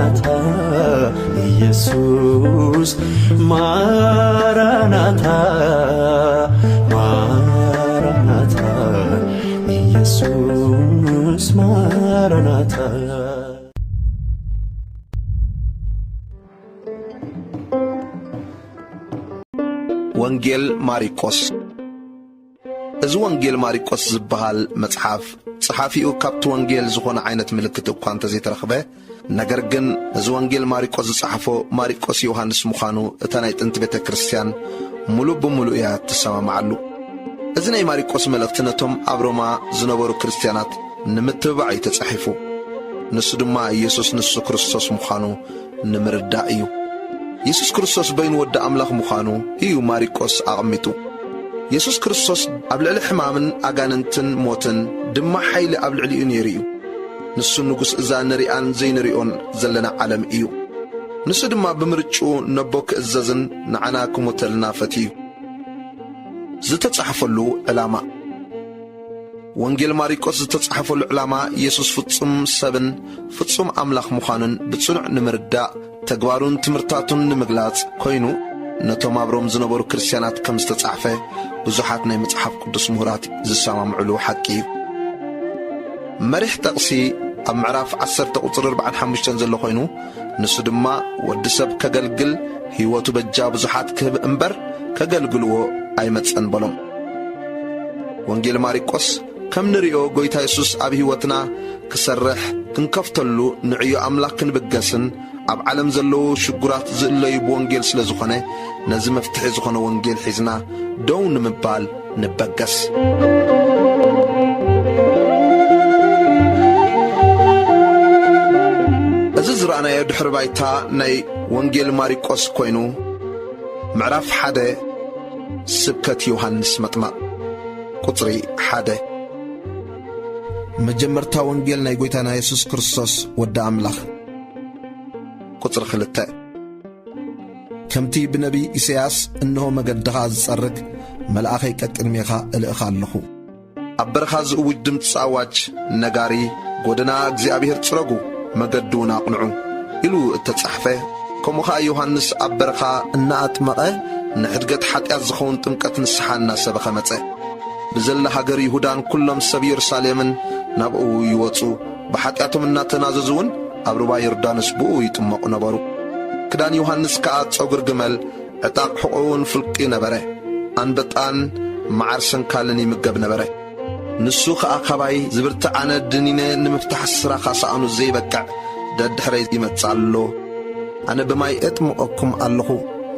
Maranatha, Jesus, Maranatha, Maranatha, Jesus, Maranatha. ወንጌል ማሪቆስ እዚ ወንጌል ማሪቆስ ዝበሃል መጽሓፍ ጸሓፊኡ ካብቲ ወንጌል ዝኾነ ዓይነት ምልክት እኳ እንተዘይተረኽበ ነገር ግን እዚ ወንጌል ማሪቆስ ዝጸሓፎ ማሪቆስ ዮሐንስ ምዃኑ እታ ናይ ጥንቲ ቤተ ክርስቲያን ሙሉእ ብምሉእ እያ ትሰማምዓሉ። እዚ ናይ ማሪቆስ መልእኽቲ ነቶም ኣብ ሮማ ዝነበሩ ክርስቲያናት ንምትብባዕ እዩ ተጻሒፉ። ንሱ ድማ ኢየሱስ ንሱ ክርስቶስ ምዃኑ ንምርዳእ እዩ። ኢየሱስ ክርስቶስ በይኑ ወዲ ኣምላኽ ምዃኑ እዩ ማሪቆስ ኣቐሚጡ። ኢየሱስ ክርስቶስ ኣብ ልዕሊ ሕማምን ኣጋንንትን ሞትን ድማ ሓይሊ ኣብ ልዕሊኡ ነይሩ እዩ። ንሱ ንጉስ እዛ ንሪኣን ዘይንሪኦን ዘለና ዓለም እዩ። ንሱ ድማ ብምርጭኡ ነቦ ክእዘዝን ንዓና ክሞተልና ፈትዩ። ዝተጻሕፈሉ ዕላማ ወንጌል ማሪቆስ ዝተጻሕፈሉ ዕላማ ኢየሱስ ፍጹም ሰብን ፍጹም ኣምላኽ ምዃኑን ብጽኑዕ ንምርዳእ ተግባሩን ትምህርታቱን ንምግላጽ ኮይኑ ነቶም ኣብ ሮም ዝነበሩ ክርስቲያናት ከም ዝተጻሕፈ ብዙሓት ናይ መጽሓፍ ቅዱስ ምሁራት ዝሰማምዕሉ ሓቂ እዩ። መሪሕ ጠቕሲ ኣብ ምዕራፍ 10 ቁጽሪ 45 ዘሎ ኮይኑ ንሱ ድማ ወዲ ሰብ ከገልግል ሕይወቱ በጃ ብዙሓት ክህብ እምበር ከገልግልዎ ኣይመጸን በሎም። ወንጌል ማሪቆስ ከም ንሪኦ ጐይታ ኢየሱስ ኣብ ሕይወትና ክሰርሕ ክንከፍተሉ ንዕዮ ኣምላኽ ክንብገስን ኣብ ዓለም ዘለዉ ሽጉራት ዝእለዩ ብወንጌል ስለ ዝኾነ ነዚ መፍትሒ ዝኾነ ወንጌል ሒዝና ደው ንምባል ንበገስ። እዚ ዝረኣናዮ ድሕሪ ባይታ ናይ ወንጌል ማሪቆስ ኮይኑ ምዕራፍ 1 ስብከት ዮሐንስ መጥማቕ ቁጽሪ 1 መጀመርታ ወንጌል ናይ ጐይታና ኢየሱስ ክርስቶስ ወዲ ኣምላኽ ቁጽሪ 2 ከምቲ ብነቢ ኢሳያስ እንሆ መገድኻ ዝጸርግ መልኣኸይ ቀቅድሜኻ እልእኻ ኣለኹ ኣብ በረኻ ዝእውጅ ድምፂ ኣዋጅ ነጋሪ ጐደና እግዚኣብሔር ጽረጉ መገዱን ኣቕንዑ ኢሉ እተጻሕፈ ከምኡኻ ዮሐንስ ኣብ በረኻ እናኣጥመቐ ንሕድገት ሓጢኣት ዝኸውን ጥምቀት ንስሓ እናሰበኸ መጸ። ብዘላ ሃገር ይሁዳን ኩሎም ሰብ ኢየሩሳሌምን ናብኡ ይወፁ ብሓጢኣቶም እናተናዘዙውን ኣብ ሩባ ዮርዳኖስ ብኡ ይጥመቑ ነበሩ። ክዳን ዮሐንስ ከዓ ጸጉር ግመል ዕጣቕ ሕቑውን ፍልቂ ነበረ። ኣንበጣን መዓር ሰንካልን ይምገብ ነበረ። ንሱ ከዓ ኻባይ ዝብርትዓነ ድኒነ ንምፍታሕ ስራኻ ሰኣኑ ዘይበቅዕ ደድሕረይ ይመጽእ ኣሎ። ኣነ ብማይ እጥምቐኩም ኣለኹ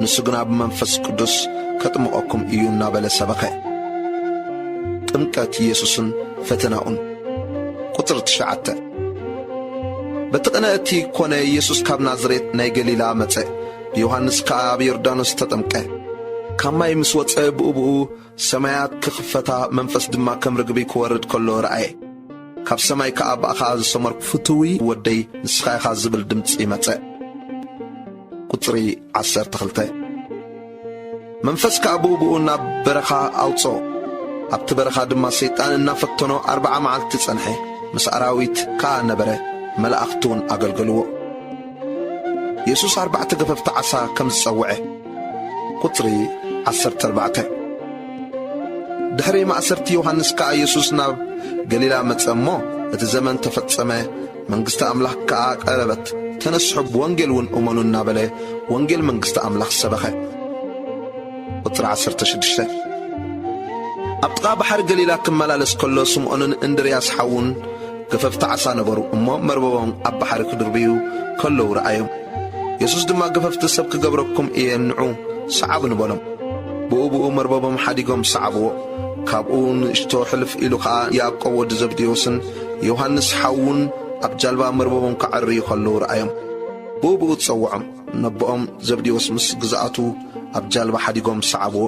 ንሱ ግና ብመንፈስ ቅዱስ ከጥምቐኩም እዩ እናበለ ሰበኸ። ጥምቀት ኢየሱስን ፈተናኡን ቁጽሪ 9 በቲ ቅንእቲ ኮነ ኢየሱስ ካብ ናዝሬት ናይ ገሊላ መጸ። ዮሐንስ ከዓ ኣብ ዮርዳኖስ ተጠምቀ። ካብ ማይ ምስ ወፀ ብኡብኡ ሰማያት ክኽፈታ መንፈስ ድማ ከም ርግቢ ክወርድ ከሎ ረአየ። ካብ ሰማይ ከዓ ባእኻ ዝሰመርኩ ፍትዊ ወደይ ንስኻ ኢኻ ዝብል ድምፂ መጸ። ቁጽሪ 12 መንፈስ ከዓ ብኡብኡ ናብ በረኻ ኣውፅኦ። ኣብቲ በረኻ ድማ ሰይጣን እናፈተኖ 40 መዓልቲ ጸንሐ። ምስ ኣራዊት ከዓ ነበረ። መላእኽቱን ኣገልገልዎ። ኢየሱስ 4 ገፈፍቲ ዓሣ ከም ዝጸውዐ ቁጽሪ 14 ድሕሪ ማእሰርቲ ዮሐንስ ከዓ ኢየሱስ ናብ ገሊላ መጸ እሞ እቲ ዘመን ተፈጸመ መንግሥቲ ኣምላኽ ከዓ ቀረበት ተነስሑ ብወንጌል እውን እመኑ እናበለ ወንጌል መንግሥቲ ኣምላኽ ሰበኸ። ቁጽሪ 16 ኣብ ጥቓ ባሕሪ ገሊላ ክመላለስ ከሎ ስምዖንን እንድርያስ ሓውን ገፈፍቲ ዓሣ ነበሩ እሞ መርበቦም ኣብ ባሕሪ ክድርብዩ ከለዉ ረአዮም። ኢየሱስ ድማ ገፈፍቲ ሰብ ክገብረኩም እየ ንዑ ሰዓቡ ንበሎም። ብኡብኡ መርበቦም ሓዲጎም ሰዓብዎ። ካብኡ ንእሽቶ ሕልፍ ኢሉ ከዓ ያዕቆብ ወዲ ዘብዴዎስን ዮሐንስ ሓውን ኣብ ጃልባ መርበቦም ክዓርዩ ከለዉ ረአዮም። ብኡብኡ ጸውዖም። ነቦኦም ዘብዴዎስ ምስ ግዛኣቱ ኣብ ጃልባ ሓዲጎም ሰዓብዎ።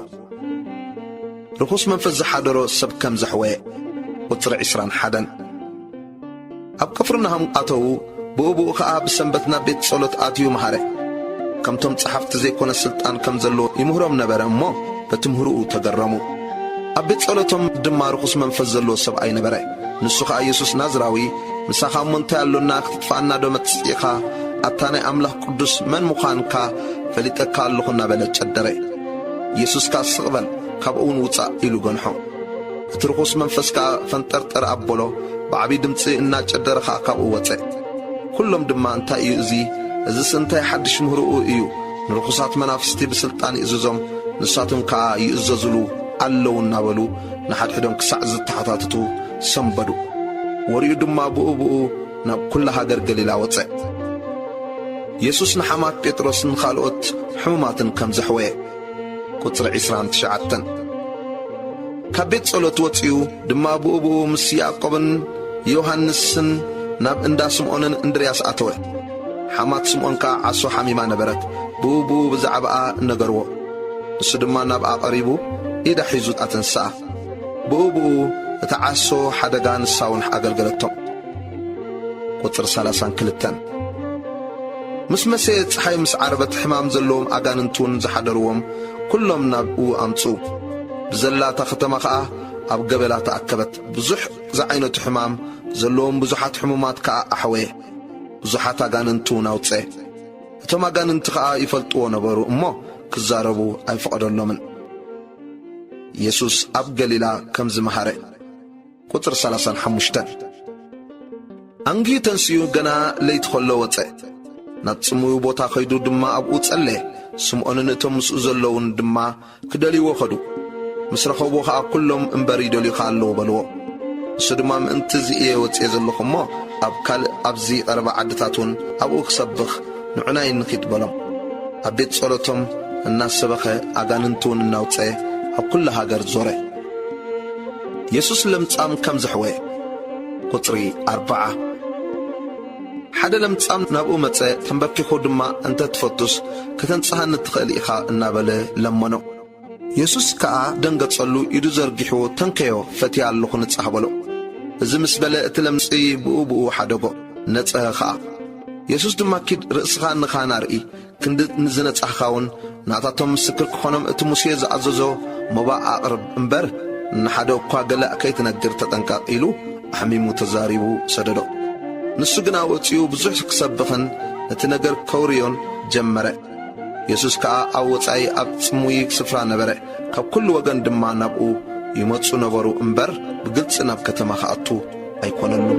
ርኩስ መንፈስ ዝሓደሮ ሰብ ከም ዘሕወየ ቁጽሪ 21 ኣብ ቅፍርናሆም ኣተዉ። ብኡብኡ ከዓ ብሰንበት ናብ ቤት ጸሎት ኣትዩ መሃረ። ከምቶም ጸሓፍቲ ዘይኮነ ሥልጣን ከም ዘለዎ ይምህሮም ነበረ እሞ በትምህርኡ ተገረሙ። ኣብ ቤት ጸሎቶም ድማ ርኩስ መንፈስ ዘለዎ ሰብኣይ ነበረ። ንሱ ከዓ ኢየሱስ ናዝራዊ ምሳኻ እሞ እንታይ ኣሎና ክትጥፋኣና ዶ መጽኢኻ أتاني أملاك قدس من مخانكا فليتك اللخنا بلد شدري يسوس كا سقبل كابون وطا إلو جنحو ترخص منفسكا فانترتر أبولو بعبي دمتسي إنا شدرخا كابو وطا كلهم دما انتا يؤذي إذا سنتا حدش مهرؤو إيو نرخصات منافستي بسلطان إزوزهم نساتهم كا يؤززلو ألو نابلو نحد حدهم كسعز التحطاتتو سنبدو وريو دما بؤو ناب كلها قرقليلا وطا يسوس نحمات بيتروس نخالوت حمومات كم زحوه قطر عسران تشعتن كبيت صلوت وطيو دما بؤو مسيا قبن يوحنسن ناب اندا سمعونن اندرياس أتوه حمات سمعونكا عصو حميما نبرت بؤو بزعبقا نقروا السدما ناب قريبو إيدا حيزوت أتنسا بؤو تتعصو حدقان الساون حقلقلتهم قطر سالسان كلتن مس مسيت حي مس عربت حمام زلوم أغاننتون زحدروهم كلهم نابو أمصو بزلاتا ختمخا أب قبلاتا أكبت بزح زعينة حمام زلوم بزحات حمومات كا أحوي بزحات أغاننتون أوتسي تما أغاننتخا يفلطو نبرو أمو كزاربو أي فقدر لمن يسوس أب قليلا كم زمهاري قطر سلاسان حموشتن أنجي تنسيو غنا ليتخلو وطي ناتسمو بوتا خيدو دما أبو تسألي سمعونن تمسو زلون دما كدالي وخدو مسرخو بوخا كلهم انبريدو لي خالو بلو سدما منتزي ايه وطي زلوخم مو أبكال أبزي أربع عدتاتون أبو كسبخ نعناين نخيط بلم أبيت صورتهم الناس سبخي أغاننتون النوطي أب كلها غرد زوري يسوس لمتام كم زحوي قطري 4 حدا لمتام نابو متى تنبكي خودما أنت تفتس كتنصحن تخلي إخا النابلة لمنو يسوس كا دنقت صلو يدو زرقحو تنكيو فتي اللوخ نتصحبلو زمس بلا اتلمسي بؤو حدقو نتصخا يسوس دما كيد رأسخا نخانا رئي كندت نزنت أخاون نعطاتهم سكر كخونم اتموسيه زعززو مبا أقرب انبر نحدو قاقلا كيتنقر تتنكاق إلو حميمو تزاريبو سددو نسوغنا وطيو بزح كسبخن نتنقر كوريون جمرة يسوس كا أوطاي أبتموي سفرا نبرة كاب كل وغن دما نبقو يمتصو نبرو انبر بقلت ناب كتما خاطو أيكون اللو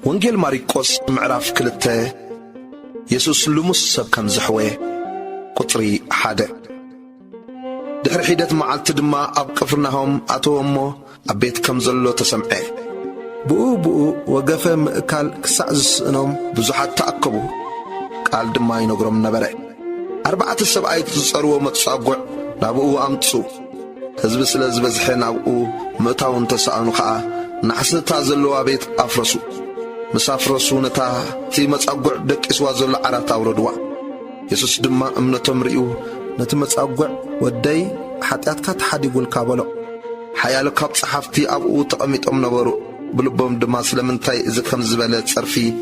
وانجيل ماريكوس معراف كلته يسوس لمس سب كم زحوه قطري حدا دحر حيدت معلت دما أب قفرناهم أتو أمو أبيت كم زلو تسمعي بؤو وقفة مأكال كسعز انهم بزحات تأكبو قال دما ينقرم نبري 4 السبعيت تصاروا متصابع نابؤو أمتسو هزب سلازب زحين نابؤو متاون تسألو خاء نحسن تازلو أبيت أفرسو مسافرسو نتا تي متصابع دك إسوازل عراتا وردوا يسوس دما امنتم رئيو نتي متصابع ودي حتياتك تحدي قول كابلو حيالو كاب صحافتي أبؤو تقميت نبرو بلبهم دما سلمنتاي إذا كم زبالة صرفي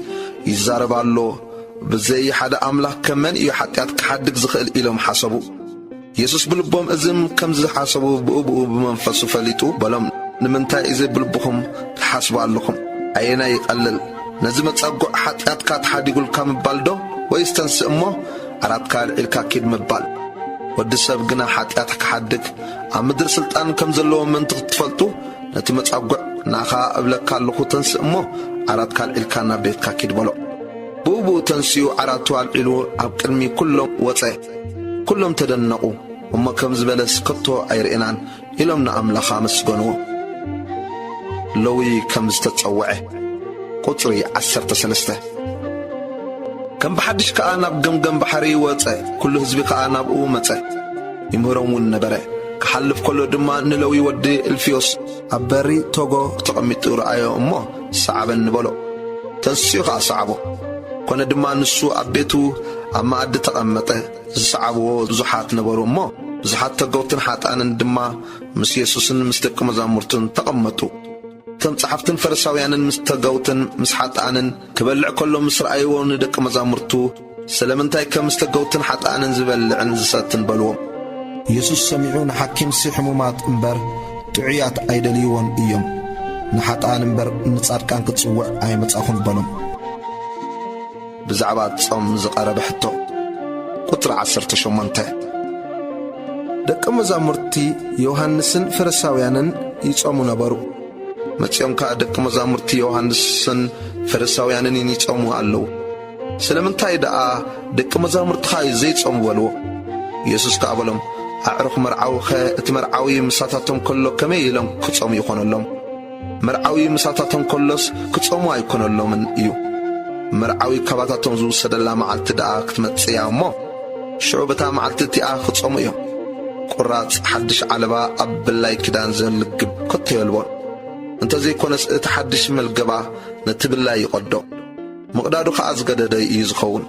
يزارب الله بزي حدا أملاك كمان إيو حتياتك حدك زخل إلهم حسبو يسوس بلبهم إذن كم زي حسبو بؤو بمنفسو فليتو بلهم نمنتاي إذا بلبهم تحسبوا اللهم أينا يقلل نزمت أبقى حتياتك تحدي قول كام بالدو ويستنس أمو أرادك الإلكا كيد مبال ودساب قنا حتياتك حدك أمدر سلطان كم زلو من تغتفلتو نتمت أبقى ناخا أبلك اللخو تنس أمو أرادك الإلكانا بيتك كيد بلو بوبو تنسيو عراتو الإلو أبقرمي كلهم وطي كلهم تدنقو وما كم زبالة سكتو أيرئنان إلهم نأملا خامس قنو لوي كم زتتصوعي قطري 13 كم بحدش كأنا بقمقم بحري وطي كل هزبي كأنا بقو مطي يمهرون ونبري ክሓልፍ ከሎ ድማ ንለዊ ወዲ እልፊዮስ ኣብ በሪ ቶጎ ተቐሚጡ ረኣዮ እሞ ሰዓበን ንበሎ ተንስኡ ኸዓ ሰዓቦ ኮነ ድማ ንሱ ኣብ ቤቱ ኣብ ማእዲ ተቐመጠ ዝሰዓብዎ ብዙሓት ነበሩ እሞ ብዙሓት ተገውትን ሓጣንን ድማ ምስ ኢየሱስን ምስ ደቂ መዛሙርቱን ተቐመጡ እቶም ጸሓፍትን ፈሪሳውያንን ምስ ተገውትን ምስ ሓጣንን ክበልዕ ከሎ ምስ ረኣይዎ ንደቂ መዛሙርቱ ስለምንታይ ከም ምስ ተገውትን ሓጣንን ዝበልዕን ዝሰትን በልዎም ኢየሱስ ሰሚዑ ንሓኪምሲ ሕሙማት እምበር ጥዑያት ኣይደልይዎን እዮም ንሓጣን እምበር ንጻድቃን ክትጽውዕ ኣይመጻኹን በሎም ብዛዕባ ጾም ዝቐረበ ሕቶ ቁጥሪ 18 ደቂ መዛሙርቲ ዮሐንስን ፈሪሳውያንን ይጾሙ ነበሩ መጺኦም ከዓ ደቂ መዛሙርቲ ዮሐንስን ፈሪሳውያንን ይጾሙ ኣለዉ ስለምንታይ ደኣ ደቂ መዛሙርትኻ ዘይጾሙ በልዎ ኢየሱስ ከዓ በሎም ኣዕሩኽ መርዓዊ እቲ መርዓዊ ምሳታቶም ከሎ ከመይ ኢሎም ክጾሙ ይኾነሎም መርዓዊ ምሳታቶም ከሎስ ክጾሙ ኣይኮነሎምን እዩ መርዓዊ ካባታቶም ዝውሰደላ መዓልቲ ደኣ ክትመጽእያ እሞ ሽዑ በታ መዓልቲ እቲኣ ክጾሙ እዮም ቁራጽ ሓድሽ ዓለባ ኣብ ብላይ ክዳን ዘልግብ ኮተ የልቦን እንተዘይኮነስ እቲ ሓድሽ መልገባ ነቲ ብላይ ይቐዶ ምቕዳዱ ከዓ ዝገደደ እዩ ዝኸውን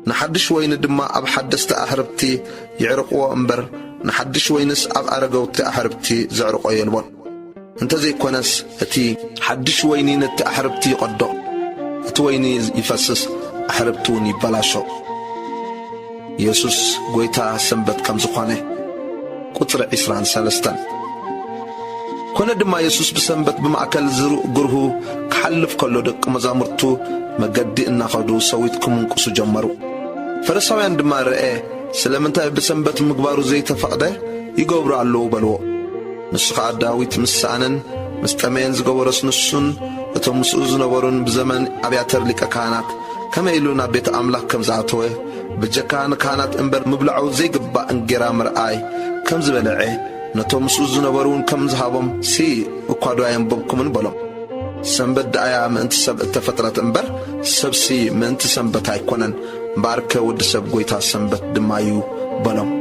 ንሓድሽ ወይኒ ድማ ኣብ ሓደስቲ ኣሕርብቲ ይዕርቕዎ እምበር ንሓድሽ ወይንስ ኣብ ኣረገውቲ ኣሕርብቲ ዘዕርቆ የልቦን እንተዘይኮነስ እቲ ሓድሽ ወይኒ ነቲ ኣሕርብቲ ይቐዶ እቲ ወይኒ ይፈስስ ኣሕርብቲ እውን ይበላሾ ኢየሱስ ጐይታ ሰንበት ከም ዝኾነ ቁጥሪ 23 ኮነ ድማ ኢየሱስ ብሰንበት ብማእከል ዝርግርሁ ክሓልፍ ከሎ ደቂ መዛሙርቱ መገዲ እናኸዱ ሰዊት ክምንቅሱ ጀመሩ ፈሪሳውያን ድማ ርአ ስለምንታይ ብሰንበት ምግባሩ ዘይተፈቕደ ይገብሩ ኣለዉ በልዎ ንሱ ከዓ ዳዊት ምስ ሰኣነን ምስ ጠመየን ዝገበሮስ ንሱን እቶም ምስኡ ዝነበሩን ብዘመን ኣብያተር ሊቀ ካህናት ከመይ ኢሉ ናብ ቤተ ኣምላኽ ከም ዝኣተወ ብጀካ ንካህናት እምበር ምብላዑ ዘይግባእ እንጌራ ምርኣይ ከም ዝበልዐ ነቶም ምስኡ ዝነበሩን ከም ዝሃቦም እኳ ዶ ኣየንበብኩምን በሎም ሰንበት ደኣያ ምእንቲ ሰብ እተፈጥረት እምበር ሰብሲ ምእንቲ ሰንበት ኣይኮነን እምበኣርከ ወዲ ሰብ ጐይታ ሰንበት ድማ እዩ በሎም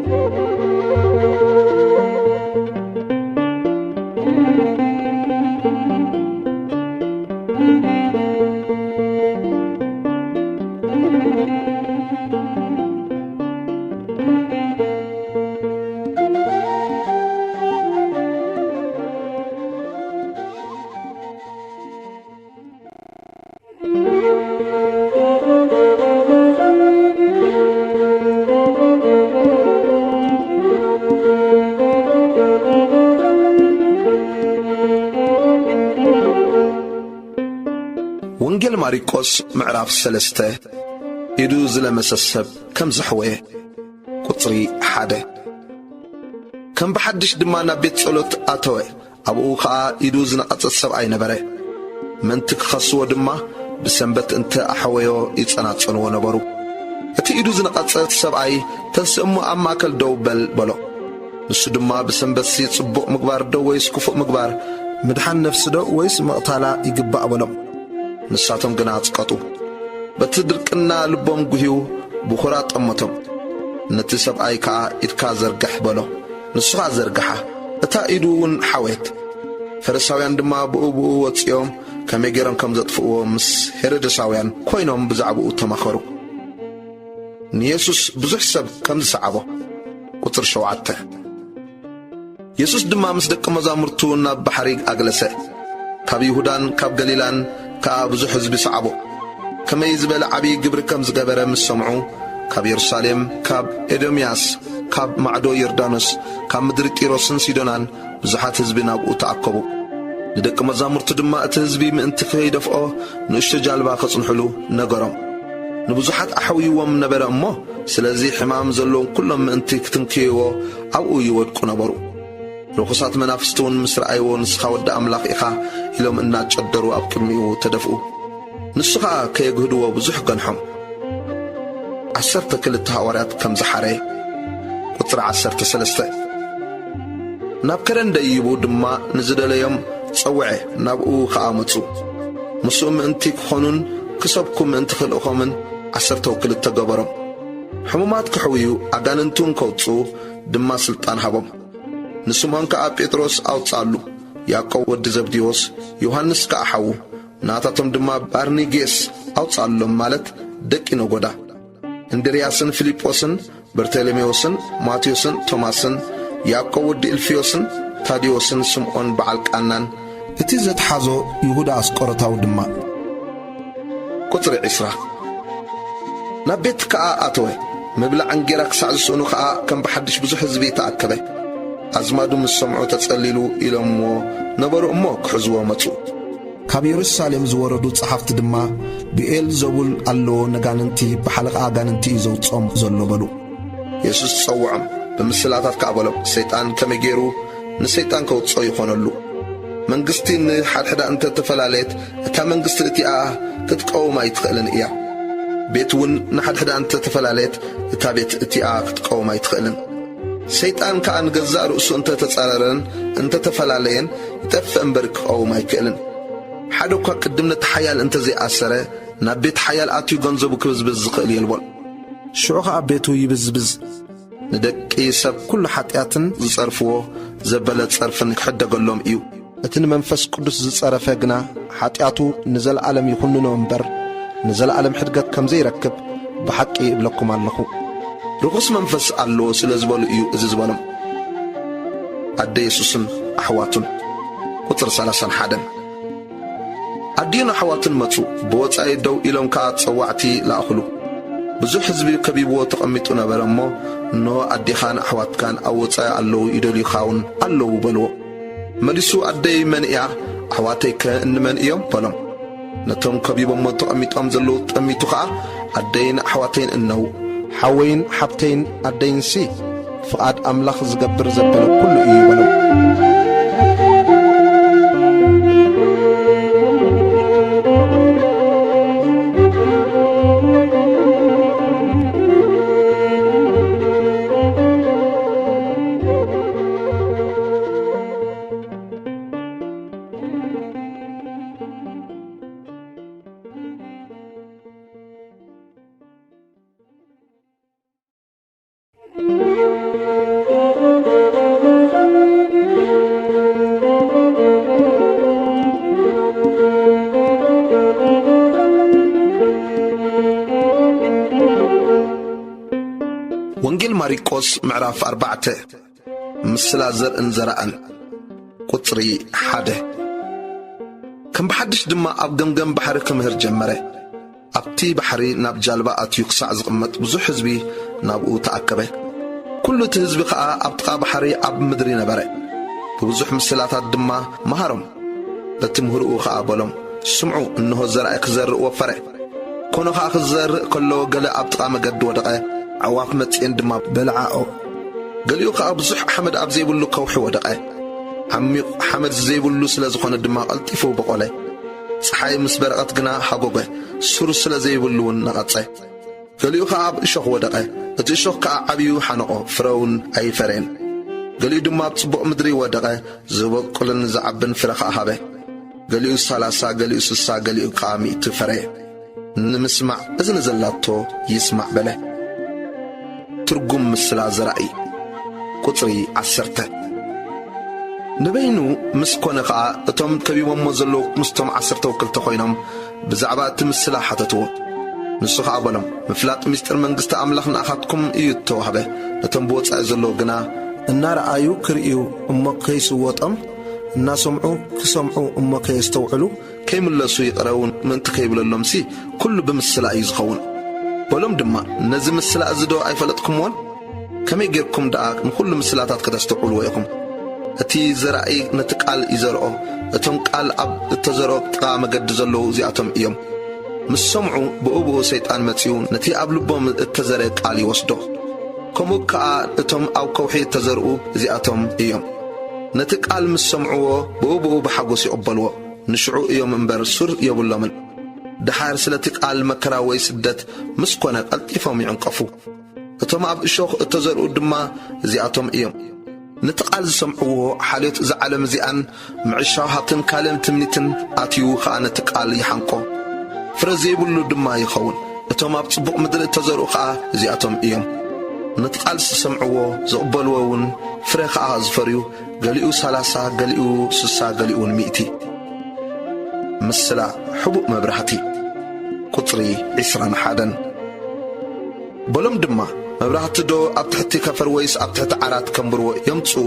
ወንጌል ማርቆስ ምዕራፍ 3 ኢዱ ዝለመሰሰብ ከም ዘሕወየ ቁጥሪ 1 ከም ብሓድሽ ድማ ናብ ቤት ጸሎት ኣተወ ኣብኡ ከዓ ኢዱ ዝነቐጸት ሰብኣይ ነበረ ምንቲ ክኸስዎ ድማ ብሰንበት እንተ ኣሕወዮ ይጸናጸንዎ ነበሩ እቲ ኢዱ ዝነቐጸት ሰብኣይ ተንስእሞ ኣብ ማእከል ደው በል በሎ ንሱ ድማ ብሰንበት ጽቡቕ ምግባር ዶ ወይስ ክፉእ ምግባር ምድሓን ነፍሲ ዶ ወይስ መቕታላ ይግባእ በሎም ንሳቶም ግና ኣጽቀጡ በቲ ድርቅና ልቦም ጉሂው ብኹራት ጠመቶም ነቲ ሰብኣይ ከዓ ኢድካ ዘርግሕ በሎ ንሱ ከዓ ዘርግሓ እታ ኢዱ እውን ሓወት ፈሪሳውያን ድማ ብኡ ወፂኦም ከመይ ገይሮም ከም ዘጥፍእዎ ምስ ሄሮድሳውያን ኮይኖም ብዛዕባኡ ተማኸሩ ንኢየሱስ ብዙሕ ሰብ ከም ዝሰዓቦ ቁጥሪ 7 ኢየሱስ ድማ ምስ ደቂ መዛሙርቱ ናብ ባሕሪ ኣግለሰ ካብ ይሁዳን ካብ ገሊላን ከዓ ብዙሕ ሕዝቢ ሰዓቦ ከመይ ዝበለ ዓብዪ ግብሪ ከም ዝገበረ ምስ ሰምዑ ካብ ኢየሩሳሌም ካብ ኤዶምያስ ካብ ማዕዶ ዮርዳኖስ ካብ ምድሪ ጢሮስን ሲዶናን ብዙሓት ሕዝቢ ናብኡ ተኣከቡ ንደቂ መዛሙርቱ ድማ እቲ ሕዝቢ ምእንቲ ከይደፍኦ ንእሽቶ ጃልባ ከጽንሕሉ ነገሮም ንብዙሓት ኣሕውይዎም ነበረ እሞ ስለዚ ሕማም ዘለዎም ኩሎም ምእንቲ ክትንክይዎ ኣብኡ ይወድቁ ነበሩ ርኩሳት መናፍስቲ እውን ምስ ረኣይዎ ንስኻ ወዲ ኣምላኽ ኢኻ ኢሎም እናጨደሩ ኣብ ቅድሚኡ ተደፍኡ ንሱ ከዓ ከየግህድዎ ብዙሕ ገንሖም 12 ሐዋርያት ከም ዝሓረ ቁጥሪ 13 ናብ ከረን ደይቡ ድማ ንዝደለዮም ጸውዐ ናብኡ ከዓ መጹ ምስኡ ምእንቲ ክኾኑን ክሰብኩ ምእንቲ ክልእኾምን 12 ገበሮም ሕሙማት ክሕውዩ ኣጋንንቱን ከውፁ ድማ ስልጣን ሃቦም ንስምዖን ከዓ ጴጥሮስ ኣውጻሉ ያዕቆብ ወዲ ዘብዴዎስ ዮሐንስ ከዓ ሓዉ ናታቶም ድማ ባርኒጌስ ኣውጻሎም ማለት ደቂ ነጎዳ እንድርያስን ፊልጶስን በርተሎሜዎስን ማቴዎስን ቶማስን ያዕቆብ ወዲ እልፍዮስን ታዲዮስን ስምዖን በዓል ቃናን እቲ ዘተሓዞ ይሁዳ ኣስቆሮታዊ ድማ ቁጽሪ 20 ናብ ቤት ከዓ ኣተወ ምብላዕን ጌራ ክሳዕ ዝስእኑ ከዓ ከም ብሓድሽ ብዙሕ ህዝቢ ተኣከበ ኣዝማዱ ምስ ሰምዑ ተጸሊሉ ኢሎምዎ ነበሩ እሞ ክሕዝዎ መጹ ካብ ኢየሩሳሌም ዝወረዱ ጸሓፍቲ ድማ ብኤል ዘቡል ኣለዎ ነጋንንቲ ብሓለቓ ኣጋንንቲ እዩ ዘውፅኦም ዘሎ በሉ ኢየሱስ ጸውዖም ብምስላታት ከዓ በሎም ሰይጣን ከመይ ገይሩ ንሰይጣን ከውፅኦ ይኾነሉ መንግስቲ ንሓድሕዳ እንተ ተፈላለየት እታ መንግስቲ እቲኣ ክትቀውማ ኣይትኽእልን እያ ቤት እውን ንሓድሕዳ እንተ ተፈላለየት እታ ቤት እቲኣ ክትቀውማ ኣይትኽእልን ሰይጣን ከዓ ንገዛእ ርእሱ እንተ ተጻረረን እንተ ተፈላለየን ይጠፍእ እምበር ክቀውማ ኣይክእልን ሓደ እኳ ቅድም ነቲ ሓያል እንተ ዘይኣሰረ ናብ ቤት ሓያል ኣትዩ ገንዘቡ ክብዝብዝ ዝኽእል የልቦን ሽዑ ከዓ ቤቱ ይብዝብዝ ንደቂ ሰብ ኩሉ ሓጢኣትን ዝጸርፍዎ ዘበለ ጸርፍን ክሕደገሎም እዩ እቲ ንመንፈስ ቅዱስ ዝጸረፈ ግና ሓጢኣቱ ንዘለዓለም ይኹንኖ እምበር ንዘለዓለም ሕድገት ከም ዘይረክብ ብሓቂ ይብለኩም ኣለኹ ርኩስ መንፈስ ኣለዎ ስለ ዝበሉ እዩ እዚ ዝበሎም ኣደ ኢየሱስን ኣሕዋቱን ቁጽሪ 31 ኣዲዩን ኣሕዋቱን መጹ ብወጻኢ ደው ኢሎም ከዓ ጸዋዕቲ ለኣኽሉ ብዙሕ ህዝቢ ከቢብዎ ተቐሚጡ ነበረ እሞ እንሆ ኣዴኻን ኣሕዋትካን ኣብ ወጻኢ ኣለዉ ይደልዩኻውን ኣለዉ በልዎ መሊሱ ኣደይ መን እያ ኣሕዋተይ ከ እንመን እዮም በሎም ነቶም ከቢቦሞ ተቐሚጦም ዘለዉ ጠሚቱ ከዓ ኣደይን ኣሕዋተይን እነዉ ሓወይን ሓብተይን ኣደይንሲ ፍቓድ ኣምላኽ ዝገብር ዘበለ ኩሉ እዩ በሎም ወንጌል ማርቆስ ምዕራፍ 4 ምስላ ዘርእን ዘራእን ቁጽሪ 1 ከም ብሓድሽ ድማ ኣብ ገምገም ባሕሪ ክምህር ጀመረ ኣብቲ ባሕሪ ናብ ጃልባ ኣትዩ ክሳዕ ዝቕመጥ ብዙሕ ህዝቢ ናብኡ ተኣከበ ኩሉ እቲ ህዝቢ ከዓ ኣብ ጥቓ ባሕሪ ኣብ ምድሪ ነበረ ብብዙሕ ምስላታት ድማ መሃሮም በቲ ምህርኡ ከዓ በሎም ስምዑ እንሆ ዘራእይ ክዘርእ ወፈረ ኮኖ ከዓ ክዘርእ ከለዎ ገለ ኣብ ጥቓ መገዲ ወደቐ عواف متين دما بلعاء قاليو خا بزح حمد أب زيبولو كوحي ودقاء عميق حمد زيبولو سلازخون الدما قلطيفو بقولي صحاي مسبرقات قنا حقوقه سور سلا زيبولو نغطي قاليو خا بإشوخ ودقاء اتشوخ كا عبيو حانقو فرون أي فرين قاليو دما بصبق مدري ودقاء زبق قلن زعبن فرخ أهابه قاليو سالاسا قاليو سسا قاليو قامي تفري نمسمع إذن زلاتو يسمع بله ترجم مسلا زرعي قطري 10 نبينو مسكون قاع اتم كبيوم مزلو مستم 10 وكلت خوينم بزعبات مسلا حتتو نسخ عبلم مفلاط مستر منغست املاخنا اخاتكم ايتوهبه اتم بوصا زلو غنا النار ايو كريو امو كيس وطم الناس سمعوا كسمعوا امو كيستوعلوا كيملسو يقرون من تكيبللهم سي كل بمسلا يزخون بولم دما نزي مسلا ازدو ايفلطكم وون كمي غيركم داك كل مسلاتات كتستقولوا ويكم اتي زرعي نتقال يزرعو اتم قال اب التزرع قا مقد زلو زياتم ايام مسمعوا بأبو سيطان متيون نتي ابلبهم التزرع قال يوسدو كمو كا اتم او كوحي التزرعو زياتم ايام نتقال مسمعوا بأبو بحقوس يقبلوا نشعو ايام انبر سر يبلمن دحار سلتي قال مكرا وي سدت مسكونه قلطيفهم ينقفو اتم اب الشوخ التزرعو دما زياتم ايام نتقال سمعوه حاليت زعلم زيان معشاهاتن كالم تمنيتن اتيو خانه تقال يحنقو فرزي بلو دما يخون اتم اب صبق مدر التزرعو خا زياتم ايام نتقال سمعوه زقبلوون ፍሬ ከዓ ዝፈርዩ ገሊኡ 30 ገሊኡ 60 ገሊኡ 100 ምስላ ሕቡእ መብራህቲ ቁጽሪ 21 በሎም ድማ መብራህቲ ዶ ኣብ ትሕቲ ከፈር ወይስ ኣብ ትሕቲ ዓራት ከምብርዎ የምፁ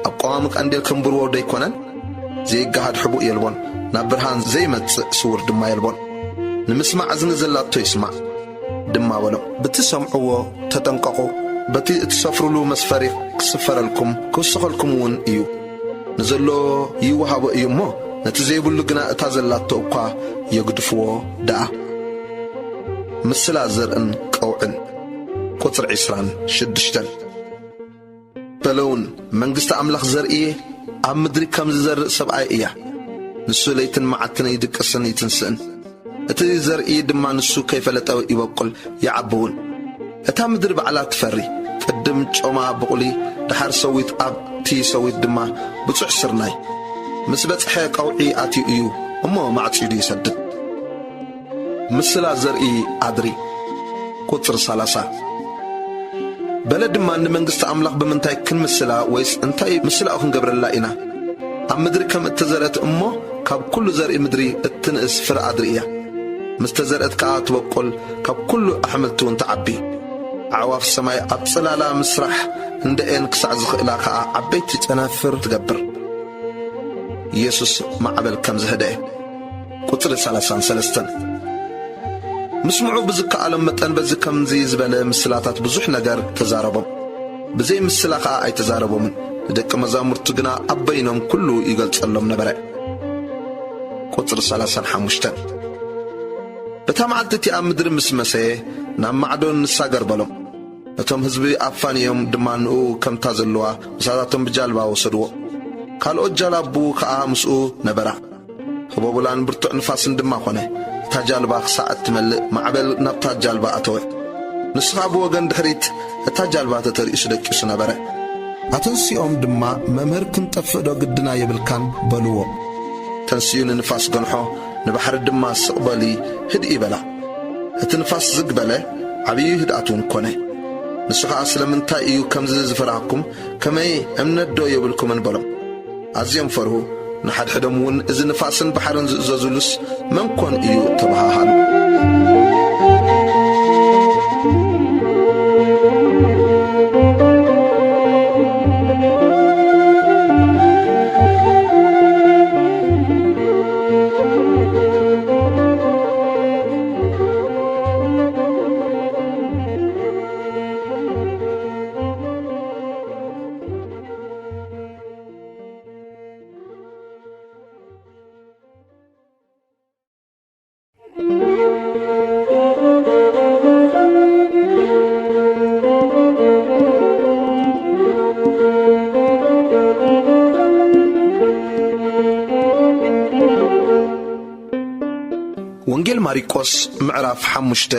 ኣብ ቀዋሚ ቀንዴል ከምብርዎ ዶ ይኮነን ዘይጋሃድ ሕቡእ የልቦን ናብ ብርሃን ዘይመጽእ ስውር ድማ የልቦን ንምስማዕ እዝኒ ዘላቶ ይስማዕ ድማ በሎም ብትሰምዕዎ ተጠንቀቑ በቲ እትሰፍሩሉ መስፈሪ ክስፈረልኩም ክውስኸልኩም እውን እዩ ንዘሎ ይወሃቦ እዩ እሞ ነቲ ዘይብሉ ግና እታ ዘላቶ እኳ የግድፍዎ ደኣ ምስላ ዘርእን ቀውዕን ቁጽር 26 በለውን መንግሥቲ ኣምላኽ ዘርእየ ኣብ ምድሪ ከም ዝዘርእ ሰብኣይ እያ ንሱ ለይትን መዓልትን ይድቅስን ይትንስእን እቲ ዘርኢ ድማ ንሱ ከይፈለጠ ይበቁል ይዓብውን እታ ምድሪ ባዕላ ትፈሪ ቅድም ጮማ ብቑሊ ድሓር ሰዊት ኣብቲ ሰዊት ድማ ብፁዕ ስርናይ ምስ በጽሐ ቀውዒ ኣትዩ እዩ እሞ ማዕጺዱ ይሰድድ ምስላ ዘርኢ ኣድሪ ቁጽር 30 በለ ድማ ንመንግሥቲ ኣምላኽ ብምንታይ ክንምስላ ወይስ እንታይ ምስላኡ ክንገብረላ ኢና ኣብ ምድሪ ከም እተዘርአት እሞ ካብ ኩሉ ዘርኢ ምድሪ እትንእስ ፍረ ኣድሪ እያ ምስ ተዘርአት ከዓ ትበቁል ካብ ኩሉ ኣሕምልቲ እውን ትዓቢ ኣዕዋፍ ሰማይ ኣብ ጽላላ ምስራሕ እንደአን ክሳዕ ዝኽእላ ከዓ ዓበይቲ ጨናፍር ትገብር ኢየሱስ ማዕበል ከም ዝህደአ ቁጽሪ 33 ምስምዑ ብዝከኣሎም መጠን በዚ ከምዚ ዝበለ ምስላታት ብዙሕ ነገር ተዛረቦም ብዘይ ምስላ ከዓ ኣይተዛረቦምን ንደቂ መዛሙርቱ ግና ኣብ በይኖም ኩሉ ይገልጸሎም ነበረ ቁጽሪ 35 በታ መዓልቲ እቲ ኣብ ምድሪ ምስ መሰየ ናብ ማዕዶን ንሳገር በሎም እቶም ህዝቢ ኣፋንዮም ድማ ንኡ ከምታ ዘለዋ ምሳታቶም ብጃልባ ወሰድዎ ካልኦት ጃላቡ ከዓ ምስኡ ነበራ ህቦቡላን ብርቱዕ ንፋስን ድማ ኾነ እታ ጃልባ ክሳዕ እትመልእ ማዕበል ናብታ ጃልባ ኣተወ ንስኻ ብወገን ድሕሪት እታ ጃልባ ተተርእሱ ደቂሱ ነበረ ኣተንሲኦም ድማ መምህር ክንጠፍእ ዶ ግድና የብልካን በልዎ ተንስኡ ንንፋስ ገንሖ ንባሕሪ ድማ ስቕበሊ ህድኢ በላ እቲ ንፋስ ዝግበለ ዓብዪ ህድኣቱን ኮነ ንሱ ከዓ ስለምንታይ እዩ ከምዚ ዝፈራህኩም ከመይ እምነት ዶ የብልኩምን በሎም ኣዝዮም ፈርሁ ንሓድሕዶም እውን እዚ ንፋስን ባሕርን ዝእዘዙሉስ መን ኮን እዩ ተባሃሃሉ ወንጌል ማሪቆስ ምዕራፍ 5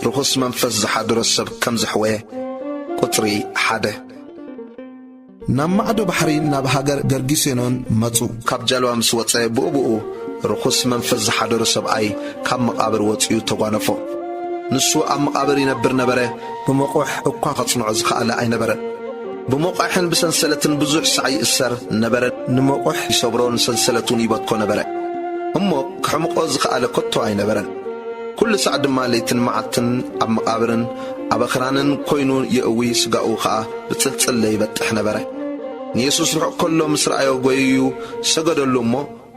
ርኹስ መንፈስ ዝሓደሮ ሰብ ከም ዘሕወየ ቁጽሪ 1 ናብ ማዕዶ ባሕሪ ናብ ሃገር ገርጊሴኖን መጹ ካብ ጃልባ ምስ ወፀ ብኡብኡ ርኹስ መንፈስ ዝሓደሮ ሰብኣይ ካብ መቃብር ወፂኡ ተጓነፎ ንሱ ኣብ መቃብር ይነብር ነበረ ብመቑሕ እኳ ኸጽንዖ ዝኸኣለ ኣይነበረን ብመቑሕን ብሰንሰለትን ብዙሕ ሰዓይ ይእሰር ነበረ ንመቑሕ ይሰብሮን ሰንሰለቱን ይበትኮ ነበረ እሞ ክሕምቆ ዝኸኣለ ኮቶ ኣይነበረን ኩሉ ሰዕ ድማ ለይትን መዓልትን ኣብ መቃብርን ኣብ ኣኽራንን ኮይኑ የእዊ ስጋኡ ከዓ ብጽልጽለ ይበጥሕ ነበረ ንየሱስ ርሑቕ ከሎ ምስ ረኣዮ ጐይዩ ሰገደሉ እሞ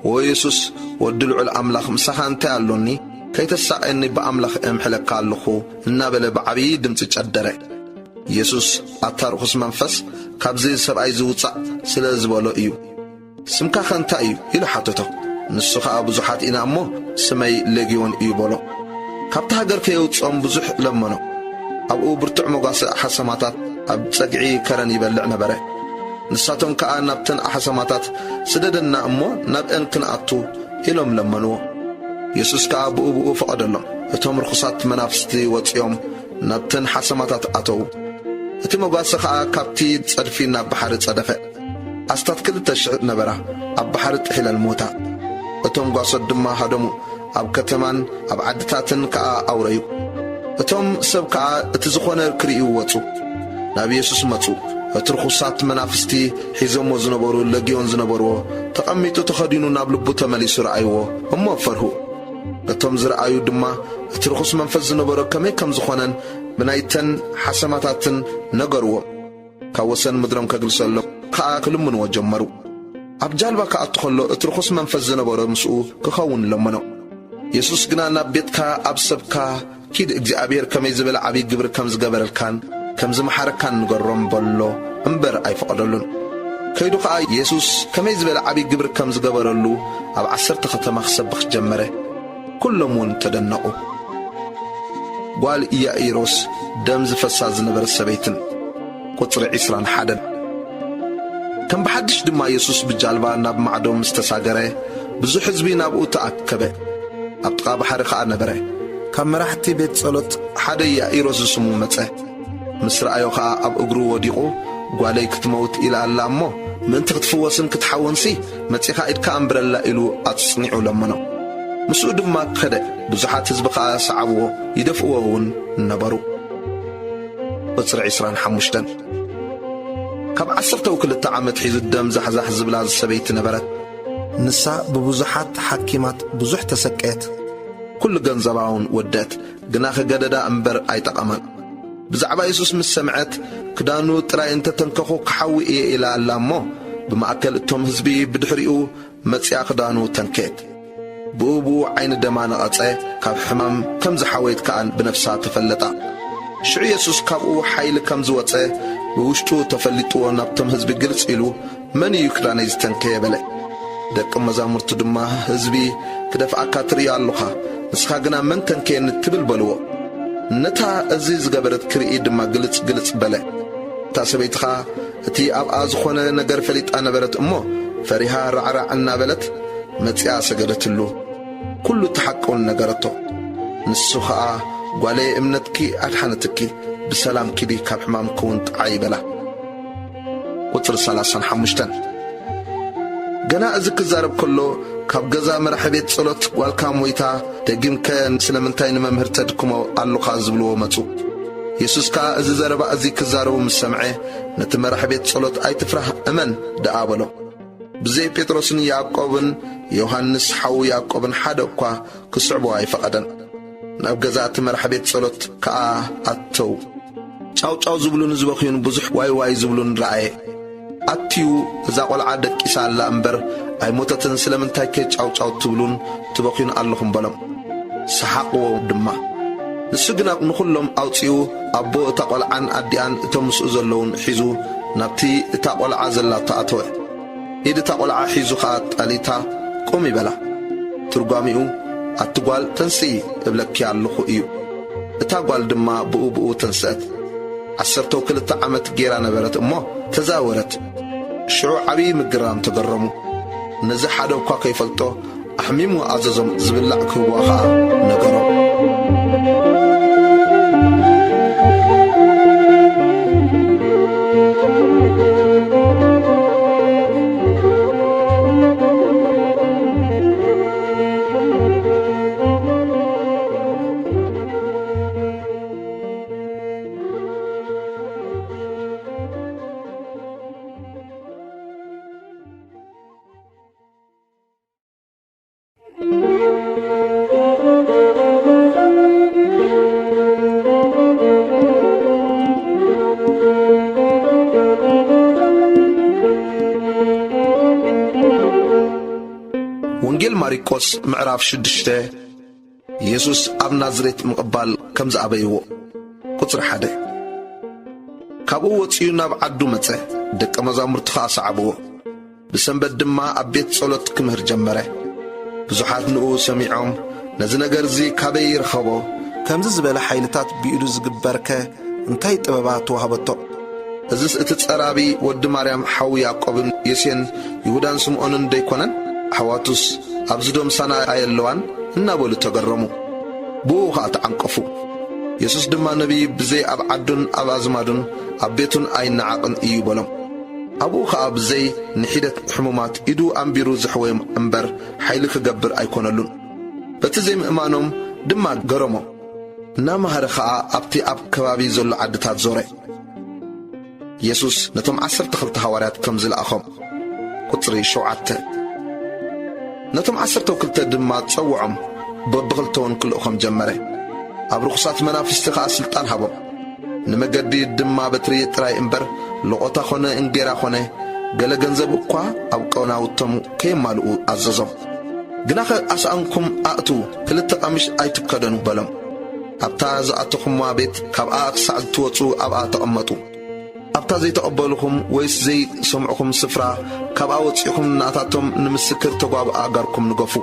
ወየሱስ ወዲ ልዑል ኣምላኽ ምሳኻ እንታይ ኣሎኒ ከይተሳቐኒ ብኣምላኽ እምሕለካ ኣለኹ እናበለ ብዓብዪ ድምፂ ጨደረ ኢየሱስ ኣታ ርኹስ መንፈስ ካብዚ ሰብኣይ ዝውፃእ ስለ ዝበሎ እዩ ስምካ ኸ እንታይ እዩ ኢሉ ሓተቶ ንሱ ከዓ ብዙሓት ኢና እሞ ስመይ ሌጊዮን እዩ በሎ ካብቲ ሃገር ከየውፅኦም ብዙሕ ለመኖ ኣብኡ ብርቱዕ መጓስእ ሓሰማታት ኣብ ጸግዒ ከረን ይበልዕ ነበረ ንሳቶም ከዓ ናብተን ኣሓሰማታት ስደደና እሞ ናብአን ክንኣቱ ኢሎም ለመንዎ ኢየሱስ ከዓ ብኡብኡ ፈቐደሎም እቶም ርኹሳት መናፍስቲ ወፂኦም ናብተን ሓሰማታት ኣተዉ እቲ መጓሰ ከዓ ካብቲ ጸድፊ ናብ ባሕሪ ጸደፈ ኣስታት 2,000 ነበራ ኣብ ባሕሪ ጥሒለን ሞታ እቶም ጓሶት ድማ ሃደሙ ኣብ ከተማን ኣብ ዓድታትን ከዓ ኣውረዩ እቶም ሰብ ከዓ እቲ ዝኾነ ክርእዩ ወፁ ናብ ኢየሱስ መፁ እትርኹሳት መናፍስቲ ሒዞሞ ዝነበሩ ለጊዮን ዝነበርዎ ተቐሚጡ ተኸዲኑ ናብ ልቡ ተመሊሱ ረኣይዎ እሞ ፈርሁ። እቶም ዝረኣዩ ድማ እቲ ርኹስ መንፈስ ዝነበሮ ከመይ ከም ዝኾነን ብናይተን ሓሰማታትን ነገርዎም። ካብ ወሰን ምድሮም ከግልሰሎም ከዓ ክልምንዎ ጀመሩ። ኣብ ጃልባ ከኣቱ ኸሎ እቲ ርኹስ መንፈስ ዝነበሮ ምስኡ ክኸውን ለመኖ። ኢየሱስ ግና ናብ ቤትካ ኣብ ሰብካ ኪድ እግዚኣብሔር ከመይ ዝበለ ዓብዪ ግብሪ ከም ዝገበረልካን ከም ዝመሓረካን ንገሮም በሎ እምበር ኣይፈቐደሉን። ከይዱ ከዓ ኢየሱስ ከመይ ዝበለ ዓብዪ ግብሪ ከም ዝገበረሉ ኣብ 10 ከተማ ክሰብኽ ጀመረ። ኩሎም እውን ተደነቑ። ጓል ኢያኢሮስ ደም ዝፈሳ ዝነበረ ሰበይትን ቁፅሪ 21 ከም ብሓድሽ ድማ ኢየሱስ ብጃልባ ናብ ማዕዶም ዝተሳገረ ብዙሕ ህዝቢ ናብኡ ተኣከበ። ኣብ ጥቓ ባሕሪ ከዓ ነበረ። ካብ መራሕቲ ቤት ጸሎት ሓደ ኢያኢሮስ ዝስሙ መጸ። ምስ ረኣዮ ከዓ ኣብ እግሩ ወዲቑ ጓለይ ክትመውት ኢላ ኣላ እሞ ምእንቲ ክትፍወስን ክትሓወንሲ መጺኻ ኢድካ ኣንብረላ ኢሉ ኣጽኒዑ ለመኖ። ምስኡ ድማ ከደ ብዙሓት ህዝቢ ከዓ ሰዓብዎ ይደፍእዎ እውን ነበሩ። ቁፅሪ 25 ካብ 12 ዓመት ሒዙ ደም ዛሕዛሕ ዝብላ ሰበይቲ ነበረት። ንሳ ብብዙሓት ሓኪማት ብዙሕ ተሰቀየት። ኩሉ ገንዘባውን ወደት ግና ከገደዳ እምበር ኣይጠቐማን። ብዛዕባ ኢየሱስ ምስ ሰምዐት ክዳኑ ጥራይ እንተተንከኹ ክሓዊ እየ ኢላ ኣላ እሞ ብማእከል እቶም ህዝቢ ብድሕሪኡ መጺያ ክዳኑ ተንከየት። ብኡቡ ዓይኒ ደማ ነቐጸ። ካብ ሕማም ከም ዝሓወየት ከኣን ብነፍሳ ተፈለጣ። ሽዑ ኢየሱስ ካብኡ ሓይሊ ከም ዝወፀ ብውሽጡ ተፈሊጥዎ ናብቶም ህዝቢ ግልጽ ኢሉ መን እዩ ክዳነይ ዝተንከየ በለ። ደቂ መዛሙርቱ ድማ ህዝቢ ክደፍኣካ ትርኢ ኣለኻ፣ ንስኻ ግና መን ተንከየኒ ትብል በልዎ። ነታ እዚ ዝገበረት ክርኢ ድማ ግልጽ ግልጽ በለ። እታ ሰበይትኻ እቲ ኣብኣ ዝኾነ ነገር ፈሊጣ ነበረት እሞ ፈሪሃ ራዕራዕ እናበለት መጺያ ሰገደትሉ። ኩሉ ተሓቀውን ነገረቶ። ንሱ ከዓ ጓለይ እምነትኪ ኣድሓነትኪ ብሰላም ኪዲ ካብ ሕማም ክውን ጥዓይ በላ። ቁፅሪ 35 ገና እዚ ክዛረብ ከሎ ካብ ገዛ መራሒ ቤት ጸሎት ጓልካ ሞይታ ደጊምከ ስለምንታይ ንመምህር ተድክሞ ኣለኻ ዝብልዎ መጹ። ኢየሱስ ከዓ እዚ ዘረባ እዚ ክዛረቡ ምስ ሰምዐ ነቲ መራሒ ቤት ጸሎት ኣይትፍራህ እመን ደኣ በሎ። ብዘይ ጴጥሮስን ያዕቆብን ዮሐንስ ሓዊ ያዕቆብን ሓደ እኳ ክስዕቦ ኣይፈቐደን። ናብ ገዛ እቲ መራሒ ቤት ጸሎት ከዓ ኣተው። ጫውጫው ዝብሉን ዝበኽዩን ብዙሕ ዋይ ዋይ ዝብሉን ረአየ። ኣትዩ እዛ ቈልዓ ደቂሳ ኣላ እምበር ኣይሞተትን ስለምንታይ ከጫውጫው ትብሉን ትበኽዩን ኣለኹም በሎም። ሰሓቕዎ ድማ። ንሱ ግና ንኹሎም ኣውፂኡ ኣቦ እታ ቈልዓን ኣዲኣን እቶም ምስኡ ዘለውን ሒዙ ናብቲ እታ ቈልዓ ዘላቶ ኣተወ። ኢድ እታ ቈልዓ ሒዙ ከዓ ጣሊታ ቁም ይበላ። ትርጓሚኡ ኣትጓል ተንስኢ እብለኪ ኣለኹ እዩ። እታ ጓል ድማ ብኡ ተንስአት። 12 ዓመት ጌራ ነበረት እሞ ተዛወረት። ሽዑ ዓብዪ ምግራም ተገረሙ። ነዚ ሓደ እኳ ከይፈልጦ ኣሕሚሙ ኣዘዞም ዝብላዕ ክህብዋ ከዓ ነገሮም። ወንጌል ማርቆስ ምዕራፍ 6 ኢየሱስ ኣብ ናዝሬት ምቕባል ከም ዝኣበይዎ። ቁፅሪ 1 ካብኡ ወፂኡ ናብ ዓዱ መጸ። ደቀ መዛሙርቱ ከዓ ሰዓብዎ። ብሰንበት ድማ ኣብ ቤት ጸሎት ክምህር ጀመረ። ብዙሓት ንኡ ሰሚዖም ነዚ ነገር እዚ ካበይ ይረኸቦ? ከምዚ ዝበለ ሓይልታት ብኢዱ ዝግበርከ እንታይ ጥበባት ወሃበቶ? እዚስ እቲ ጸራቢ ወዲ ማርያም ሓዊ ያዕቆብን ዮሴን ይሁዳን ስምዖንን ደይኮነን? ኣሕዋቱስ ኣብዚ ዶም ሳና ኣየለዋን እናበሉ ተገረሙ። ብኡ ከዓ ተዓንቀፉ። ኢየሱስ ድማ ነቢይ ብዘይ ኣብ ዓዱን ኣብ ኣዝማዱን ኣብ ቤቱን ኣይነዓቕን እዩ በሎም። ኣብኡ ከዓ ብዘይ ንሒደት ሕሙማት ኢዱ ኣንቢሩ ዘሕወዮም እምበር ሓይሊ ክገብር ኣይኮነሉን። በቲ ዘይምእማኖም ድማ ገረሞም። እናመሃረ ከዓ ኣብቲ ኣብ ከባቢ ዘሎ ዓድታት ዞረ። ኢየሱስ ነቶም 12 ሐዋርያት ከም ዝለኣኾም። ቁጽሪ 7 ነቶም 12 ድማ ጸውዖም በብኽልተውን ክልእኾም ጀመረ። ኣብ ርኹሳት መናፍስቲ ኸዓ ሥልጣን ሃቦም። ንመገዲ ድማ በትሪ ጥራይ እምበር ልቖታ ኾነ እንጌራ ኾነ ገለ ገንዘብ እኳ ኣብ ቀናውቶም ከየማልኡ ኣዘዞም። ግናኸ ኣስኣንኩም ኣእቱ 2 ቐሚሽ ኣይትከደኑ በሎም። ኣብታ ዝኣተኹምዋ ቤት ካብኣ ክሳዕ ትወፁ ኣብኣ ተቐመጡ። ኣብታ ዘይተቐበልኹም ወይስ ዘይሰምዑኹም ስፍራ ካብኣ ወፂኹም ናታቶም ንምስክር ተጓብኣ ኣጋርኩም ንገፉ።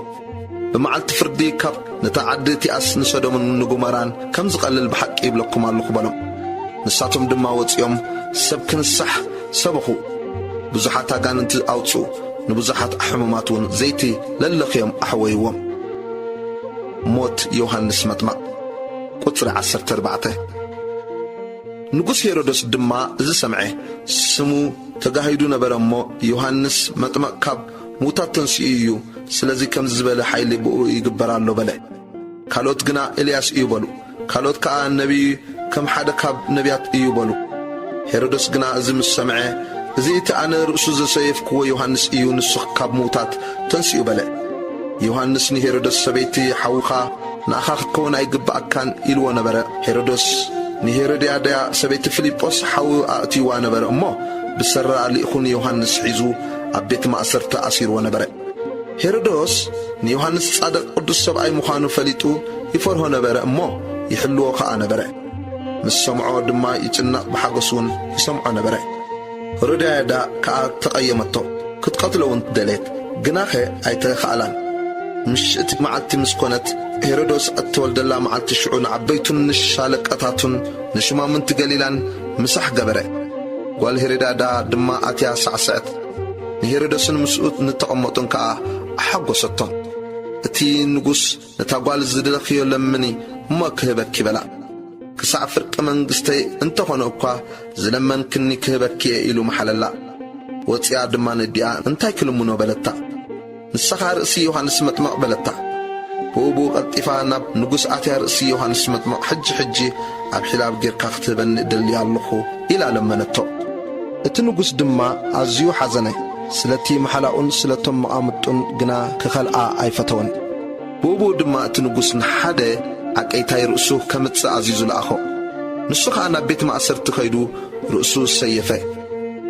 ብመዓልቲ ፍርዲ ካብ ነታ ዓዲ እቲኣስ ንሰዶምን ንጎሞራን ከም ዝቐልል ብሓቂ ይብለኩም ኣለኹ በሎም። ንሳቶም ድማ ወፂኦም ሰብ ክንሳሕ ሰበኹ። ብዙሓት ኣጋንንቲ ኣውፅኡ፣ ንብዙሓት ሕሙማት እውን ዘይቲ ለለኽዮም ኣሕወይዎም። ሞት ዮሐንስ መጥማቕ ቁጽሪ 14 ንጉሥ ሄሮዶስ ድማ እዚ ሰምዐ። ስሙ ተጋሂዱ ነበረ እሞ ዮሐንስ መጥማቕ ካብ ሙታት ተንስኡ እዩ፣ ስለዚ ከም ዝበለ ሓይሊ ብኡ ይግበር ኣሎ በለ። ካልኦት ግና ኤልያስ እዩ በሉ። ካልኦት ከዓ ነቢይ ከም ሓደ ካብ ነቢያት እዩ በሉ። ሄሮዶስ ግና እዚ ምስ ሰምዐ እዚ እቲ ኣነ ርእሱ ዘሰየፍክዎ ዮሐንስ እዩ ንሱ ካብ ሙታት ተንስኡ በለ። ዮሐንስ ንሄሮዶስ ሰበይቲ ሓዊኻ ንኣኻ ክትከውን ኣይግባእካን ኢልዎ ነበረ። ሄሮዶስ ንሄሮድያዳ ሰበይቲ ፊልጶስ ሓዊ ኣእትይዋ ነበረ እሞ ብሰራ ሊኢኹን ዮሐንስ ሒዙ ኣብ ቤት ማእሰርቲ ኣሲርዎ ነበረ። ሄሮዶስ ንዮሐንስ ጻድቕ ቅዱስ ሰብኣይ ምዃኑ ፈሊጡ ይፈርሆ ነበረ እሞ ይሕልዎ ኸዓ ነበረ። ምስ ሰምዖ ድማ ይጭናቕ ብሓጐስውን ይሰምዖ ነበረ። ሄሮድያዳ ከዓ ተቐየመቶ፣ ክትቀትለውን ደሌት፣ ግናኸ ኣይተኸኣላን። ምሽእቲ መዓልቲ ምስ ኮነት ሄሮዶስ እትወልደላ መዓልቲ ሽዑ ንዓበይቱን ንሻለቀታቱን ንሽማምንቲ ገሊላን ምሳሕ ገበረ። ጓል ሄሮድያዳ ድማ ኣትያ ሳዕስዐት። ንሄሮዶስን ምስኡ ንተቐመጡን ከዓ ኣሓጐሰቶም። እቲ ንጉሥ ነታ ጓል ዝደለኽዮ ለምኒ እሞ ክህበኪ በላ። ክሳዕ ፍርቂ መንግሥተይ እንተኾነ እኳ ዝለመንክኒ ክህበኪ ኢሉ መሓለላ። ወፂያ ድማ ንዲኣ እንታይ ክልምኖ በለታ። ንስኻ ርእሲ ዮሐንስ መጥማቕ በለታ። ብኡቡ ቐልጢፋ ናብ ንጉሥ ኣትያ ርእሲ ዮሐንስ መጥማቕ ሕጂ ኣብ ሒላብ ጌርካ ክትህበኒ እደልያ ኣለኹ ኢላ ለመነቶ። እቲ ንጉሥ ድማ ኣዝዩ ሓዘነ። ስለቲ መሓላኡን ስለቶም መቓምጡን ግና ክኸልኣ ኣይፈተወን። ብኡቡ ድማ እቲ ንጉሥ ንሓደ ዓቀይታይ ርእሱ ከምጽእ ኣዚዙ ለኣኾ። ንሱ ኸዓ ናብ ቤት ማእሰርቲ ኸይዱ ርእሱ ሰየፈ።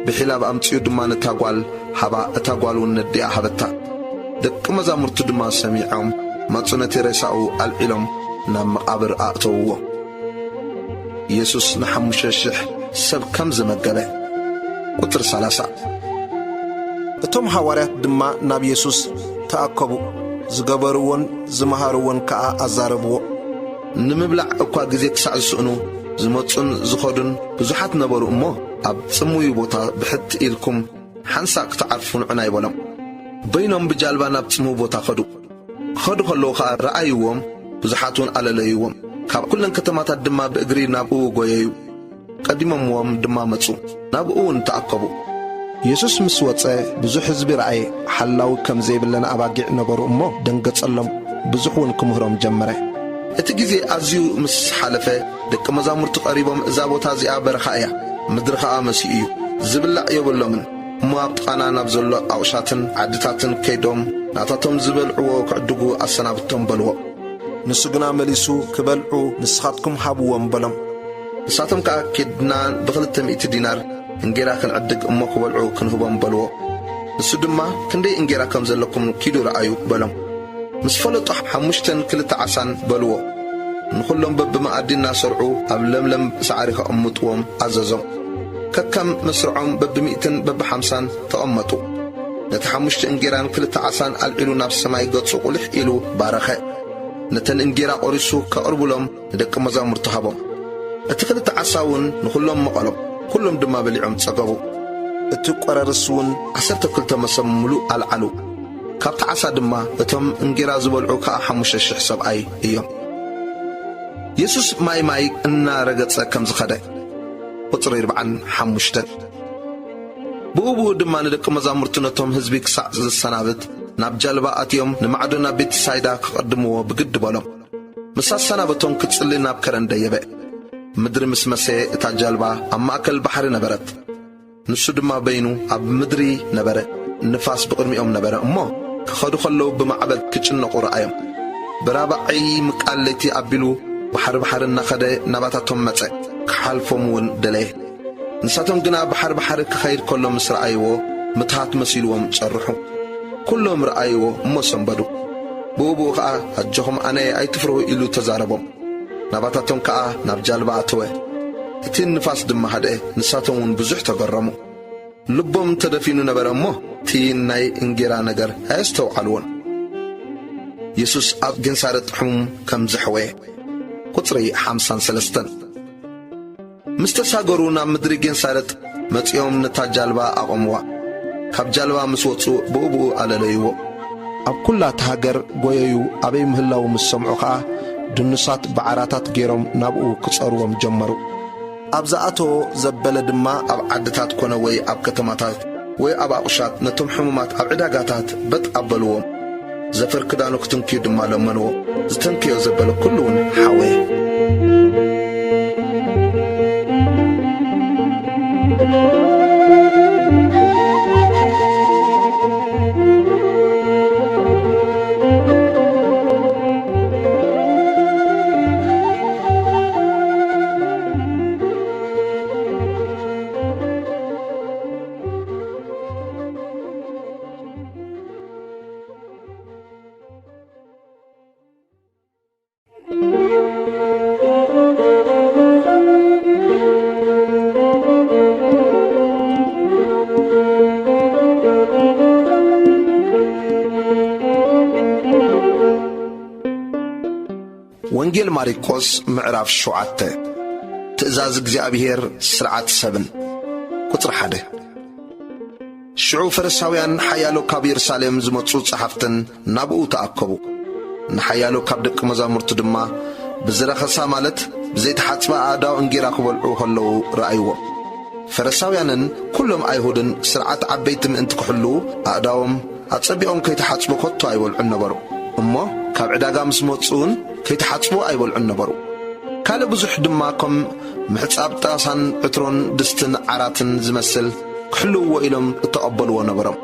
ብሒላብ ኣምፂኡ ድማ ነታ ጓል ሃባ፣ እታ ጓል እውን ነዲኣ ሃበታ። ደቂ መዛሙርቱ ድማ ሰሚዖም መጹ ነቲ ሬሳኡ ኣልዒሎም ናብ መቓብር ኣእተውዎ። ኢየሱስ ን5,000 ሰብ ከም ዝመገበ ቁጥሪ 30 እቶም ሐዋርያት ድማ ናብ ኢየሱስ ተኣከቡ። ዝገበርዎን ዝመሃርዎን ከዓ ኣዛረብዎ። ንምብላዕ እኳ ጊዜ ክሳዕ ዝስእኑ ዝመጹን ዝኸዱን ብዙሓት ነበሩ እሞ ኣብ ጽሙዩ ቦታ ብሕቲ ኢልኩም ሓንሳእ ክትዓርፉ ንዑና ይበሎም። በይኖም ብጃልባ ናብ ጽሙው ቦታ ኸዱ ከለዉ ከዓ ረኣይዎም፣ ብዙሓት እውን ኣለለይዎም። ካብ ኩለን ከተማታት ድማ ብእግሪ ናብኡ ጐየዩ። ቀዲሞምዎም ድማ መጹ፣ ናብኡ እውን ተኣከቡ። ኢየሱስ ምስ ወፀ ብዙሕ ሕዝቢ ረኣየ። ሓላዊ ከም ዘይብለን ኣባጊዕ ነበሩ እሞ ደንገጸሎም፣ ብዙሕ እውን ክምህሮም ጀመረ። እቲ ጊዜ ኣዝዩ ምስ ሓለፈ ደቂ መዛሙርቱ ቀሪቦም እዛ ቦታ እዚኣ በረኻ እያ፣ ምድሪ ኸዓ መሲኡ እዩ፣ ዝብላዕ የብሎምን እሞ ኣብ ጥቓና ናብ ዘሎ ኣቑሻትን ዓድታትን ከይዶም ናታቶም ዝበልዕዎ ክዕድጉ ኣሰናብቶም በልዎ። ንሱ ግና መሊሱ ክበልዑ ንስኻትኩም ሃብዎም በሎም። ንሳቶም ከዓ ኬድና ብ200 ዲናር እንጌራ ክንዕድግ እሞ ክበልዑ ክንህቦም በልዎ። ንሱ ድማ ክንደይ እንጌራ ከም ዘለኩም ኪዱ ረኣዩ በሎም። ምስ ፈለጡ 5 2 ዓሳን በልዎ። ንኹሎም በብመኣዲ እናሰርዑ ኣብ ለምለም ሳዕሪ ከቐምጥዎም ኣዘዞም። ከከም መስርዖም በብ100 በብ50 ተቐመጡ። ነቲ 5 እንጌራን 2 ዓሳን ኣልዒሉ ናብ ሰማይ ገጹ ቁልሕ ኢሉ ባረኸ። ነተን እንጌራ ቖሪሱ ከቕርብሎም ንደቂ መዛሙርቱ ሃቦም። እቲ 2 ዓሳ እውን ንኹሎም መቐሎም። ኩሎም ድማ በሊዖም ጸገቡ። እቲ ቈረርስ እውን 12 መሰብ ሙሉእ ኣልዓሉ። ካብቲ ዓሳ ድማ እቶም እንጌራ ዝበልዑ ከዓ 5,000 ሰብኣይ እዮም። ኢየሱስ ማይ እናረገጸ ከም ዝኸደ ቁጽሪ 45 ብኡቡ ድማ ንደቂ መዛሙርቱ ነቶም ሕዝቢ ክሳዕ ዝሰናብት ናብ ጃልባ ኣትዮም ንማዕዶ ናብ ቤት ሳይዳ ክቐድምዎ ብግዲ በሎም። ምስ ኣሰናበቶም ክጽሊ ናብ ከረን ደየበ። ምድሪ ምስ መሰየ እታ ጃልባ ኣብ ማእከል ባሕሪ ነበረት። ንሱ ድማ በይኑ ኣብ ምድሪ ነበረ ንፋስ ብቕድሚኦም ነበረ እሞ ክኸዱ ከለዉ ብማዕበል ክጭነቑ ረኣዮም ብራባዓይ ምቃለይቲ ኣቢሉ ባሕሪ እናኸደ ናባታቶም መጸ ክሓልፎም እውን ደለየ ንሳቶም ግና ባሕሪ ክኸይድ ከሎ ምስ ረኣይዎ ምትሃት መሲልዎም ጸርሑ ኩሎም ረኣይዎ እሞ ሰንበዱ ብኡብኡ ከዓ ኣጆኹም ኣነ ኣይትፍርሁ ኢሉ ተዛረቦም ናባታቶም ከዓ ናብ ጃልባ ኣተወ እቲ ንፋስ ድማ ሃደአ ንሳቶም እውን ብዙሕ ተገረሙ ልቦም ተደፊኑ ነበረ እሞ እቲ ናይ እንጌራ ነገር ኣየስተውዓልዎን ኢየሱስ ኣብ ጌንሳሬጥ ሕሙም ከም ዘሕወየ ቁጽሪ 53 ምስ ተሳገሩ ናብ ምድሪ ጌንሳሬጥ መጺኦም ነታ ጃልባ ኣቖምዋ ካብ ጃልባ ምስ ወጹ ብኡብኡ ኣለለይዎ ኣብ ኩላ ሃገር ጐየዩ ኣበይ ምህላው ምስ ሰምዑ ከዓ ድንሳት በዓራታት ገይሮም ናብኡ ክጸርዎም ጀመሩ ኣብ ዝኣተዎ ዘበለ ድማ ኣብ ዓድታት ኮነ ወይ ኣብ ከተማታት ወይ ኣብ ኣቑሻት ነቶም ሕሙማት ኣብ ዕዳጋታት በጥ ኣበልዎም ዘፈር ክዳኑ ክትንክዩ ድማ ለመንዎ ዝተንክዮ ዘበለ ኩሉ እውን ሓወየ ወንጌል ማርቆስ ምዕራፍ 7 ትእዛዝ እግዚአብሔር ስርዓት 7 ቁጥር 1 ሽዑ ፈሪሳውያን ሓያሎ ካብ ኢየሩሳሌም ዝመጹ ጸሓፍትን ናብኡ ተኣከቡ ንሓያሎ ካብ ደቂ መዛሙርቱ ድማ ብዝረኸሳ ማለት ብዘይተሓጽባ ኣእዳው እንጌራ ክበልዑ ከለዉ ረኣይዎ ፈሪሳውያንን ኩሎም ኣይሁድን ስርዓት ዓበይቲ ምእንቲ ክሕሉ ኣእዳዎም ኣጸቢቖም ከይተሓጽቡ ከቶ ኣይበልዑን ነበሩ እሞ ካብ ዕዳጋ ምስ መጹን ከይተሓጽቡ ኣይበልዑን ነበሩ ካልእ ብዙሕ ድማ ከም ምሕጻብ ጣሳን ዕትሮን ድስትን ዓራትን ዝመስል ክሕልውዎ ኢሎም እተቐበልዎ ነበሮም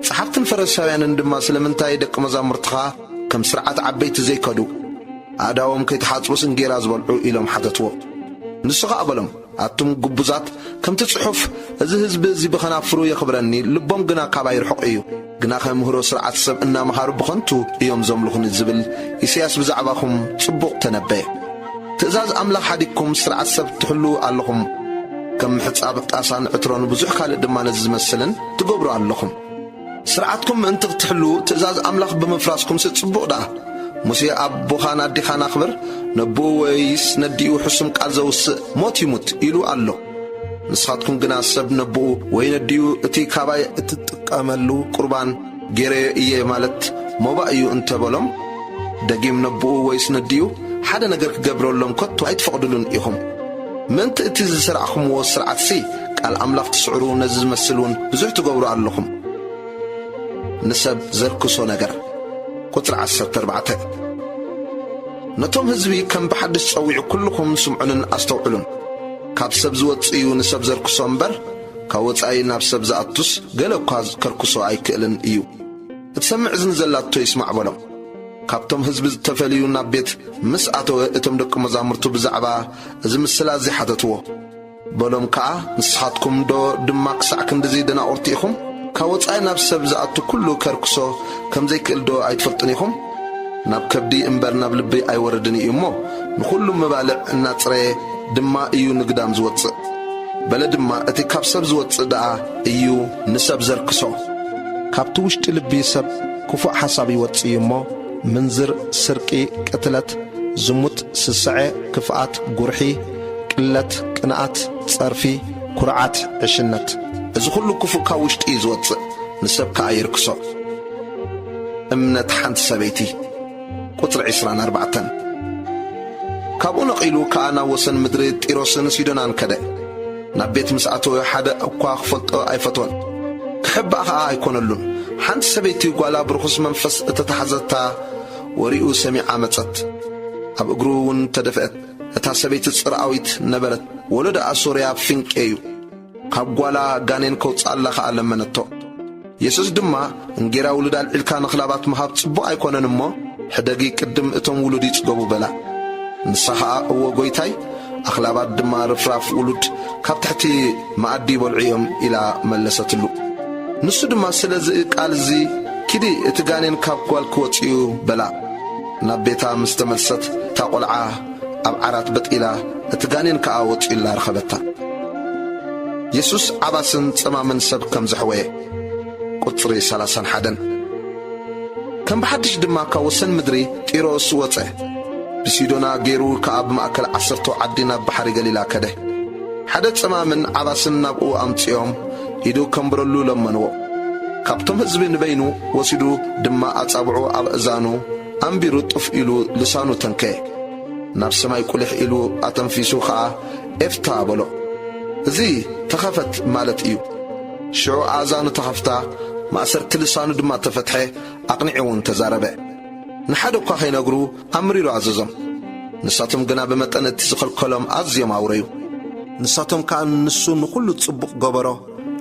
ጸሓፍትን ፈሪሳውያንን ድማ ስለምንታይ ደቂ መዛሙርትኻ ከም ስርዓት ዓበይቲ ዘይከዱ ኣእዳዎም ከይተሓጽቡስ እንጌራ ዝበልዑ ኢሎም ሓተትዎ ንሱ ኸ ኣበሎም ኣቱም ግቡዛት ከምቲ ጽሑፍ እዚ ህዝቢ እዚ ብኸናፍሩ የኽብረኒ ልቦም ግና ካባይ ርሑቕ እዩ ግና ኸምህሮ ስርዓት ሰብ እናመሃሩ ብኸንቱ እዮም ዘምልኹኒ ዝብል ኢሳይያስ ብዛዕባኹም ጽቡቕ ተነበየ ትእዛዝ ኣምላኽ ሓዲግኩም ስርዓት ሰብ ትሕሉ ኣለኹም ከም ምሕጻብ ጣሳን ዕትሮን ብዙሕ ካልእ ድማ ነዚ ዝመስልን ትገብሩ ኣለኹም ስርዓትኩም ምእንቲ ክትሕሉ ትእዛዝ ኣምላኽ ብምፍራስኩም ጽቡቕ ዳ ሙሴ ኣቦኻን ኣዲኻን ኣኽብር ነብኡ ወይስ ነዲኡ ሕሱም ቃል ዘውስእ ሞት ይሙት ኢሉ ኣሎ ንስኻትኩም ግና ሰብ ነብኡ ወይ ነዲኡ እቲ ካባይ እትጥቀመሉ ቁርባን ገይረዮ እየ ማለት ሞባእ እዩ እንተበሎም ደጊም ነብኡ ወይስ ነዲኡ ሓደ ነገር ክገብረሎም ከቶ ኣይትፈቕድሉን ኢኹም ምእንቲ እቲ ዝስርዓኹምዎ ስርዓትሲ ቃል ኣምላኽ ትስዕሩ ነዚ ዝመስሉን ብዙሕ ትገብሩ ኣለኹም ንሰብ ዘርክሶ ነገር ቁጥር 14 ነቶም ህዝቢ ከም ብሓድሽ ጸዊዑ ኩልኹም ስምዑንን ኣስተውዕሉን ካብ ሰብ ዝወፅእ እዩ ንሰብ ዘርክሶ እምበር ካብ ወፃኢ ናብ ሰብ ዝኣቱስ ገለ እኳ ከርክሶ ኣይክእልን እዩ እትሰምዕ እዝኒ ዘላቶ ይስማዕ በሎም ካብቶም ህዝቢ ዝተፈልዩ ናብ ቤት ምስ ኣተወ እቶም ደቂ መዛሙርቱ ብዛዕባ እዚ ምስላ እዚ ሓተትዎ በሎም ከዓ ንስኻትኩም ዶ ድማ ክሳዕ ክንድዚ ደናቑርቲ ኢኹም ካብ ወፃኢ ናብ ሰብ ዝኣቱ ኩሉ ከርክሶ ከም ዘይክእል ዶ ኣይትፈልጡን ኢኹም ናብ ከብዲ እምበር ናብ ልቢ ኣይወረድን እዩ እሞ ንኹሉ መባልዕ እናጽረየ ድማ እዩ ንግዳም ዝወፅእ በለ ድማ እቲ ካብ ሰብ ዝወፅእ ደኣ እዩ ንሰብ ዘርክሶ ካብቲ ውሽጢ ልቢ ሰብ ክፉእ ሓሳብ ይወፅእ እዩ እሞ ምንዝር ስርቂ ቅትለት ዝሙት ስስዐ ክፍኣት ጉርሒ ቅለት ቅንኣት ጸርፊ ኩርዓት ዕሽነት እዚ ኩሉ ክፉእ ካብ ውሽጢ እዩ ዝወፅእ ንሰብ ከዓ ይርክሶ እምነት ሓንቲ ሰበይቲ ቁጥሪ 24 ካብኡ ነቒሉ ከዓ ናብ ወሰን ምድሪ ጢሮስን ሲዶናን ከደ ናብ ቤት ምስ ኣተወ ሓደ እኳ ክፈልጦ ኣይፈትወን ክሕባእ ከዓ ኣይኮነሉን ሓንቲ ሰበይቲ ጓላ ብርኹስ መንፈስ እተተሓዘታ ወሪኡ ሰሚዓ መጸት ኣብ እግሩ እውን ተደፍአት እታ ሰበይቲ ጽርዓዊት ነበረት ወለዳ ኣሶርያ ፍንቄ እዩ ካብ ጓላ ጋኔን ከውፅኣላ ኸዓ ለመነቶ ኢየሱስ ድማ እንጌራ ውሉድ ኣልዒልካ ንኽላባት ምሃብ ጽቡቕ ኣይኮነን እሞ ሕደጊ ቅድም እቶም ውሉድ ይጽገቡ በላ ንሳ ኸዓ እወ ጐይታይ ኣኽላባት ድማ ርፍራፍ ውሉድ ካብ ትሕቲ መኣዲ ይበልዑ እዮም ኢላ መለሰትሉ ንሱ ድማ ስለዚ ቃል እዚ ኪዲ እቲ ጋኔን ካብ ጓል ክወፅዩ በላ ናብ ቤታ ምስ ተመልሰት እታ ቈልዓ ኣብ ዓራት በጢላ እቲ ጋኔን ከዓ ወፂኡላ ረኸበታ ኢየሱስ ዓባስን ጸማምን ሰብ ከም ዘሕወየ ቁጽሪ 31 ከም ብሓድሽ ድማ ካብ ወሰን ምድሪ ጢሮስ ወፀ ብሲዶና ገይሩ ከዓ ብማእከል 10 ዓዲ ናብ ባሕሪ ገሊላ ከደ ሓደ ጸማምን ዓባስን ናብኡ ኣምፂኦም ኢዱ ከምብረሉ ለመንዎ ካብቶም ህዝቢ ንበይኑ ወሲዱ ድማ ኣጻብዑ ኣብ እዛኑ ኣንቢሩ ጥፍ ኢሉ ልሳኑ ተንከየ ናብ ሰማይ ቁልሕ ኢሉ ኣተንፊሱ ከዓ ኤፍታ በሎ እዚ ተኸፈት ማለት እዩ ሽዑ ኣዛኑ ተኸፍታ ማእሰርቲ ልሳኑ ድማ ተፈትሐ ኣቕኒዑውን ተዛረበ ንሓደ እኳ ኸይነግሩ ኣምሪሩ ኣዘዞም ንሳቶም ግና ብመጠን እቲ ዝኸልከሎም ኣዝዮም ኣውረዩ ንሳቶም ከዓ ንሱ ንኹሉ ጽቡቕ ገበሮ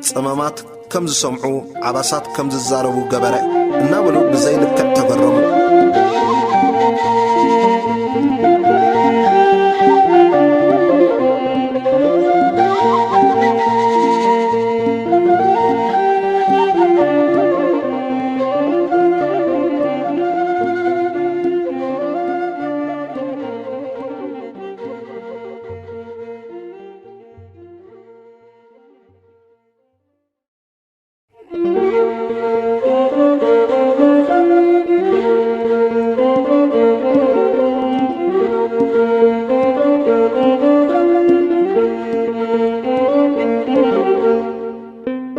ጸመማት ከም ዝሰምዑ ዓባሳት ከም ዝዛረቡ ገበረ እናበሉ ብዘይልክዕ ተገረሙ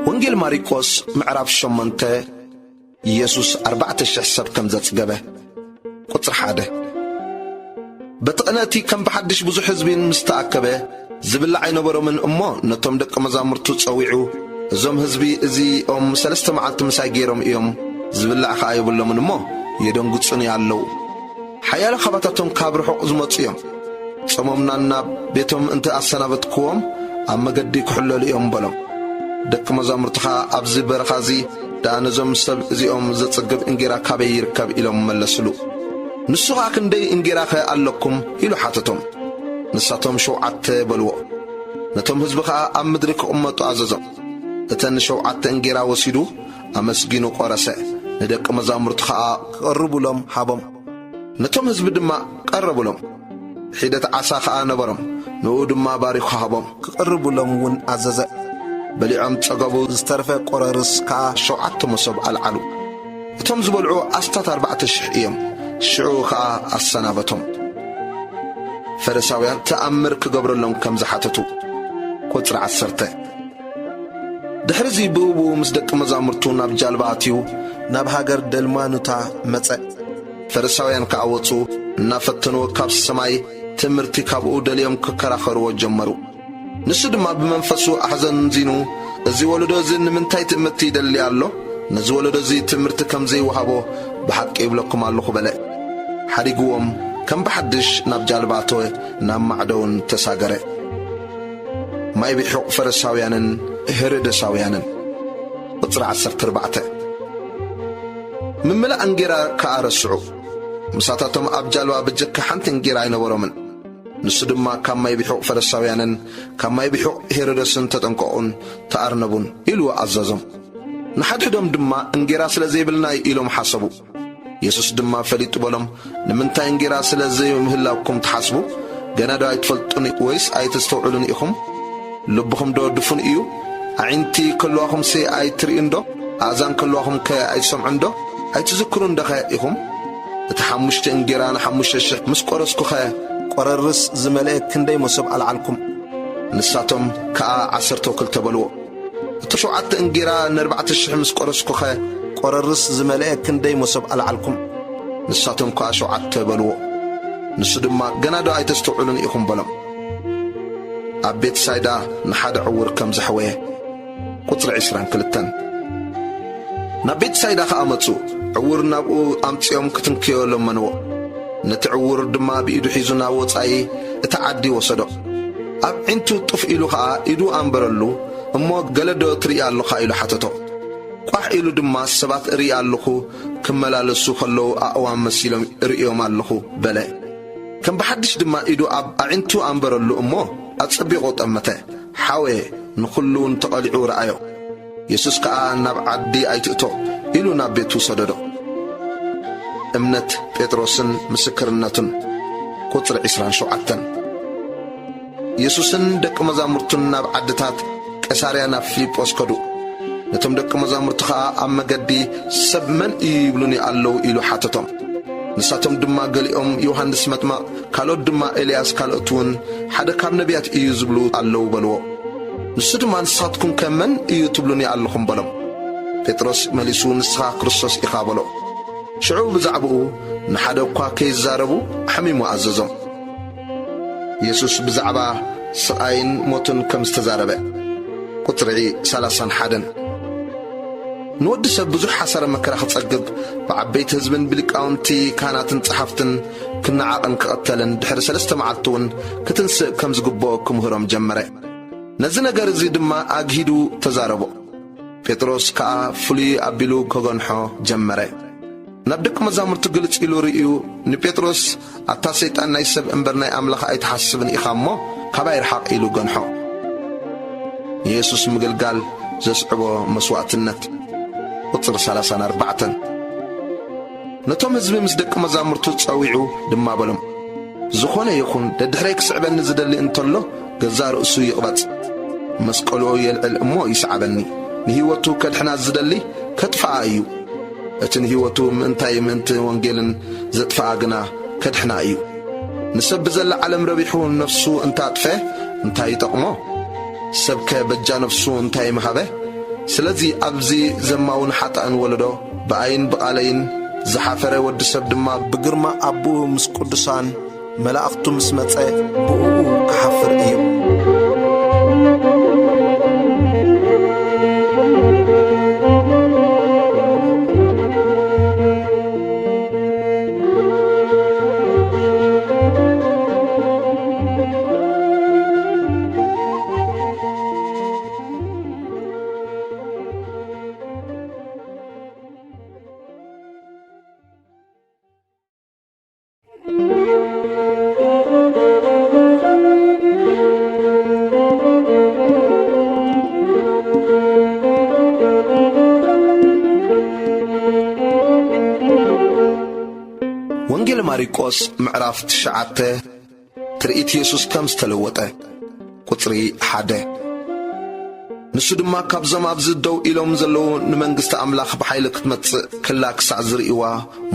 ወንጌል ማርቆስ ምዕራፍ 8 ኢየሱስ 4,000 ሰብ ከም ዘጽገበ ቁጽሪ 1 በትቕነቲ ከም ብሓድሽ ብዙሕ ህዝቢን ምስ ተኣከበ ዝብላዕ ኣይነበሮምን እሞ ነቶም ደቀ መዛሙርቱ ጸዊዑ እዞም ህዝቢ እዚኦም 3 መዓልቲ ምሳይ ገይሮም እዮም ዝብላዕ ኸዓ የብሎምን እሞ የደንግጹን ኣለዉ ሓያሎ ኻባታቶም ካብ ርሑቕ ዝመጹ እዮም ጸሞምና ናብ ቤቶም እንተ ኣሰናበትክዎም ኣብ መገዲ ክሕለሉ እዮም በሎም ደቀ መዛሙርትኻ ኣብዚ በረኻዚ ዳኣ ነዞም ሰብ እዚኦም ዘጽግብ እንጌራ ካበይ ይርከብ ኢሎም መለስሉ ንሱ ኸዓ ክንደይ እንጌራኸ ኣለኩም ኢሉ ሓተቶም ንሳቶም 7 በልዎ ነቶም ህዝቢ ኸዓ ኣብ ምድሪ ክቕመጡ ኣዘዞም እተን 7 እንጌራ ወሲዱ ኣመስጊኑ ቈረሰ ንደቀ መዛሙርቱ ኸዓ ክቐርቡሎም ሃቦም ነቶም ህዝቢ ድማ ቀረቡሎም ሒደት ዓሳ ኸዓ ነበሮም ንኡ ድማ ባሪኹ ሃቦም ክቐርቡሎም እውን ኣዘዘ በሊዖም ጸገቡ ዝተረፈ ቈረርስ ከዓ 7 መሶብ ኣልዓሉ እቶም ዝበልዑ ኣስታት 4,000 እዮም ሽዑ ከዓ ኣሰናበቶም ፈሪሳውያን ተኣምር ክገብረሎም ከም ዝሓተቱ ቁጽሪ 10 ድሕሪዚ ብእቡ ምስ ደቀ መዛሙርቱ ናብ ጃልባ ኣትዩ ናብ ሃገር ደልማኑታ መጸእ ፈሪሳውያን ከዓ ወፁ እናፈተንዎ ካብ ሰማይ ትምህርቲ ካብኡ ደልዮም ክከራኸርዎ ጀመሩ ንሱ ድማ ብመንፈሱ ኣሕዘን ዚኑ እዚ ወለዶ እዚ ንምንታይ ትእምርቲ ይደሊ ኣሎ ነዚ ወለዶ እዚ ትምህርቲ ከም ዘይወሃቦ ብሓቂ ይብለኩም ኣለኹ በለ ሓዲግዎም ከም ብሓድሽ ናብ ጃልባ ኣተወ ናብ ማዕዶውን ተሳገረ ማይ ቢሑቕ ፈሪሳውያንን ሄሮድሳውያንን ቁጽሪ 14 ምምላእ እንጌራ ከዓ ረስዑ ምሳታቶም ኣብ ጃልባ ብጀካ ሓንቲ እንጌራ ኣይነበሮምን ንሱ ድማ ካብ ማይ ቢሑቕ ፈሪሳውያንን ካብ ማይ ቢሑቕ ሄሮድስን ተጠንቀቑን ተኣርነቡን ኢሉ ኣዘዞም ንሓድሕዶም ድማ እንጌራ ስለ ዘይብልና ኢሎም ሓሰቡ ኢየሱስ ድማ ፈሊጡ በሎም ንምንታይ እንጌራ ስለ ዘይምህላኩም ትሓስቡ ገና ዶ ኣይትፈልጡን ወይስ ኣይተስተውዕሉን ኢኹም ልብኹም ዶ ድፉን እዩ ኣዒንቲ ከልዋኹም ሴ ኣይትርእዩ ዶ ኣእዛን ከልዋኹም ከ ኣይትሰምዑን ዶ ኣይትዝክሩን ዶኸ ኢኹም እቲ 5 እንጌራ ን5,000 ምስ ቈረስኩኸ ቈረርስ ዝመልአ ክንደይ መሶብ ኣልዓልኩም ንሳቶም ከዓ 12 በልዎ እቲ 7 እንጌራ ን4,000 ምስ ቈረስኩኸ ቈረርስ ዝመልአ ክንደይ መሶብ ኣልዓልኩም ንሳቶም ከዓ 7 በልዎ ንሱ ድማ ገና ዶ ኣይተስተውዕሉን ኢኹም በሎም ኣብ ቤት ሳይዳ ንሓደ ዕውር ከም ዘሕወየ ቁጽሪ 22 ናብ ቤት ሳይዳ ከዓ መጹ ዕውር ናብኡ ኣምፂኦም ክትንክዮ ለመንዎ ነቲ ዕውር ድማ ብኢዱ ሒዙ ናብ ወጻኢ እቲ ዓዲ ወሰዶ ኣብ ዒንቱ ጥፍ ኢሉ ከዓ ኢዱ ኣንበረሉ እሞ ገለዶ ትርኢ ኣለኻ ኢሉ ሓተቶ። ቋሕ ኢሉ ድማ ሰባት እርኢ ኣለኹ ክመላለሱ ከለዉ ኣእዋም መሲሎም እርእዮም ኣለኹ በለ። ከም ብሓድሽ ድማ ኢዱ ኣብ ኣዒንቱ ኣንበረሉ እሞ ኣጸቢቑ ጠመተ። ሓዌ ንኹሉን ተቐሊዑ ረኣዮ። ኢየሱስ ከዓ ናብ ዓዲ ኣይትእቶ ኢሉ ናብ ቤቱ ሰደዶ። እምነት ጴጥሮስን ምስክርነቱን ቁጽሪ 27 ኢየሱስን ደቂ መዛሙርቱን ናብ ዓድታት ቄሳርያ ናብ ፊልጶስ ከዱ። ነቶም ደቂ መዛሙርቱ ከዓ ኣብ መገዲ ሰብ መን እዩ ይብሉኒ ኣለዉ ኢሉ ሓተቶም። ንሳቶም ድማ ገሊኦም ዮሐንስ መጥማቕ፣ ካልኦት ድማ ኤልያስ፣ ካልኦት እውን ሓደ ካብ ነቢያት እዩ ዝብሉ ኣለዉ በልዎ። ንሱ ድማ ንሳትኩም ከመን እዩ ትብሉኒ ኣለኹም በሎም። ጴጥሮስ መሊሱ ንስኻ ክርስቶስ ኢኻ በሎ። ሽዑ ብዛዕባኡ ንሓደ እኳ ከይዛረቡ ሓሚሙ ኣዘዞም። ኢየሱስ ብዛዕባ ስቓይን ሞትን ከም ዝተዛረበ ቁጽሪ 31 ንወዲ ሰብ ብዙሕ ሓሰረ መከራ ክጸግብ ብዓበይቲ ህዝብን ብሊቃውንቲ ካህናትን ጸሓፍትን ክነዓቐን ክቐተልን ድሕሪ 3 መዓልቲ እውን ክትንስእ ከም ዝግብኦ ክምህሮም ጀመረ። ነዚ ነገር እዚ ድማ ኣግሂዱ ተዛረቦ። ጴጥሮስ ከዓ ፍሉይ ኣቢሉ ከገንሖ ጀመረ። ናብ ደቂ መዛሙርቱ ግልጽ ኢሉ ርእዩ ንጴጥሮስ ኣታ ሰይጣን ናይ ሰብ እምበር ናይ ኣምላኽ ኣይተሓስብን ኢኻ እሞ ካባይ ርሓቕ ኢሉ ገንሖ። ኢየሱስ ምግልጋል ዘስዕቦ መስዋዕትነት ቁጽሪ 34 ነቶም ህዝቢ ምስ ደቂ መዛሙርቱ ጸዊዑ ድማ በሎም፣ ዝኾነ ይኹን ደድሕረይ ክስዕበኒ ዝደሊ እንተሎ ገዛ ርእሱ ይቕበጽ፣ መስቀሉ የልዕል እሞ ይስዓበኒ። ንህይወቱ ከድሕና ዝደሊ ከጥፍኣ እዩ። እቲ ንህይወቱ ምእንቲ ወንጌልን ዘጥፍኣ ግና ከድሕና እዩ። ንሰብ ብዘላ ዓለም ረቢሑ ነፍሱ እንታጥፈ እንታይ ይጠቕሞ? ሰብከ በጃ ነፍሱ እንታይ መሃበ? ስለዚ ኣብዚ ዘማውን ሓጣእን ወለዶ ብኣይን ብቓለይን ዝሓፈረ ወዲ ሰብ ድማ ብግርማ ኣቦኡ ምስ ቅዱሳን መላእኽቱ ምስ መጸ ብኡኡ ክሓፍር እዩ። ወንጌል ማርቆስ ምዕራፍ 9 ትርኢት ኢየሱስ ከም ዝተለወጠ ቁጽሪ 1 ንሱ ድማ ካብዞም ኣብዚ ደው ኢሎም ዘለዉ ንመንግሥቲ ኣምላኽ ብሓይሊ ክትመጽእ ክላ ክሳዕ ዝርእዋ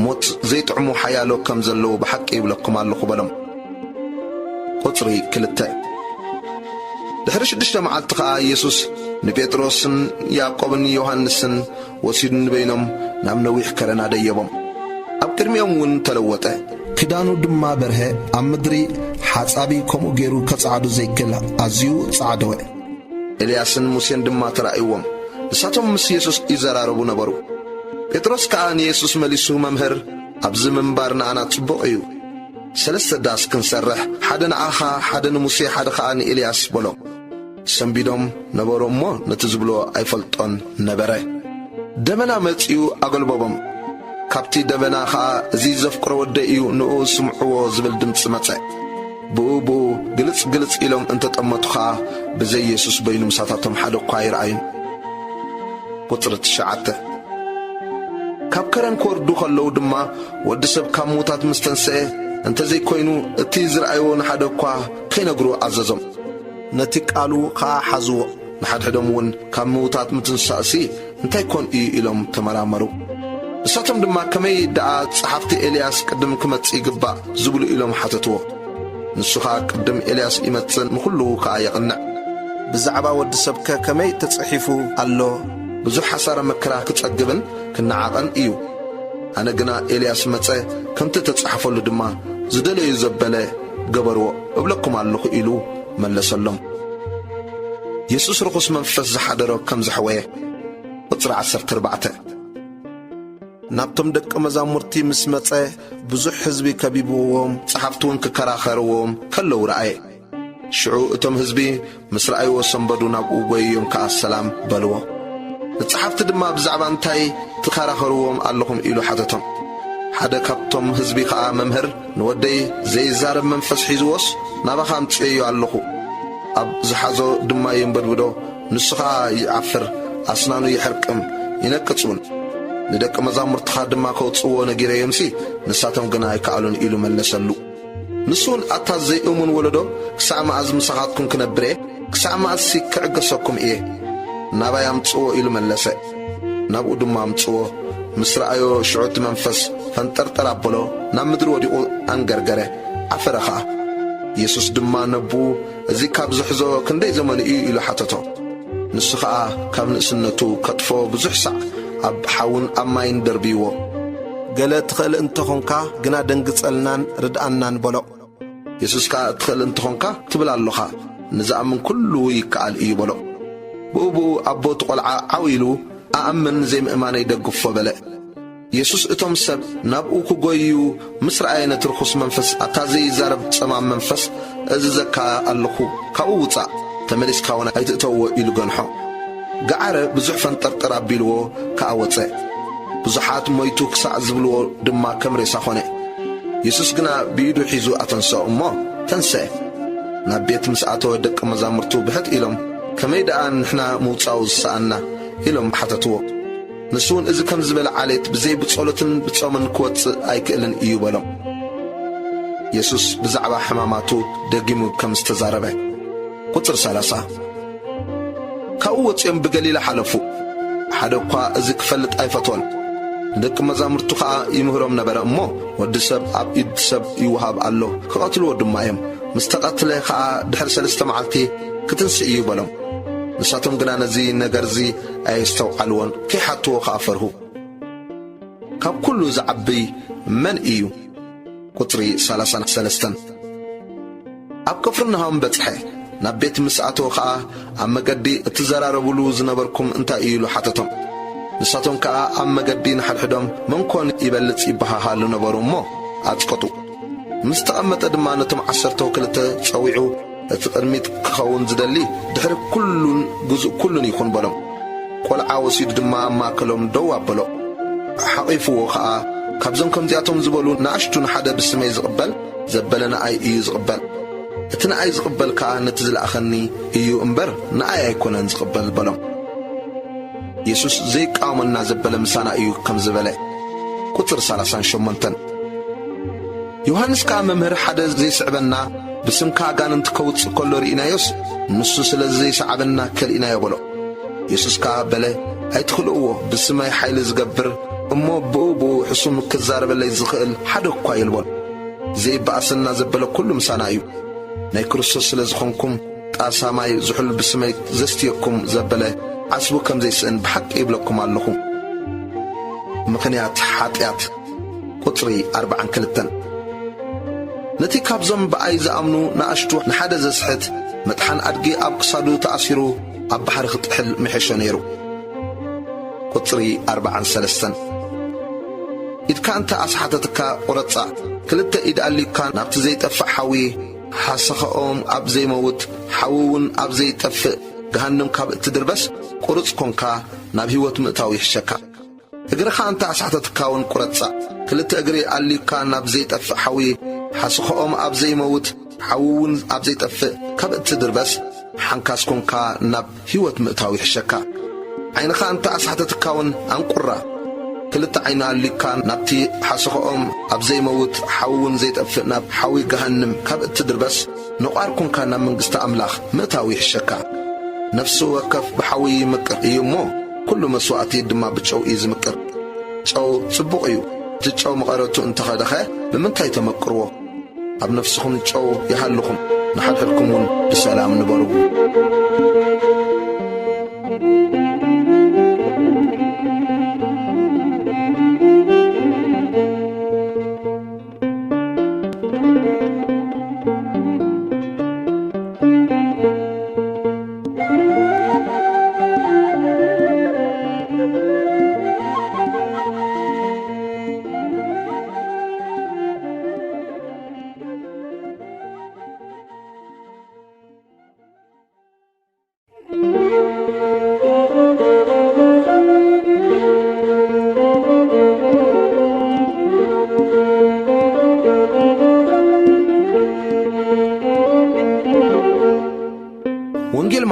ሞት ዘይጥዕሙ ሓያሎ ከም ዘለዉ ብሓቂ ይብለኩም ኣለኹ በሎም። ቁጽሪ 2 ድሕሪ 6 መዓልቲ ከዓ ኢየሱስ ንጴጥሮስን ያዕቆብን ዮሐንስን ወሲዱ ንበይኖም ናብ ነዊሕ ከረና ደየቦም። ኣብ ቅድሚኦም እውን ተለወጠ። ክዳኑ ድማ በርሀ፣ ኣብ ምድሪ ሓጻቢ ከምኡ ገይሩ ከጸዓዱ ዘይክል ኣዝዩ ጸዓደወ። ኤልያስን ሙሴን ድማ ተራእይዎም። ንሳቶም ምስ ኢየሱስ ይዘራረቡ ነበሩ። ጴጥሮስ ከዓ ንኢየሱስ መሊሱ መምህር ኣብዚ ምንባር ንኣና ጽቡቕ እዩ። 3 ዳስ ክንሰርሕ፣ ሓደ ንኣኻ፣ ሓደ ንሙሴ፣ ሓደ ከዓ ንኤልያስ በሎ። ሰንቢዶም ነበሮ እሞ ነቲ ዝብሎ ኣይፈልጦን ነበረ። ደመና መጺኡ ኣገልበቦም። ካብቲ ደበና ከዓ እዚ ዘፍቅሮ ወደ እዩ ንኡ ስምዕዎ ዝብል ድምፂ መጸ። ብኡ ግልጽ ግልጽ ኢሎም እንተጠመቱ ከዓ ብዘይ ኢየሱስ በይኑ ምሳታቶም ሓደ እኳ ይረአዩን። ቁጽሪ 9 ካብ ከረን ክወርዱ ከለዉ ድማ ወዲ ሰብ ካብ ምዉታት ምስ ተንስአ እንተዘይኮይኑ እቲ ዝረአይዎ ንሓደ እኳ ከይነግሩ ኣዘዞም። ነቲ ቃሉ ከዓ ሓዝዎ። ንሓድሕዶም እውን ካብ ምዉታት ምትንሳእሲ እንታይ ኮን እዩ ኢሎም ተመራመሩ። ንሳቶም ድማ ከመይ ደኣ ጸሓፍቲ ኤልያስ ቅድም ክመጽእ ይግባእ ዝብሉ ኢሎም ሓተትዎ። ንሱ ከዓ ቅድም ኤልያስ ይመጽእ ንኹሉ ከዓ የቕንዕ። ብዛዕባ ወዲ ሰብከ ከመይ ተጽሒፉ ኣሎ? ብዙሕ ሓሳረ መከራ ክጸግብን ክነዓቐን እዩ። ኣነ ግና ኤልያስ መጸ ከምቲ ተጻሕፈሉ ድማ ዝደለዩ ዘበለ ገበርዎ እብለኩም ኣለኹ ኢሉ መለሰሎም። ኢየሱስ ርኹስ መንፈስ ዝሓደሮ ከም ዘሕወየ ቁጽሪ 14 ናብቶም ደቂ መዛሙርቲ ምስ መጸ ብዙሕ ሕዝቢ ከቢብዎም ጸሓፍቲ እውን ክከራኸርዎም ከለዉ ረአየ። ሽዑ እቶም ህዝቢ ምስ ረኣይዎ ሰንበዱ ናብኡ ጐይዮም ከኣ ሰላም በልዎ። መጽሓፍቲ ድማ ብዛዕባ እንታይ ትከራኸርዎም ኣለኹም ኢሉ ሓተቶም። ሓደ ካብቶም ህዝቢ ከኣ መምህር ንወደይ ዘይዛረብ መንፈስ ሒዝዎስ ናባኻ ኣምጽእዮ ኣለኹ፣ ኣብ ዝሓዞ ድማ የንበድብዶ፣ ንሱ ኸኣ ይዓፍር፣ ኣስናኑ ይሕርቅም ይነቅጽውን። ንደቂ መዛሙርትኻ ድማ ከውጽዎ ነጊረዮምሲ ንሳቶም ግና ኣይከኣሉን ኢሉ መለሰሉ። ንሱን ኣታ ዘይእሙን ወለዶ ክሳዕ መዓዝ ምሳኻትኩም ክነብር እየ? ክሳዕ መዓዝሲ ክዕገሰኩም እየ? ናባይ ኣምጽዎ ኢሉ መለሰ። ናብኡ ድማ ኣምጽዎ። ምስ ረኣዮ ሽዑቲ መንፈስ ፈንጠርጠር ኣበሎ፣ ናብ ምድሪ ወዲቑ ኣንገርገረ፣ ዓፈረ ኸዓ። ኢየሱስ ድማ ነብኡ እዚ ካብ ዝሕዞ ክንደይ ዘመኑ እዩ ኢሉ ሓተቶ። ንሱ ኸዓ ካብ ንእስነቱ ከጥፎ ብዙሕ ሳዕ ኣብ ሓውን ኣብ ማይን ደርቢይዎ። ገለ ትኽእል እንተኾንካ ግና ደንግጸልናን ርድኣናን በሎ። ኢየሱስ ከዓ ትኽእል እንተኾንካ ትብል ኣለኻ፣ ንዝኣምን ኩሉ ይከኣል እዩ በሎ። ብኡብኡ ኣቦቱ ቈልዓ ዓው ኢሉ ኣኣምን ዘይምእማነይ ደግፎ በለ። ኢየሱስ እቶም ሰብ ናብኡ ክጐዩ ምስ ረኣየ ነቲ ርኩስ መንፈስ ኣታ ዘይዛረብ ጸማም መንፈስ እዝዘካ ኣለኹ፣ ካብኡ ውፃእ፣ ተመሊስካ እውን ኣይትእተውዎ ኢሉ ገንሖ። ገዓረ ብዙሕ ፈንጠርጠር ኣቢልዎ ከኣ ወፀ። ብዙሓት ሞይቱ ክሳዕ ዝብልዎ ድማ ከም ሬሳ ኾነ። ኢየሱስ ግና ብኢዱ ሒዙ ኣተንስኦ እሞ ተንስአ። ናብ ቤት ምስ ኣተወ ደቂ መዛሙርቱ ብሕት ኢሎም ከመይ ደኣ ንሕና ምውፃኡ ዝሰኣና ኢሎም ሓተትዎ። ንሱውን እዚ ከም ዝበለ ዓሌት ብዘይ ብጸሎትን ብጾምን ክወፅእ ኣይክእልን እዩ በሎም። ኢየሱስ ብዛዕባ ሕማማቱ ደጊሙ ከም ዝተዛረበ ቁጽር 30 ካብኡ ወፂኦም ብገሊላ ሓለፉ። ሓደ እኳ እዚ ክፈልጥ ኣይፈትወን። ደቂ መዛሙርቱ ከዓ ይምህሮም ነበረ እሞ ወዲ ሰብ ኣብ ኢድ ሰብ ይውሃብ ኣሎ፣ ክቐትልዎ ድማ እዮም፣ ምስ ተቐትለ ከዓ ድሕሪ 3 መዓልቲ ክትንስእ እዩ በሎም። ንሳቶም ግና ነዚ ነገርዚ ኣየስተውዓልዎን ከይሓትዎ ከዓ ፈርሁ። ካብ ኩሉ ዝዓብይ መን እዩ? ቁጽሪ 33 ኣብ ቅፍርናሆም በጽሐ። ናብ ቤት ምስ ኣተወ ከዓ ኣብ መገዲ እትዘራረብሉ ዝነበርኩም እንታይ እዩ ኢሉ ሓተቶም። ንሳቶም ከዓ ኣብ መገዲ ንሓድሕዶም መንኮን ይበልጽ ይበሃሃሉ ነበሩ እሞ ኣጽቀጡ። ምስ ተቐመጠ ድማ ነቶም 12 ጸዊዑ እቲ ቅድሚት ክኸውን ዝደሊ ድሕሪ ኩሉን ግዙእ ኩሉን ይኹን በሎም። ቈልዓ ወሲዱ ድማ ኣብ ማእከሎም ደው ኣበሎ። ሓቒፍዎ ከዓ ካብዞም ከምዚኣቶም ዝበሉ ንኣሽቱ ንሓደ ብስመይ ዝቕበል ዘበለ ንኣይ እዩ ዝቕበል። እቲ ንኣይ ዝቕበል ከዓ ነቲ ዝለኣኸኒ እዩ እምበር ንኣይ ኣይኮነን ዝቕበል በሎም። ኢየሱስ ዘይቃወመና ዘበለ ምሳና እዩ ከም ዝበለ ቁጽር 38 ዮሐንስ ከዓ መምህር ሓደ ዘይስዕበና ብስምካ ኣጋንንቲ ከውፅእ ከሎ ርኢናዮስ ንሱ ስለ ዘይሰዓበና ከልኢናዮ በሎ። ኢየሱስ ከዓ በለ ኣይትኽልእዎ፣ ብስመይ ሓይሊ ዝገብር እሞ ብኡብኡ ሕሱም ክዛረበለይ ዝኽእል ሓደ እኳ ይልቦን። ዘይበኣሰና ዘበለ ኩሉ ምሳና እዩ። ናይ ክርስቶስ ስለ ዝኾንኩም ጣሳማይ ዝሑል ብስመይ ዘስትየኩም ዘበለ ዓስቡ ከም ዘይስእን ብሓቂ ይብለኩም ኣለኹ። ምኽንያት ሓጢኣት ቁጽሪ 42 ነቲ ካብዞም ብኣይ ዝኣምኑ ንኣሽቱ ንሓደ ዘስሕት መጥሓን ኣድጊ ኣብ ክሳዱ ተኣሲሩ ኣብ ባሕሪ ክጥሕል ምሕሾ ነይሩ። ቁጽሪ 43 ኢድካ እንተ ኣስሓተትካ ቁረጻ፣ ክልተ ኢድ ኣሊካ ናብቲ ዘይጠፍእ ሓዊ ሓሰኸኦም ኣብ ዘይመውት ሓዊውን ኣብ ዘይጠፍእ ገሃንም ካብ እትድርበስ ቁርጽ ኮንካ ናብ ሕይወት ምእታው ይሕሸካ። እግርኻ እንተ ኣስሓተትካውን ቁረጻ፣ ክልተ እግሪ ኣሊካ ናብ ዘይጠፍእ ሓዊ ሓሰኸኦም ኣብ ዘይመውት ሓዊውን ኣብ ዘይጠፍእ ካብ እትድርበስ ሓንካስ ኮንካ ናብ ሕይወት ምእታው ይሕሸካ። ዓይንኻ እንተ ኣስሓተትካውን አንቁራ፣ ክልተ ዓይኒ ኣሊካ ናብቲ ሓሰኸኦም ኣብ ዘይመውት ሓዊውን ዘይጠፍእ ናብ ሓዊ ገሃንም ካብ እትድርበስ ነቋር ኮንካ ናብ መንግሥቲ ኣምላኽ ምእታው ይሕሸካ። ነፍሲ ወከፍ ብሓዊ ይምቅር እዩ እሞ ኩሉ መስዋዕቲ ድማ ብጨው እዩ ዝምቅር። ጨው ጽቡቕ እዩ። እቲ ጨው መቐረቱ እንተኸደኸ ብምንታይ ተመቅርዎ? ኣብ ነፍስኹም ጨው ይሃልኹም፣ ንሓድሕድኩም እውን ብሰላም ንበሩ።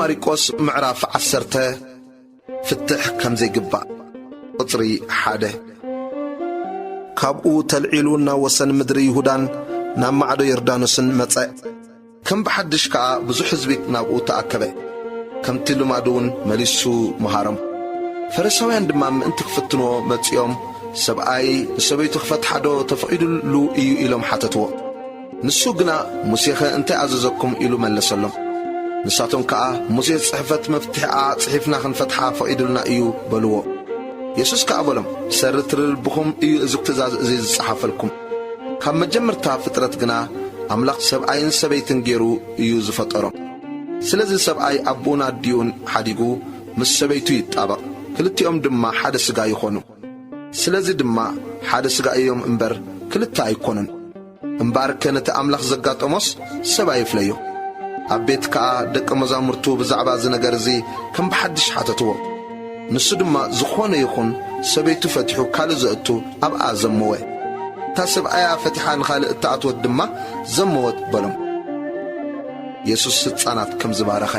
ማርቆስ ምዕራፍ 10 ፍትሕ ከም ዘይግባእ ቁጽሪ 1 ካብኡ ተልዒሉ ናብ ወሰን ምድሪ ይሁዳን ናብ ማዕዶ ዮርዳኖስን መጸ ከም ብሓድሽ ከዓ ብዙሕ ሕዝቢ ናብኡ ተኣከበ ከምቲ ልማዱ እውን መሊሱ መሃሮም ፈሪሳውያን ድማ ምእንቲ ክፍትንዎ መጺኦም ሰብኣይ ንሰበይቱ ክፈትሓዶ ተፈቒዱሉ እዩ ኢሎም ሓተትዎ ንሱ ግና ሙሴኸ እንታይ ኣዘዘኩም ኢሉ መለሰሎም ንሳቶም ከዓ ሙሴ ጽሕፈት መፍትሕኣ ጽሒፍና ክንፈትሓ ፈቒዱልና እዩ በልዎ ኢየሱስ ከዓ በሎም ሰርትርልብኹም እዩ እዚ ትእዛዝ እዚ ዝጸሓፈልኩም ካብ መጀመርታ ፍጥረት ግና ኣምላኽ ሰብኣይን ሰበይትን ገይሩ እዩ ዝፈጠሮም ስለዚ ሰብኣይ ኣቦኡን ኣዲኡን ሓዲጉ ምስ ሰበይቱ ይጣበቕ ክልቲኦም ድማ ሓደ ሥጋ ይኾኑ ስለዚ ድማ ሓደ ሥጋ እዮም እምበር ክልተ ኣይኮኑን እምበር ከነቲ ኣምላኽ ዘጋጠሞስ ሰብኣይ ይፍለዮ ኣብ ቤት ከዓ ደቀ መዛሙርቱ ብዛዕባ እዚ ነገር እዚ ከም ብሓድሽ ሓተትዎ ንሱ ድማ ዝኾነ ይኹን ሰበይቱ ፈቲሑ ካልእ ዘእቱ ኣብኣ ዘመወ እታ ሰብኣያ ፈቲሓ ንኻልእ እተኣትወት ድማ ዘመወት በሎም ኢየሱስ ሕፃናት ከም ዝባረኸ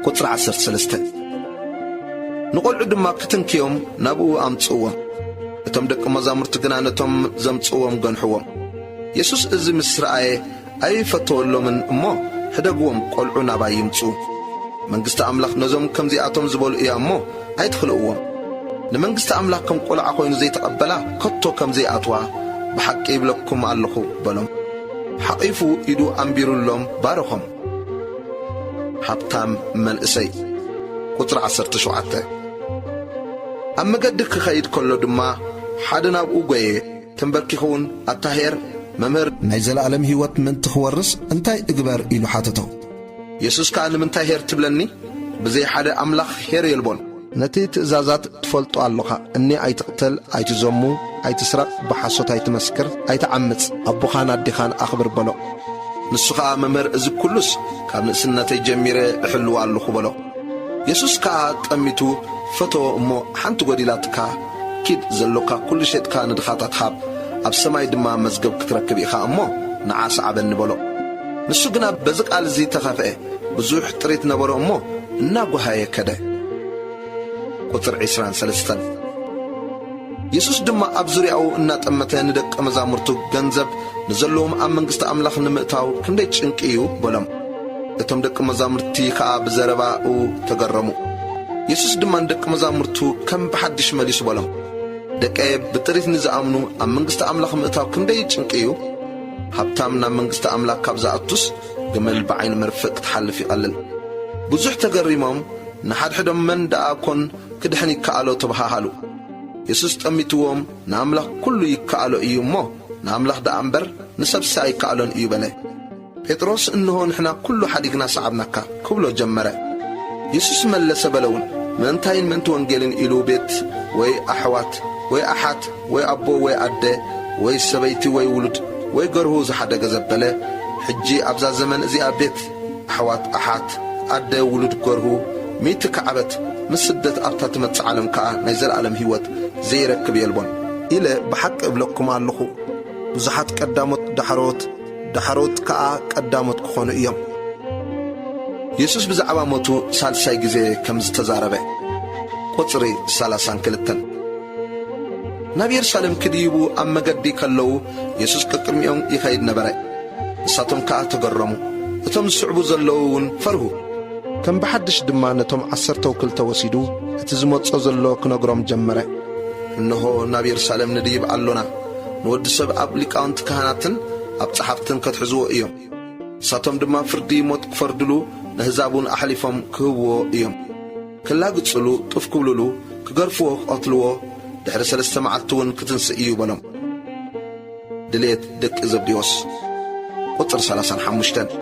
ቁጽሪ 13 ንቖልዑ ድማ ክትንክዮም ናብኡ ኣምጽእዎም እቶም ደቀ መዛሙርቲ ግና ነቶም ዘምጽእዎም ገንሕዎም ኢየሱስ እዚ ምስ ረኣየ ኣይፈተወሎምን እሞ ሕደግዎም ቆልዑ ናባይ ይምጹ መንግሥቲ ኣምላኽ ነዞም ከምዚኣቶም ዝበሉ እያ እሞ ኣይትኽልእዎም ንመንግሥቲ ኣምላኽ ከም ቈልዓ ኾይኑ ዘይተቐበላ ከቶ ከምዘይኣትዋ ብሓቂ ይብለኩም ኣለኹ በሎም ሓቒፉ ኢዱ ኣንቢሩሎም ባረኾም ሃብታም መንእሰይ ቁጽሪ 17 ኣብ መገዲ ክኸይድ ከሎ ድማ ሓደ ናብኡ ጐየ ተንበርኪኹውን ኣታሄር መምህር ናይ ዘለዓለም ሕይወት ምንቲ ክወርስ እንታይ እግበር ኢሉ ሓተቶ ኢየሱስ ከዓ ንምንታይ ሄር ትብለኒ ብዘይ ሓደ ኣምላኽ ሄር የልቦን ነቲ ትእዛዛት ትፈልጡ ኣለኻ እኒ ኣይትቕተል ኣይትዘሙ ኣይትስረቕ ብሓሶት ኣይትመስክር ኣይትዓምፅ ኣቦኻን ኣዴኻን ኣኽብር በሎ ንሱ ከዓ መምህር እዚ ኩሉስ ካብ ንእስነተይ ጀሚረ እሕልዋ ኣለኹ በሎ ኢየሱስ ከዓ ጠሚቱ ፈተዎ እሞ ሓንቲ ጐዲላትካ ኪድ ዘሎካ ኩሉ ሸጥካ ንድኻታት ሃብ ኣብ ሰማይ ድማ መዝገብ ክትረክብ ኢኻ እሞ ንዓስ ዓበኒ በሎ ንሱ ግና በዚ ቃል እዚ ተኸፍአ ብዙሕ ጥሪት ነበሮ እሞ እናጓሃየ ከደ ቁጽሪ 23 ኢየሱስ ድማ ኣብ ዙርያኡ እናጠመተ ንደቀ መዛሙርቱ ገንዘብ ንዘለዎም ኣብ መንግሥቲ ኣምላኽ ንምእታው ክንደይ ጭንቂ እዩ በሎም እቶም ደቀ መዛሙርቲ ከዓ ብዘረባኡ ተገረሙ ኢየሱስ ድማ ንደቀ መዛሙርቱ ከም ብሓድሽ መሊሱ በሎም ደቀ ብጥሪት ንዝኣምኑ ኣብ መንግሥቲ ኣምላኽ ምእታው ክንደይ ጭንቂ እዩ ሃብታም ናብ መንግሥቲ ኣምላኽ ካብ ዝኣቱስ ግመል ብዓይኒ መርፍእ ክትሓልፍ ይቐልል ብዙሕ ተገሪሞም ንሓድሕዶም መን ደኣ ኮን ክድሕን ይከኣሎ ተባሃሃሉ ኢየሱስ ጠሚትዎም ንኣምላኽ ኩሉ ይከኣሎ እዩ እሞ ንኣምላኽ ደኣ እምበር ንሰብሲ ኣይከኣሎን እዩ በለ ጴጥሮስ እንሆ ንሕና ኩሉ ሓዲግና ሰዓብናካ ክብሎ ጀመረ ኢየሱስ መለሰ በለውን ምእንታይን ምእንቲ ወንጌልን ኢሉ ቤት ወይ ኣሕዋት ወይ ኣሓት ወይ ኣቦ ወይ ኣደ ወይ ሰበይቲ ወይ ውሉድ ወይ ገርሁ ዝሓደገ ዘበለ ሕጂ ኣብዛ ዘመን እዚኣ ቤት ኣሕዋት ኣሓት ኣደ ውሉድ ገርሁ ሚእቲ ከዓበት ምስ ስደት ኣብታ ትመጽእ ዓለም ከዓ ናይ ዘለዓለም ሕይወት ዘይረክብ የልቦን ኢለ ብሓቂ እብለኩም ኣለኹ ብዙሓት ቀዳሞት ዳሕሮት ከዓ ቀዳሞት ክኾኑ እዮም ኢየሱስ ብዛዕባ ሞቱ ሳልሳይ ጊዜ ከም ዝተዛረበ ቁጽሪ 32 ናብ ኢየሩሳሌም ክድይቡ ኣብ መገዲ ከለዉ ኢየሱስ ከቅድሚኦም ይኸይድ ነበረ ንሳቶም ከዓ ተገረሙ እቶም ዝስዕቡ ዘለዉ እውን ፈርሁ ከም ብሓድሽ ድማ ነቶም 12 ወሲዱ እቲ ዝመጾ ዘሎ ክነግሮም ጀመረ እንሆ ናብ ኢየሩሳሌም ንድይብ ኣሎና ንወዲ ሰብ ኣብ ሊቃውንቲ ካህናትን ኣብ ጸሓፍትን ከትሕዝዎ እዮም ንሳቶም ድማ ፍርዲ ሞት ክፈርድሉ ንሕዛቡን ኣሕሊፎም ክህብዎ እዮም ክላግጽሉ ጥፍ ክብልሉ ክገርፍዎ ክቐትልዎ ድሕሪ 3 መዓልቲ እውን ክትንስእ እዩ በሎም ድልየት ደቂ ዘብዴዎስ ቁጽሪ 35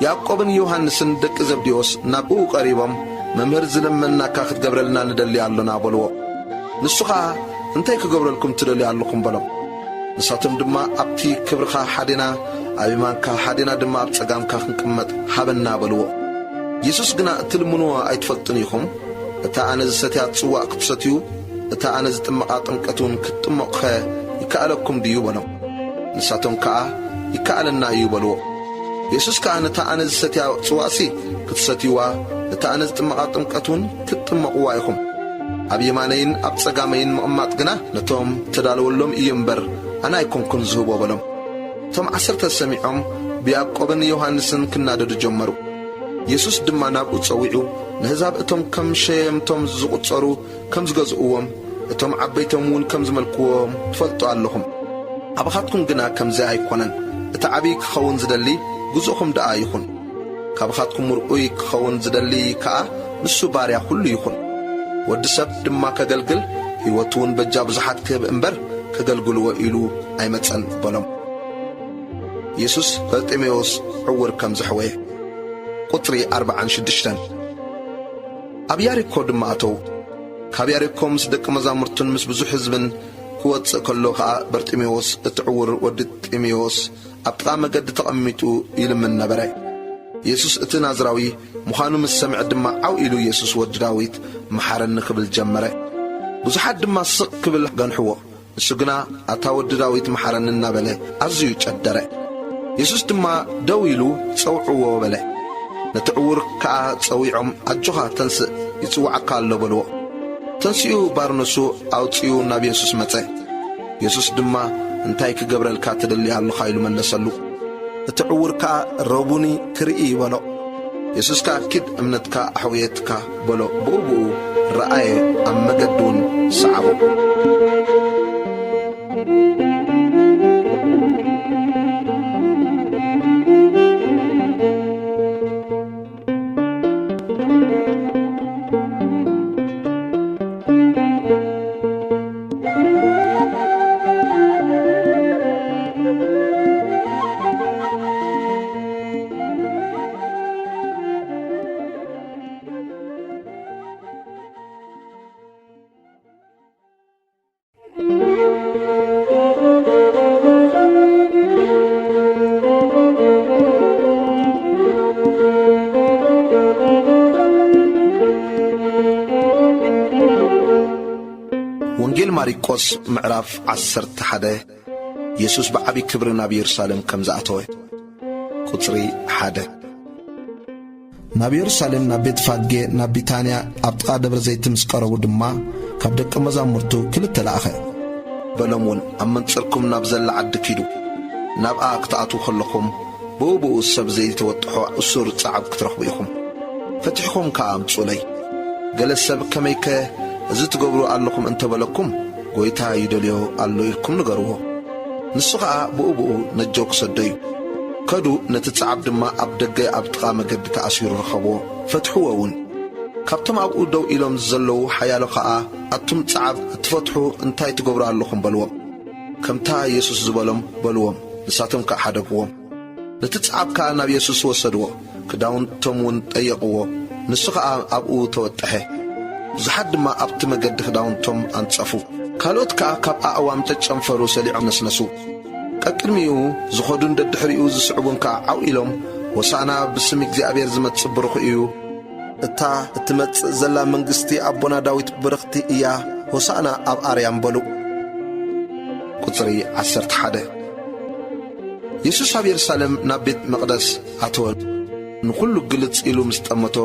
ያዕቆብን ዮሐንስን ደቂ ዘብዴዎስ ናብኡ ቀሪቦም መምህር ዝለመናካ ክትገብረልና ንደሊ ኣሎና በልዎ ንሱ ከዓ እንታይ ክገብረልኩም ትደልዩ ኣለኹም በሎም ንሳቶም ድማ ኣብቲ ክብርኻ ሓዴና ኣብ ኢማንካ ሓዴና ድማ ኣብ ጸጋምካ ክንቅመጥ ሃበና በልዎ ኢየሱስ ግና እትልምንዎ ኣይትፈልጡን ኢኹም እታ ኣነ ዝሰትያ ጽዋዕ ክትሰትዩ እታ ኣነ ዝጥመቓ ጥምቀቱን ክትጥመቑኸ ይከኣለኩም ድዩ በሎም ንሳቶም ከዓ ይከኣለና እዩ በልዎ ኢየሱስ ከዓ ነታ ኣነ ዝሰትያ ጽዋእሲ ክትሰትይዋ ነታ ኣነ ዝጥመቓ ጥምቀቱን ክትጥመቑዋ ኢኹም ኣብ የማነይን ኣብ ጸጋመይን ምቕማጥ ግና ነቶም ተዳለወሎም እዩ እምበር ኣነ ኣይኮንኩን ዝህቦ በሎም። እቶም 10 ሰሚዖም ብያዕቆብን ዮሐንስን ክናደዱ ጀመሩ። ኢየሱስ ድማ ናብኡ ጸዊዑ ንሕዛብ እቶም ከም ሸየምቶም ዝቝጸሩ ከም ዝገዝእዎም እቶም ዓበይቶም እውን ከም ዝመልክዎም ትፈልጡ ኣለኹም። ኣባኻትኩም ግና ከምዚ ኣይኮነን። እቲ ዓብይ ክኸውን ዝደሊ ግዙእኹም ደኣ ይኹን። ካብኻትኩም ርኡይ ክኸውን ዝደሊ ከዓ ንሱ ባርያ ኩሉ ይኹን። ወዲ ሰብ ድማ ከገልግል ሕይወቱ እውን በጃ ብዙሓት ክህብ እምበር ከገልግልዎ ኢሉ ኣይመጸን በሎም። ኢየሱስ በርጤሜዎስ ዕውር ከም ዘሕወየ ቁጥሪ 46 ኣብ ያሪኮ ድማ ኣተው። ካብ ያሪኮ ምስ ደቂ መዛሙርቱን ምስ ብዙሕ ሕዝብን ክወፅእ ከሎ ከዓ በርጤሜዎስ እቲ ዕውር ወዲ ጢሜዎስ ኣብ ጥቓ መገዲ ተቐሚጡ ይልምን ነበረ። ኢየሱስ እቲ ናዝራዊ ምዃኑ ምስ ሰምዐ ድማ ዓው ኢሉ ኢየሱስ ወዲ ዳዊት መሓረኒ ክብል ጀመረ። ብዙሓት ድማ ስቕ ክብል ገንሕዎ። ንሱ ግና ኣታ ወዲ ዳዊት መሓረኒ እናበለ ኣዝዩ ጨደረ። ኢየሱስ ድማ ደው ኢሉ ጸውዕዎ በለ። ነቲ ዕውር ከዓ ጸዊዖም ኣጆኻ ተንስእ ይጽዋዓካ ኣሎ በልዎ። ተንስኡ ባርነሱ ኣውፅኡ ናብ ኢየሱስ መጸ። ኢየሱስ ድማ እንታይ ክገብረልካ ትደሊ ኣለኻ ኢሉ መለሰሉ። እቲ ዕውር ከዓ ረቡኒ ክርኢ በሎ። ኢየሱስ ከዓ ኪድ እምነትካ ኣሕውየትካ በሎ። ብኡብኡ ረአየ፣ ኣብ መገዲ እውን ሰዓቦ። ወንጌል ማርቆስ ምዕራፍ 11 ኢየሱስ ብዓቢ ክብሪ ናብ ኢየሩሳሌም ከም ዝኣተወ ቁጽሪ 1 ናብ ኢየሩሳሌም ናብ ቤት ፋጌ ናብ ቢታንያ ኣብ ጥቓ ደብረ ዘይት ምስ ቀረቡ ድማ ካብ ደቂ መዛሙርቱ ክልተ ለኣኸ። በሎም እውን ኣብ መንጽርኩም ናብ ዘላ ዓዲ ኪዱ ናብኣ ክትኣትዉ ከለኹም ብኡብኡ ሰብ ዘይተወጥሖ እሱር ጸዓብ ክትረኽቡ ኢኹም። ፈቲሕኩም ከዓ ኣምጹለይ። ገለ ሰብ ከመይከ እዚ ትገብሩ ኣለኹም እንተበለኩም ጐይታ ይደልዮ ኣሎ ኢልኩም ንገርዎ። ንሱ ከዓ ብኡብኡ ነጀው ክሰዶ እዩ። ከዱ ነቲ ጸዓብ ድማ ኣብ ደገ ኣብ ጥቓ መገዲ ተኣሲሩ ረኸብዎ። ፈትሕዎ እውን። ካብቶም ኣብኡ ደው ኢሎም ዘለዉ ሓያሎ ከዓ ኣቱም ጸዓብ እትፈትሑ እንታይ ትገብሩ ኣለኹም በልዎም። ከምታ ኢየሱስ ዝበሎም በልዎም። ንሳቶም ከዓ ሓደግዎም። ነቲ ጸዓብ ከዓ ናብ ኢየሱስ ወሰድዎ። ክዳውንቶም እውን ጠየቕዎ። ንሱ ከዓ ኣብኡ ተወጠሐ። ብዙሓት ድማ ኣብቲ መገዲ ክዳውንቶም ኣንጸፉ። ካልኦት ከዓ ካብ ኣእዋም ተጨንፈሩ ሰሊዖም ነስነሱ። ቀቅድሚኡ ዝኸዱን ደድሕሪኡ ዝስዕቡን ከዓ ዓው ኢሎም ወሳና ብስም እግዚኣብሔር ዝመጽእ ብሩኽ እዩ፣ እታ እትመጽእ ዘላ መንግሥቲ ኣቦና ዳዊት ብርኽቲ እያ፣ ሆሳዕና ኣብ ኣርያም በሉ። ቁጽሪ 11 ኢየሱስ ኣብ ኢየሩሳሌም ናብ ቤት መቕደስ ኣተወ። ንኹሉ ግልጽ ኢሉ ምስ ጠመቶ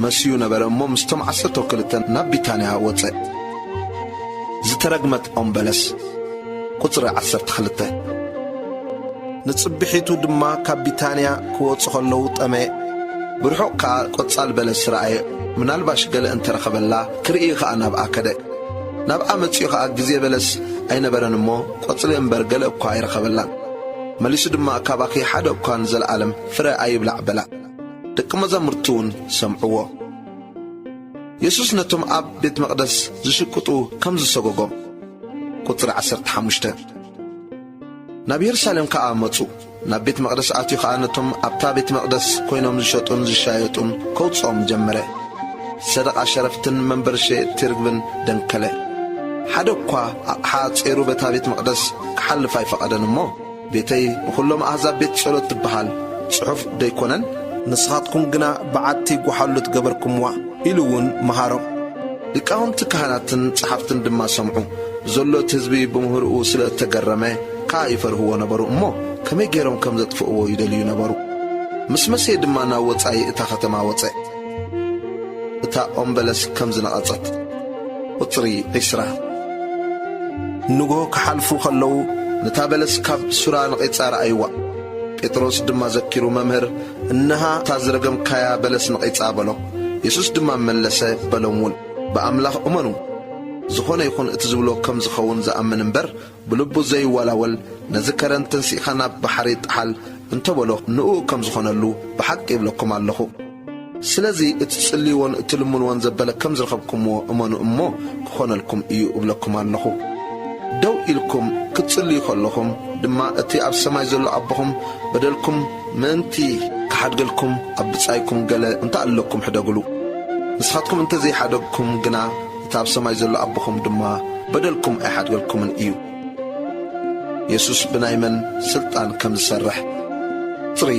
መስዩ ነበረ እሞ ምስቶም 12 ናብ ቢታንያ ወፀ። ዝተረግመት ኦም በለስ ቁጽሪ 12 ንጽብሒቱ ድማ ካብ ቢታንያ ክወፁ ከለዉ ጠመየ። ብርሑቕ ከዓ ቈጻል በለስ ረአየ። ምናልባሽ ገለ እንተረኸበላ ክርኢ ከዓ ናብኣ ከደ። ናብኣ መጺኡ ከዓ ግዜ በለስ ኣይነበረን እሞ ቈጽሊ እምበር ገለ እኳ ኣይረኸበላን። መሊሱ ድማ ካባኺ ሓደ እኳ ንዘለዓለም ፍረ ኣይብላዕ በላ። ደቂ መዛሙርቱ እውን ሰምዕዎ። ኢየሱስ ነቶም ኣብ ቤት መቕደስ ዝሽቅጡ ከም ዝሰጎጎም ቁጽሪ 15 ናብ ኢየሩሳሌም ከዓ መጹ። ናብ ቤት መቕደስ ኣትዩ ከዓ ነቶም ኣብታ ቤት መቕደስ ኮይኖም ዝሸጡን ዝሻየጡን ከውፅኦም ጀመረ። ሰደቓ ሸረፍትን መንበሪ ሸየጥቲ ርግብን ደንከለ። ሓደ እኳ ኣቕሓ ጼሩ በታ ቤት መቕደስ ክሓልፍ ኣይፈቐደን እሞ ቤተይ ንኹሎም ኣሕዛብ ቤት ጸሎት ትበሃል ጽሑፍ ደይኮነን? ንስኻትኩም ግና በዓቲ ጓሓሉ ትገበርኩምዋ ኢሉ እውን መሃሮም። ሊቃውንቲ ካህናትን ጸሓፍትን ድማ ሰምዑ። ዘሎ እቲ ህዝቢ ብምሁርኡ ስለ እተገረመ ከዓ ይፈርህዎ ነበሩ እሞ ከመይ ገይሮም ከም ዘጥፍእዎ ይደልዩ ነበሩ። ምስ መሴ ድማ ናብ ወፃኢ እታ ከተማ ወፀ እታ ኦም በለስ ከም ዝነቐጸት ቁጽሪ 20 ንጎ ክሓልፉ ኸለዉ ነታ በለስ ካብ ሱራ ንቐይጻ ረኣይዋ ጴጥሮስ ድማ ዘኪሩ መምህር እነሃ እታ ዝረገምካያ በለስ ንቐይጻ በሎ ኢየሱስ ድማ መለሰ በሎምውን ብኣምላኽ እመኑ ዝኾነ ይኹን እቲ ዝብሎ ከም ዝኸውን ዝኣምን እምበር ብልቡ ዘይወላወል ነዚ ከረን ተንሲእኻ ናብ ባሕሪ ጣሓል እንተበሎ ንኡ ከም ዝኾነሉ ብሓቂ ይብለኩም ኣለኹ ስለዚ እትጽልይዎን እትልምንዎን ዘበለ ከም ዝረኸብኩምዎ እመኑ እሞ ክኾነልኩም እዩ እብለኩም ኣለኹ ደው ኢልኩም ክትጽልዩ ከለኹም ድማ እቲ ኣብ ሰማይ ዘሎ ኣቦኹም በደልኩም ምእንቲ ክሓድገልኩም ኣብ ብጻይኩም ገለ እንተኣለኩም ሕደግሉ ንስኻትኩም እንተዘይሓደግኩም ግና እቲ ኣብ ሰማይ ዘሎ ኣቦኹም ድማ በደልኩም ኣይሓድገልኩምን እዩ ኢየሱስ ብናይ መን ስልጣን ከም ዝሰርሕ ቁጽሪ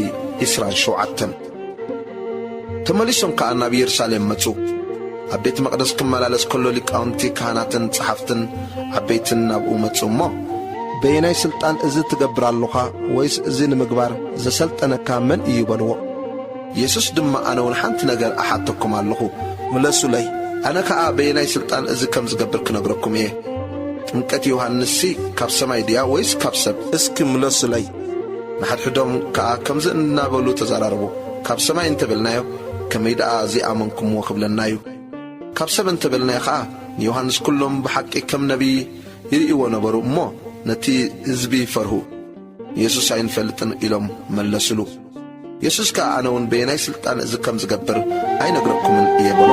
27 ተመሊሶም ከዓ ናብ ኢየሩሳሌም መጹ ኣብ ቤተ መቕደስ ክመላለስ ከሎ ሊቃውንቲ ካህናትን ጸሓፍትን ዓበይትን ናብኡ መጹ እሞ በየናይ ስልጣን እዚ ትገብር ኣለኻ ወይስ እዚ ንምግባር ዘሰልጠነካ መን እዩ በልዎ ኢየሱስ ድማ ኣነ እውን ሓንቲ ነገር ኣሓተኩም ኣለኹ ምለሱለይ ኣነ ከዓ በየናይ ስልጣን እዚ ከም ዝገብር ክነግረኩም እየ ጥምቀት ዮሐንስ ካብ ሰማይ ድያ ወይስ ካብ ሰብ እስኪ ምለሱለይ ንሓድሕዶም ከዓ ከምዚ እናበሉ ተዘራረቡ ካብ ሰማይ እንተበልናዮ ከመይ ደኣ ዘይኣመንኩምዎ ክብለናዩ ካብ ሰብ እንተበልናዮ ከዓ ንዮሐንስ ኩሎም ብሓቂ ከም ነቢይ ይርእይዎ ነበሩ እሞ ነቲ ህዝቢ ፈርሁ ኢየሱስ ኣይንፈልጥን ኢሎም መለስሉ ኢየሱስ ከዓ ኣነ እውን በየናይ ስልጣን እዚ ከም ዝገብር ኣይነግረኩምን እየ በሎ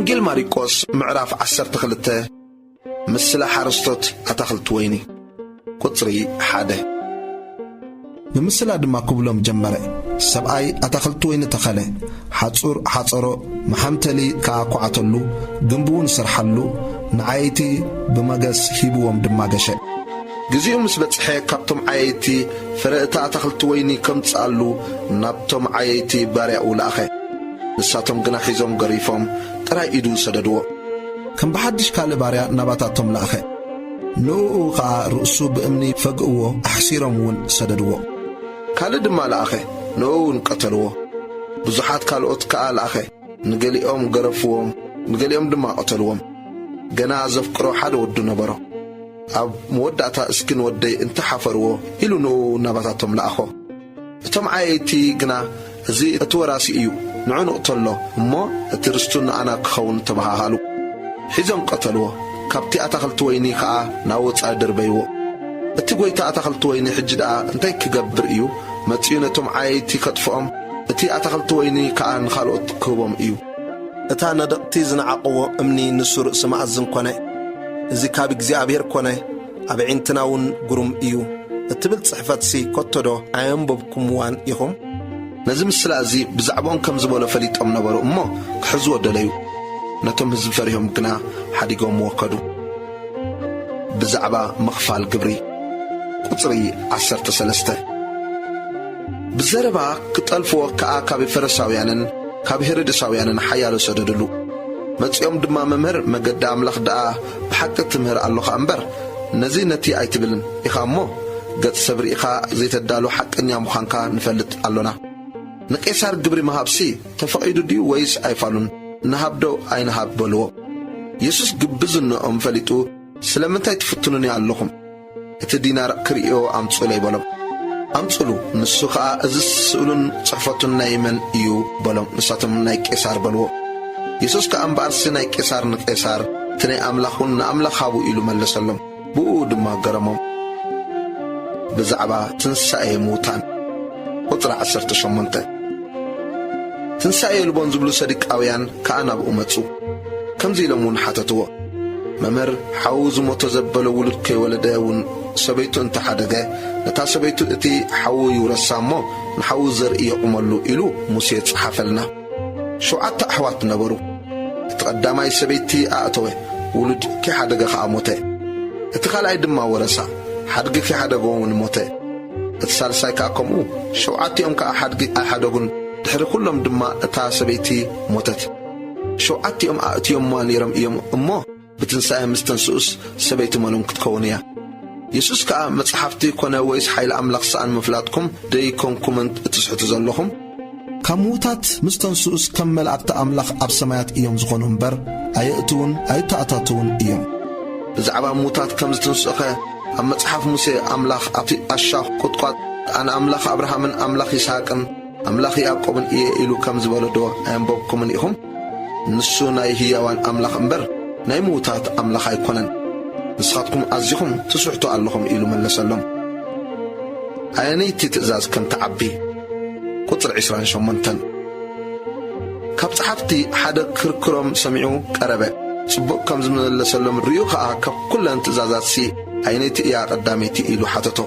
ወንጌል ማርቆስ ምዕራፍ 12 ምስለ ሓረስቶት ኣታኽልቲ ወይኒ ቁጽሪ 1 ብምስላ ድማ ክብሎም ጀመረ ሰብኣይ ኣታኽልቲ ወይኒ ተኸለ ሓጹር ሓጸሮ መሓምተሊ ከኣኳዓተሉ ግንቡውን ስርሓሉ ንዓይቲ ብመገስ ሂብዎም ድማ ገሸ ግዚኡ ምስ በጽሐ ካብቶም ዓየይቲ ፍረ እታ ኣታኽልቲ ወይኒ ከምጽኣሉ ናብቶም ዓየይቲ ባርያኡ ለኣኸ ንሳቶም ግና ሒዞም ገሪፎም ጥራይ ኢዱ ሰደድዎ ከም ብሓድሽ ካልእ ባርያ ናባታቶም ለኣኸ ንኡ ከዓ ርእሱ ብእምኒ ፈግእዎ ኣሕሲሮም እውን ሰደድዎ ካልእ ድማ ለኣኸ ንኡ እውን ቀተልዎ ብዙሓት ካልኦት ከዓ ለኣኸ ንገሊኦም ገረፍዎም ንገሊኦም ድማ ቀተልዎም ገና ዘፍቅሮ ሓደ ወዱ ነበሮ ኣብ መወዳእታ እስኪን ወደይ እንተሓፈርዎ ኢሉ ንኡ ናባታቶም ለኣኾ እቶም ዓየይቲ ግና እዚ እቲ ወራሲ እዩ ንዑ ንቕተሎ እሞ እቲ ርስቱ ንኣና ክኸውን ተባሃሃሉ ሒዞም ቀተልዎ ካብቲ ኣታኽልቲ ወይኒ ከዓ ናብ ወጻኢ ደርበይዎ እቲ ጐይታ ኣታኽልቲ ወይኒ ሕጂ ደኣ እንታይ ክገብር እዩ መጺኡ ነቶም ዓየይቲ ከጥፍኦም እቲ ኣታኽልቲ ወይኒ ከዓ ንኻልኦት ክህቦም እዩ እታ ነደቕቲ ዝነዓቕዎ እምኒ ንሱ ርእሲ መኣዝን ኮነ እዚ ካብ እግዚኣብሔር ኮነ ኣብ ዒንትና እውን ግሩም እዩ እትብል ጽሕፈትሲ ከቶዶ ኣየንበብኩምዋን ኢኹም ነዚ ምስላ እዚ ብዛዕባኦም ከም ዝበሎ ፈሊጦም ነበሩ እሞ ክሕዝዎ ደለዩ ነቶም ህዝቢ ፈሪሆም ግና ሓዲጎም ወከዱ ብዛዕባ መኽፋል ግብሪ ቁጽሪ 13 ብዘረባ ክጠልፍዎ ከዓ ካብ ፈሪሳውያንን ካብ ሄሮድሳውያንን ሓያሎ ሰደድሉ መጺኦም ድማ መምህር መገዲ ኣምላኽ ደኣ ብሓቂ ትምህር ኣለኻ እምበር ነዚ ነቲ ኣይትብልን ኢኻ እሞ ገጽ ሰብ ርኢኻ ዘይተዳሉ ሓቀኛ ምዃንካ ንፈልጥ ኣሎና ንቄሳር ግብሪ መሃብሲ ተፈቒዱ ድዩ ወይስ ኣይፋሉን ንሃብዶ ኣይንሃብ በልዎ ኢየሱስ ግብዝነኦም ፈሊጡ ስለምንታይ ትፍትኑኒ ኣለኹም እቲ ዲናር ክርእዮ ኣምጹለ ይበሎም ኣምጹሉ ንሱ ከዓ እዚ ስእሉን ጽሕፈቱን ናይ መን እዩ በሎም ንሳቶም ናይ ቄሳር በልዎ ኢየሱስ ከዓ እምበኣርሲ ናይ ቄሳር ንቄሳር እቲ ናይ ኣምላኹን ንኣምላኽ ሃቡ ኢሉ መለሰሎም ብኡ ድማ ገረሞም ብዛዕባ ትንሣኤ ሙታን ቁጽሪ 18 ትንሣኤ የልቦን ዝብሉ ሰዲቃውያን ከዓ ናብኡ መጹ። ከምዚ ኢሎም እውን ሓተትዎ፣ መምህር ሓዉ ዝሞቶ ዘበሎ ውሉድ ከይወለደ እውን ሰበይቱ እንተሓደገ ነታ ሰበይቱ እቲ ሓዉ ይውረሳ እሞ ንሓዉ ዘርኢ የቑመሉ ኢሉ ሙሴ ጽሓፈልና። 7 ኣሕዋት ነበሩ። እቲ ቀዳማይ ሰበይቲ ኣእተወ፣ ውሉድ ከይሓደገ ከዓ ሞተ። እቲ ካልኣይ ድማ ወረሳ፣ ሓድጊ ከይሓደገ እውን ሞተ። እቲ ሳልሳይ ከዓ ከምኡ፣ 7ኦም ከዓ ሓድጊ ኣይሓደጉን። ድሕሪ ኩሎም ድማ እታ ሰበይቲ ሞተት። 7ኦም ኣእትዮም ነይሮም እዮም እሞ ብትንሣኤ ምስ ተንስኡስ ሰበይቲ መሎም ክትከውን እያ። ኢየሱስ ከዓ መጽሓፍቲ ኮነ ወይስ ሓይሊ ኣምላኽ ሰኣን ምፍላጥኩም ደይኮንኩምን እትስሕቱ ዘለኹም? ካብ ምዉታት ምስ ተንስኡስ ከም መላእክቲ ኣምላኽ ኣብ ሰማያት እዮም ዝኾኑ እምበር ኣየእትውን ኣይተኣታትውን እዮም። ብዛዕባ ምዉታት ከም ዝተንስኡኸ ኣብ መጽሓፍ ሙሴ ኣምላኽ ኣብቲ ኣሻኽ ቁጥቋጥ ኣነ ኣምላኽ ኣብርሃምን ኣምላኽ ይስሓቅን ኣምላኽ ያዕቆብን እየ ኢሉ ከም ዝበሎ ዶ ኣየንበብኩምን ኢኹም? ንሱ ናይ ህያዋን ኣምላኽ እምበር ናይ ምዉታት ኣምላኽ ኣይኮነን። ንስኻትኩም ኣዚኹም ትስሕቱ ኣለኹም ኢሉ መለሰሎም። ኣየነይቲ ትእዛዝ ከም ተዓቢ? ቁጥሪ 28 ካብ ጸሓፍቲ ሓደ ክርክሮም ሰሚዑ ቀረበ። ጽቡቕ ከም ዝመለሰሎም ርዩ ከዓ ካብ ኩለን ትእዛዛትሲ ኣየነይቲ እያ ቀዳመይቲ ኢሉ ሓተቶ።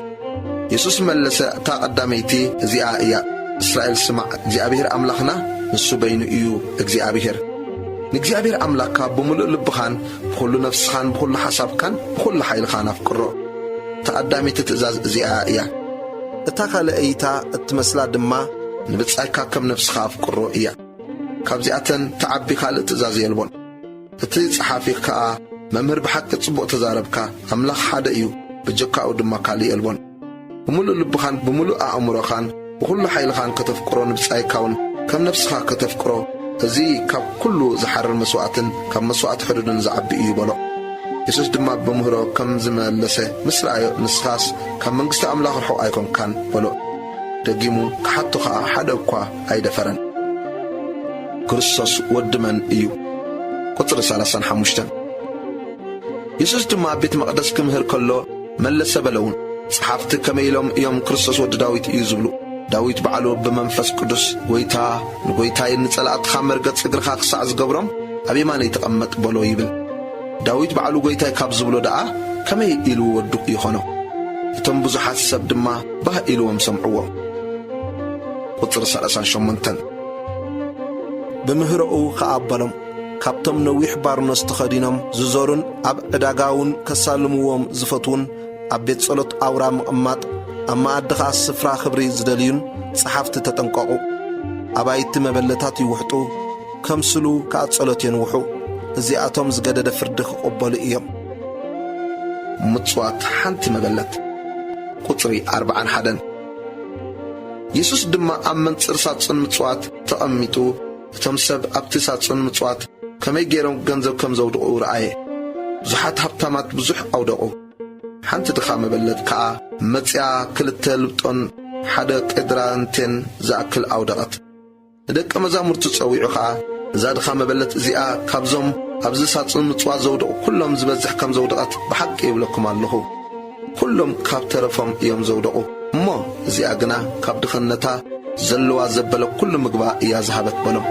ኢየሱስ መለሰ፣ እታ ቀዳመይቲ እዚኣ እያ፣ እስራኤል ስማዕ፣ እግዚኣብሔር ኣምላኽና ንሱ በይኑ እዩ እግዚኣብሔር። ንእግዚኣብሔር ኣምላኽካ ብምሉእ ልብኻን ብኹሉ ነፍስኻን ብኹሉ ሓሳብካን ብኹሉ ሓይልኻን ኣፍቅሮ። እታ ቀዳመይቲ ትእዛዝ እዚኣ እያ። እታ ካልአይታ እትመስላ ድማ ንብጻይካ ከም ነፍስኻ ኣፍቅሮ እያ። ካብዚኣተን ተዓቢ ካልእ ትእዛዝ የልቦን። እቲ ጸሓፊ ከዓ መምህር ብሓቂ ጽቡቕ ተዛረብካ፣ ኣምላኽ ሓደ እዩ፣ ብጀካኡ ድማ ካልእ የልቦን። ብምሉእ ልብኻን ብምሉእ ኣእምሮኻን ብኹሉ ሓይልኻን ከተፍቅሮ፣ ንብጻይካውን ከም ነፍስኻ ከተፍቅሮ። እዚ ካብ ኩሉ ዝሓርር መስዋዕትን ካብ መስዋዕት ሕዱድን ዝዓቢ እዩ በሎ። ኢየሱስ ድማ ብምህሮ ከም ዝመለሰ ምስ ረኣዮ ንስኻስ ካብ መንግሥቲ ኣምላኽ ርሑቕ ኣይኮንካን በሎ። ደጊሙ ክሓቶ ከዓ ሓደ እኳ ኣይደፈረን። ክርስቶስ ወዲ መን እዩ? ቁጥሪ 35 ኢየሱስ ድማ ቤት መቕደስ ክምህር ከሎ መለሰ በለውን፣ ጸሓፍቲ ከመይ ኢሎም እዮም ክርስቶስ ወዲ ዳዊት እዩ ዝብሉ? ዳዊት በዕሉ ብመንፈስ ቅዱስ ጐይታ ንጐይታዬ ንጸላእትኻ መርገጽ እግርኻ ክሳዕ ዝገብሮም ኣብ የማነ ይተቐመጥ በሎ ይብል። ዳዊት በዕሉ ጐይታይ ካብ ዝብሎ ደኣ ከመይ ኢሉ ወዱ ይኾኖ? እቶም ብዙሓት ሰብ ድማ ባህ ኢልዎም ሰምዕዎ። ቁጥሪ 38 ብምህሮኡ ከኣበሎም ካብቶም ነዊሕ ባርኖስ ተኸዲኖም ዝዞሩን ኣብ ዕዳጋውን ከሳልምዎም ዝፈትውን ኣብ ቤት ጸሎት ኣውራ ምቕማጥ ኣብ መኣድኻ ስፍራ ኽብሪ ዝደልዩን ጸሓፍቲ ተጠንቀቑ። ኣባይቲ መበለታት ይውሕጡ፣ ከምስሉ ከዓ ጸሎት የንውሑ። እዚኣቶም ዝገደደ ፍርዲ ክቕበሉ እዮም። ምጽዋት ሓንቲ መበለት ቁጥሪ 41 ኢየሱስ ድማ ኣብ መንጽር ሳጹን ምጽዋት ተቐሚጡ እቶም ሰብ ኣብቲ ሳጹን ምጽዋት ከመይ ገይሮም ገንዘብ ከም ዘውድቑ ረአየ። ብዙሓት ሃብታማት ብዙሕ ኣውደቑ። ሓንቲ ድኻ መበለት ከዓ መጽያ 2 ልብጦን 1 ቄድራንቴን ዝኣክል ኣውደቐት። ንደቀ መዛሙርቱ ጸዊዑ ከዓ እዛ ድኻ መበለት እዚኣ ካብዞም ኣብዚ ሳጹን ምጽዋት ዘውድቑ ኩሎም ዝበዝሕ ከም ዘውደቐት ብሓቂ ይብለኩም ኣለኹ። ኩሎም ካብ ተረፎም እዮም ዘውደቑ፣ እሞ እዚኣ ግና ካብ ድኽነታ ዘለዋ ዘበለ ኩሉ ምግባ እያ ዝሃበት በሎም።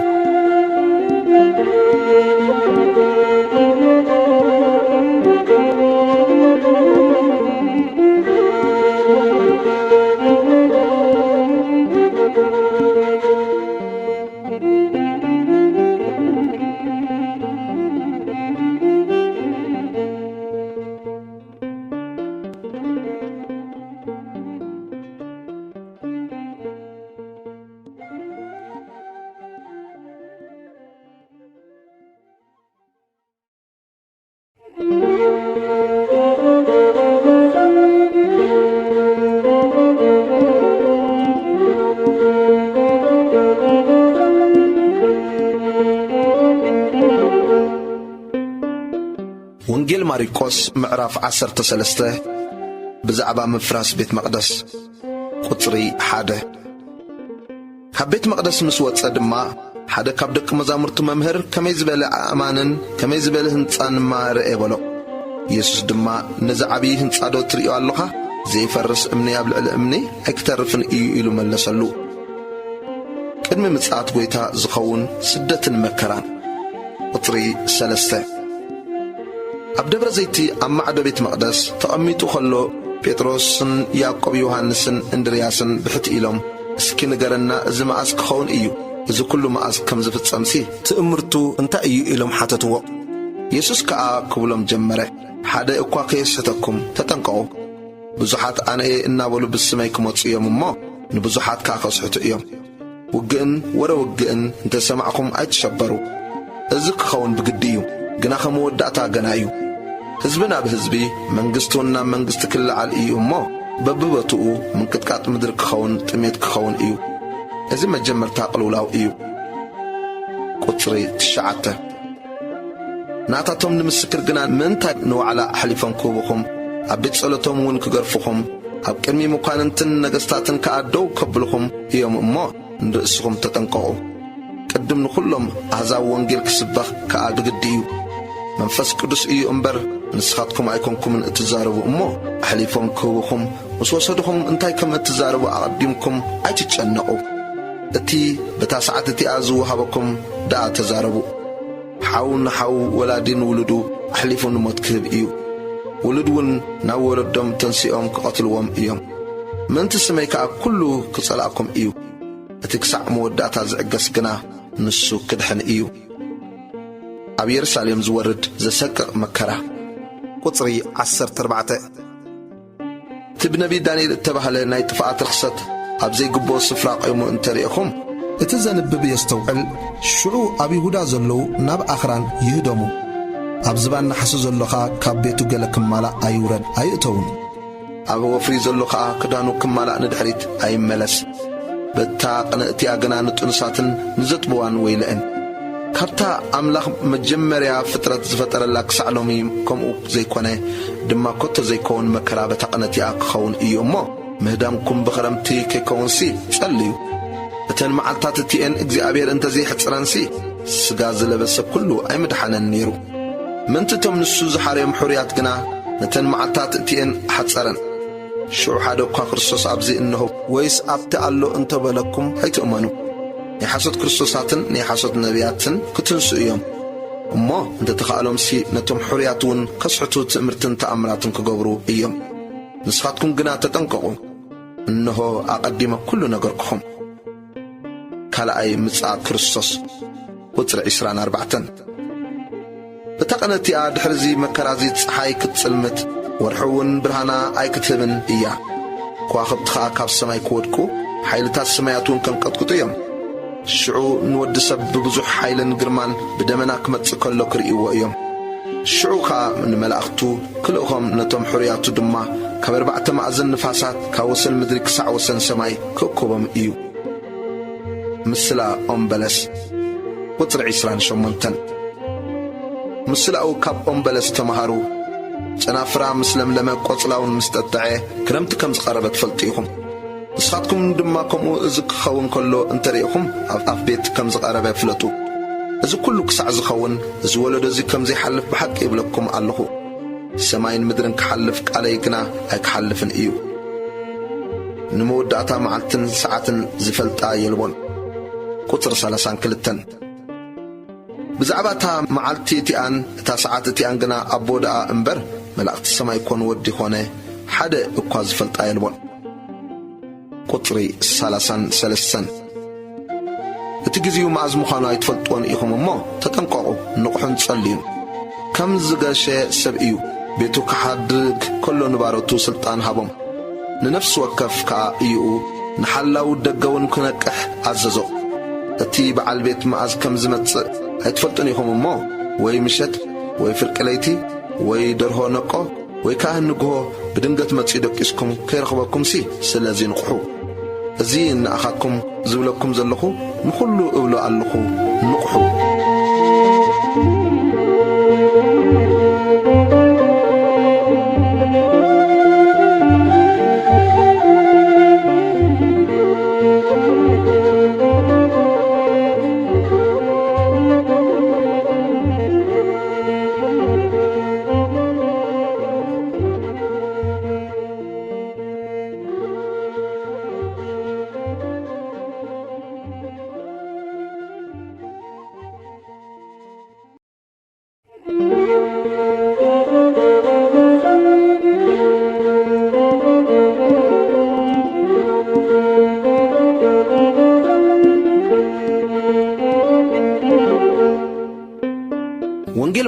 ወንጌል ማርቆስ ምዕራፍ 13 ብዛዕባ ምፍራስ ቤት መቕደስ ቁጥሪ 1 ካብ ቤት መቕደስ ምስ ወፀ ድማ ሓደ ካብ ደቂ መዛሙርቱ መምህር ከመይ ዝበለ ኣእማንን ከመይ ዝበለ ህንጻን ማርአ በሎ። ኢየሱስ ድማ ነዚ ዓብዪ ህንጻ ዶ ትርእዮ ኣለኻ? ዘይፈርስ እምኒ ኣብ ልዕሊ እምኒ ኣይክተርፍን እዩ ኢሉ መለሰሉ። ቅድሚ ምጽአት ጐይታ ዝኸውን ስደትን መከራን። ቁጥሪ 3 ኣብ ደብረ ዘይቲ ኣብ ማዕዶ ቤት መቕደስ ተቐሚጡ ኸሎ ጴጥሮስን ያዕቆብ ዮሐንስን እንድርያስን ብሕቲ ኢሎም እስኪ ንገረና እዚ መዓዝ ክኸውን እዩ? እዚ ኩሉ መዓዝ ከም ዝፍጸምሲ ትእምርቱ እንታይ እዩ ኢሎም ሓተትዎ። ኢየሱስ ከኣ ክብሎም ጀመረ፣ ሓደ እኳ ከየስሕተኩም ተጠንቀቑ። ብዙሓት ኣነየ እናበሉ ብስመይ ክመጹ እዮም እሞ ንብዙሓት ከኣ ከስሕቱ እዮም። ውግእን ወረ ውግእን እንተ ሰማዕኹም ኣይትሸበሩ። እዚ ክኸውን ብግዲ እዩ፣ ግና ከም መወዳእታ ገና እዩ። ሕዝቢ ናብ ሕዝቢ መንግሥቱን ናብ መንግሥቲ ክለዓል እዩ እሞ በብበትኡ ምንቅጥቃጥ ምድሪ ክኸውን ጥሜት ክኸውን እዩ። እዚ መጀመርታ ቅልውላው እዩ። ቁጽሪ 9 ናታቶም ንምስክር ግና ምንታይ ንዋዕላ ሓሊፎም ክህቡኹም ኣብ ቤት ጸሎቶም እውን ክገርፉኹም ኣብ ቅድሚ መኳንንትን ነገሥታትን ከኣደው ከብልኹም እዮም እሞ ንርእስኹም ተጠንቀቑ። ቅድም ንኹሎም ኣሕዛብ ወንጌል ክስበኽ ከኣ ብግዲ እዩ። መንፈስ ቅዱስ እዩ እምበር ንስኻትኩም ኣይኮንኩምን እትዛረቡ እሞ ኣሕሊፎም ክህቡኹም ምስ ወሰድኹም እንታይ ከም እትዛረቡ ኣቐዲምኩም ኣይትጨነቑ። እቲ በታ ሰዓት እቲኣ ዝውሃበኩም ደኣ ተዛረቡ። ሓው ንሓው ወላዲን ውሉዱ ኣሕሊፉ ንሞት ክህብ እዩ። ውሉድ እውን ናብ ወለዶም ተንሲኦም ክቐትልዎም እዮም። ምንቲ ስመይ ከኣ ኩሉ ክጸላእኩም እዩ። እቲ ክሳዕ መወዳእታ ዝዕገስ ግና ንሱ ክድሕን እዩ። ኣብ የሩሳሌም ዝወርድ ዘሰቅቕ መከራ። ቁጽሪ 14 እቲ ብነቢይ ዳንኤል እተባህለ ናይ ጥፍኣት ርኽሰት ኣብ ዘይግቦ ስፍራ ቐይሙ እንተሪእኹም እቲ ዘንብብ የስተውዕል። ሽዑ ኣብ ይሁዳ ዘለዉ ናብ ኣኽራን ይህደሙ። ኣብ ዝባን ናሓሱ ዘሎ ኸዓ ካብ ቤቱ ገለ ክማላእ ኣይውረድ ኣይእተውን። ኣብ ወፍሪ ዘሎ ኸዓ ክዳኑ ክማላእ ንድሕሪት ኣይመለስ። በታ ቕንእቲኣ ግና ንጡንሳትን ንዘጥብዋን ወይልአን። ካብታ ኣምላኽ መጀመርያ ፍጥረት ዝፈጠረላ ክሳዕ ሎሚ ከምኡ ዘይኮነ ድማ ኮቶ ዘይከውን መከራ በታ ቕንእቲኣ ክኸውን እዩ እሞ ምህዳምኩም ብኽረምቲ ከይከውንሲ ጸልዩ። እተን መዓልታት እቲአን እግዚኣብሔር እንተዘይሕጽረንሲ ስጋ ዝለበሰ ኩሉ ኣይምድሓነን ነይሩ። ምንትቶም ንሱ ዝሓርዮም ሕሩያት ግና ነተን መዓልታት እቲአን ሓጸረን። ሽዑ ሓደ እኳ ክርስቶስ ኣብዚ እንሆ ወይስ ኣብቲ ኣሎ እንተበለኩም ኣይትእመኑ። ናይ ሓሶት ክርስቶሳትን ናይ ሓሶት ነቢያትን ክትንሱ እዮም እሞ እንተተኻእሎምሲ ነቶም ሕሩያት እውን ከስሕቱ ትእምርትን ተኣምራትን ክገብሩ እዮም። ንስኻትኩም ግና ተጠንቀቑ፣ እንሆ ኣቐዲመ ኩሉ ነገርክኹም። ካልኣይ ምጽኣት ክርስቶስ። ቁጽሪ 24 እታ ቐነቲኣ ድሕሪዚ መከራዚ ፀሓይ ክትጽልምት ወርሒ እውን ብርሃና ኣይክትህብን እያ። ከዋኽብቲ ኸኣ ካብ ሰማይ ክወድቁ ሓይልታት ሰማያት እውን ከንቀጥቅጡ እዮም። ሽዑ ንወዲ ሰብ ብብዙሕ ሓይልን ግርማን ብደመና ክመጽእ ከሎ ክርእይዎ እዮም። ሽዑ ኸኣ ንመላእኽቱ ክልእኾም ነቶም ሕሩያቱ ድማ ካብ 4 ማዕዘን ንፋሳት ካብ ወሰን ምድሪ ክሳዕ ወሰን ሰማይ ክእክቦም እዩ። ምስላ ኦም በለስ። ቁጽሪ 28 ምስላኡ ካብ ኦም በለስ ተምሃሩ። ጨናፍራ ምስ ለምለመ ቈጽላውን ምስ ጠጠዐ ክረምቲ ከም ዝቐረበ ትፈልጡ ኢኹም። ንስኻትኩም ድማ ከምኡ እዚ ክኸውን ከሎ እንተሪኢኹም ኣብ ኣፍ ቤት ከም ዝቐረበ ፍለጡ። እዚ ኩሉ ክሳዕ ዝኸውን እዚ ወለዶ እዚ ከም ዘይሓልፍ ብሓቂ ይብለኩም ኣለኹ። ሰማይን ምድርን ክሓልፍ ቃለይ ግና ኣይክሓልፍን እዩ። ንመወዳእታ መዓልትን ሰዓትን ዝፈልጣ የልቦን። ቁጽሪ 32 ብዛዕባ እታ መዓልቲ እቲኣን እታ ሰዓት እቲኣን ግና ኣቦ ደኣ እምበር መላእኽቲ ሰማይ ኮኑ ወዲ ኾነ ሓደ እኳ ዝፈልጣ የልቦን። ቁጽሪ 33 እቲ ጊዜኡ መዓዝ ምዃኑ ኣይትፈልጥዎን ኢኹም እሞ ተጠንቀቑ፣ ንቑሑን ጸልዩን። ከም ዝገሸ ሰብ እዩ ቤቱ ክሓድግ ከሎ ንባሮቱ ሥልጣን ሃቦም። ንነፍሲ ወከፍ ከኣ እዩኡ ንሓላው ደገውን ክነቅሕ ኣዘዞ። እቲ በዓል ቤት መዓዝ ከም ዝመጽእ ኣይትፈልጡን ኢኹም እሞ ወይ ምሸት ወይ ፍርቂ ለይቲ ወይ ደርሆ ነቆ ወይ ከዓ ንግሆ ብድንገት መጺኡ ደቂስኩም ከይረኽበኩምሲ ስለዚ ንቑሑ። እዚ ንኣኻትኩም ዝብለኩም ዘለኹ ንኹሉ እብሎ ኣለኹ፣ ንቑሑ።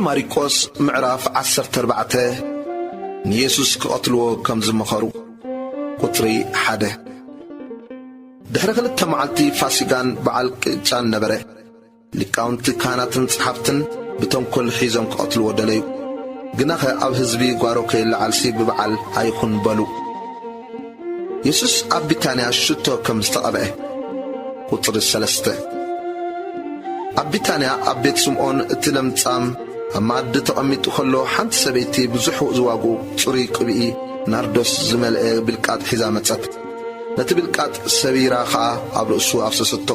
ማርቆስ ምዕራፍ 14 ንኢየሱስ ክቐትልዎ ከም ዝመኸሩ ቁጥሪ 1 ድሕሪ 2 መዓልቲ ፋሲጋን በዓል ቅጫን ነበረ። ሊቃውንቲ ካህናትን ጸሓፍትን ብተንኰል ሒዞም ክቐትልዎ ደለዩ። ግናኸ ኣብ ህዝቢ ጓሮ ከይለዓልሲ ብበዓል ኣይኹን በሉ። ኢየሱስ ኣብ ቢታንያ ሽቶ ከም ዝተቐብአ ቁጥሪ 3 ኣብ ቢታንያ ኣብ ቤት ስምዖን እቲ ለምጻም ኣብ ማዕዲ ተቐሚጡ ከሎ ሓንቲ ሰበይቲ ብዙሕ ዝዋግኡ ጽሩይ ቅብኢ ናርዶስ ዝመልአ ብልቃጥ ሒዛ መጸት። ነቲ ብልቃጥ ሰቢራ ኸዓ ኣብ ርእሱ ኣፍሰሰቶ።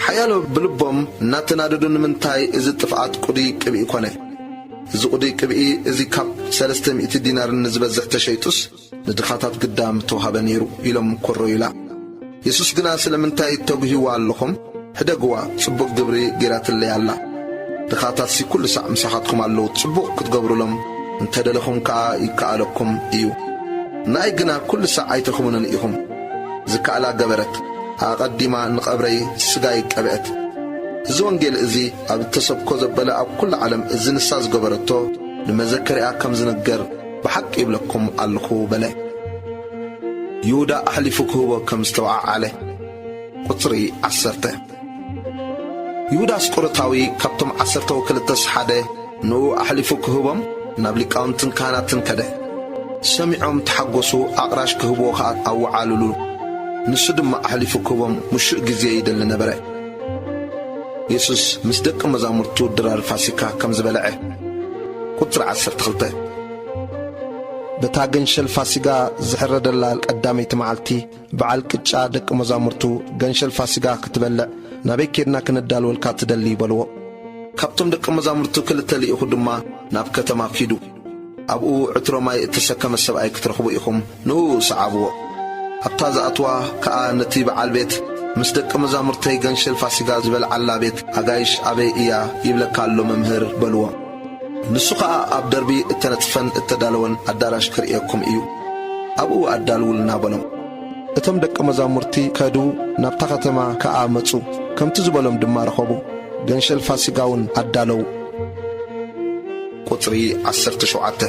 ሓያሎ ብልቦም እናተናደዱ ንምንታይ እዚ ጥፍኣት ቁዱይ ቅብኢ ኮነ? እዚ ቁዱይ ቅብኢ እዚ ካብ 300 ዲናር ንዝበዝሕ ተሸይጡስ ንድኻታት ግዳም ተዋሃበ ነይሩ ኢሎም ኮረዩላ። ኢየሱስ ግና ስለምንታይ ተጉሂዋ ኣለኹም? ሕደግዋ ጽቡቕ ግብሪ ጌራትለይ ኣላ። ድኻታት ኩሉ ሳዕ ምሳኻትኩም ኣለዉ፣ ጽቡቕ ክትገብሩሎም እንተደለኹም ከዓ ይከኣለኩም እዩ። ንኣይ ግና ኩሉ ሳዕ ኣይትርኽቡንን ኢኹም። ዝከኣላ ገበረት ኣቐዲማ ንቐብረይ ስጋይ ቀብአት። እዚ ወንጌል እዚ ኣብ ተሰብኮ ዘበለ ኣብ ኩሉ ዓለም እዚ ንሳ ዝገበረቶ ንመዘከርያ ከም ዝነገር ብሓቂ ይብለኩም ኣለኹ በለ። ይሁዳ ኣሕሊፉ ክህቦ ከም ዝተወዓዓለ ቁጥሪ 10 ይሁዳ አስቆሮታዊ ካብቶም 12 ሓደ ንኡ ኣሕሊፉ ክህቦም ናብ ሊቃውንትን ካህናትን ከደ። ሰሚዖም ተሓጐሱ። ኣቕራሽ ክህቦ ከዓ ኣወዓልሉ። ንሱ ድማ ኣሕሊፉ ክህቦም ሙሹእ ጊዜ ይደሊ ነበረ። ኢየሱስ ምስ ደቂ መዛሙርቱ ድራር ፋሲካ ከም ዝበልዐ ቁጥሪ 12 በታ ገንሸል ፋሲጋ ዝሕረደላ ቀዳመይቲ መዓልቲ በዓል ቅጫ ደቂ መዛሙርቱ ገንሸል ፋሲጋ ክትበልዕ ናበይ ኬድና ክነዳልወልካ ትደሊ ይበልዎ። ካብቶም ደቂ መዛሙርቱ 2 ልኢኹ ድማ ናብ ከተማ ኪዱ። ኣብኡ ዕትሮ ማይ እተሰከመ ሰብኣይ ክትረኽቡ ኢኹም ንኡ ሰዓብዎ። ኣብታ ዝኣትዋ ከዓ ነቲ በዓል ቤት ምስ ደቂ መዛሙርተይ ገንሸል ፋሲጋ ዝበልዓላ ቤት ኣጋይሽ ኣበይ እያ ይብለካ ኣሎ መምህር በልዎ። ንሱ ከዓ ኣብ ደርቢ እተነጽፈን እተዳለወን ኣዳራሽ ክርእየኩም እዩ፣ ኣብኡ ኣዳልውልና በሎም። እቶም ደቂ መዛሙርቲ ከዱ፣ ናብታ ከተማ ከዓ መጹ። ከምቲ ዝበሎም ድማ ረኸቡ። ገንሸል ፋሲጋውን ኣዳለው። ቁጥሪ 17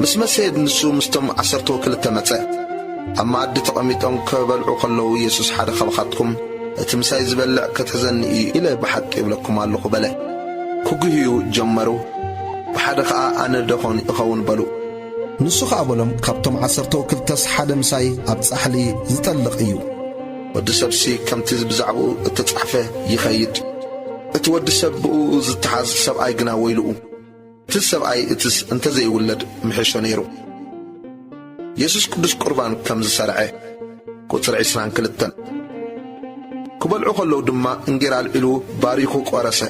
ምስ መሰየድ ንሱ ምስቶም 12 መጸ። ኣብ ማዕዲ ተቐሚጦም ከበልዑ ከለዉ ኢየሱስ ሓደ ኸባኻትኩም እቲ ምሳይ ዝበልዕ ክትሕዘኒ እዩ ኢለ ብሓቂ ይብለኩም ኣለኹ በለ። ክጉህዩ ጀመሩ። ብሓደ ከዓ ኣነ ደኾን ይኸውን በሉ። ንሱ ከዓ በሎም ካብቶም 12 ሓደ ምሳይ ኣብ ጻሕሊ ዝጠልቕ እዩ። ወዲ ሰብሲ ከምቲ ብዛዕባኡ እተጻሕፈ ይኸይድ። እቲ ወዲ ሰብ ብኡ ዝተሓዝ ሰብኣይ ግና ወይልኡ። እቲ ሰብኣይ እትስ እንተዘይውለድ ምሕሾ ነይሩ። ኢየሱስ ቅዱስ ቁርባን ከም ዝሰርዐ ቁጥሪ 22 ክበልዑ ከለዉ ድማ እንጌራ ኣልዒሉ ባሪኹ ቆረሰ።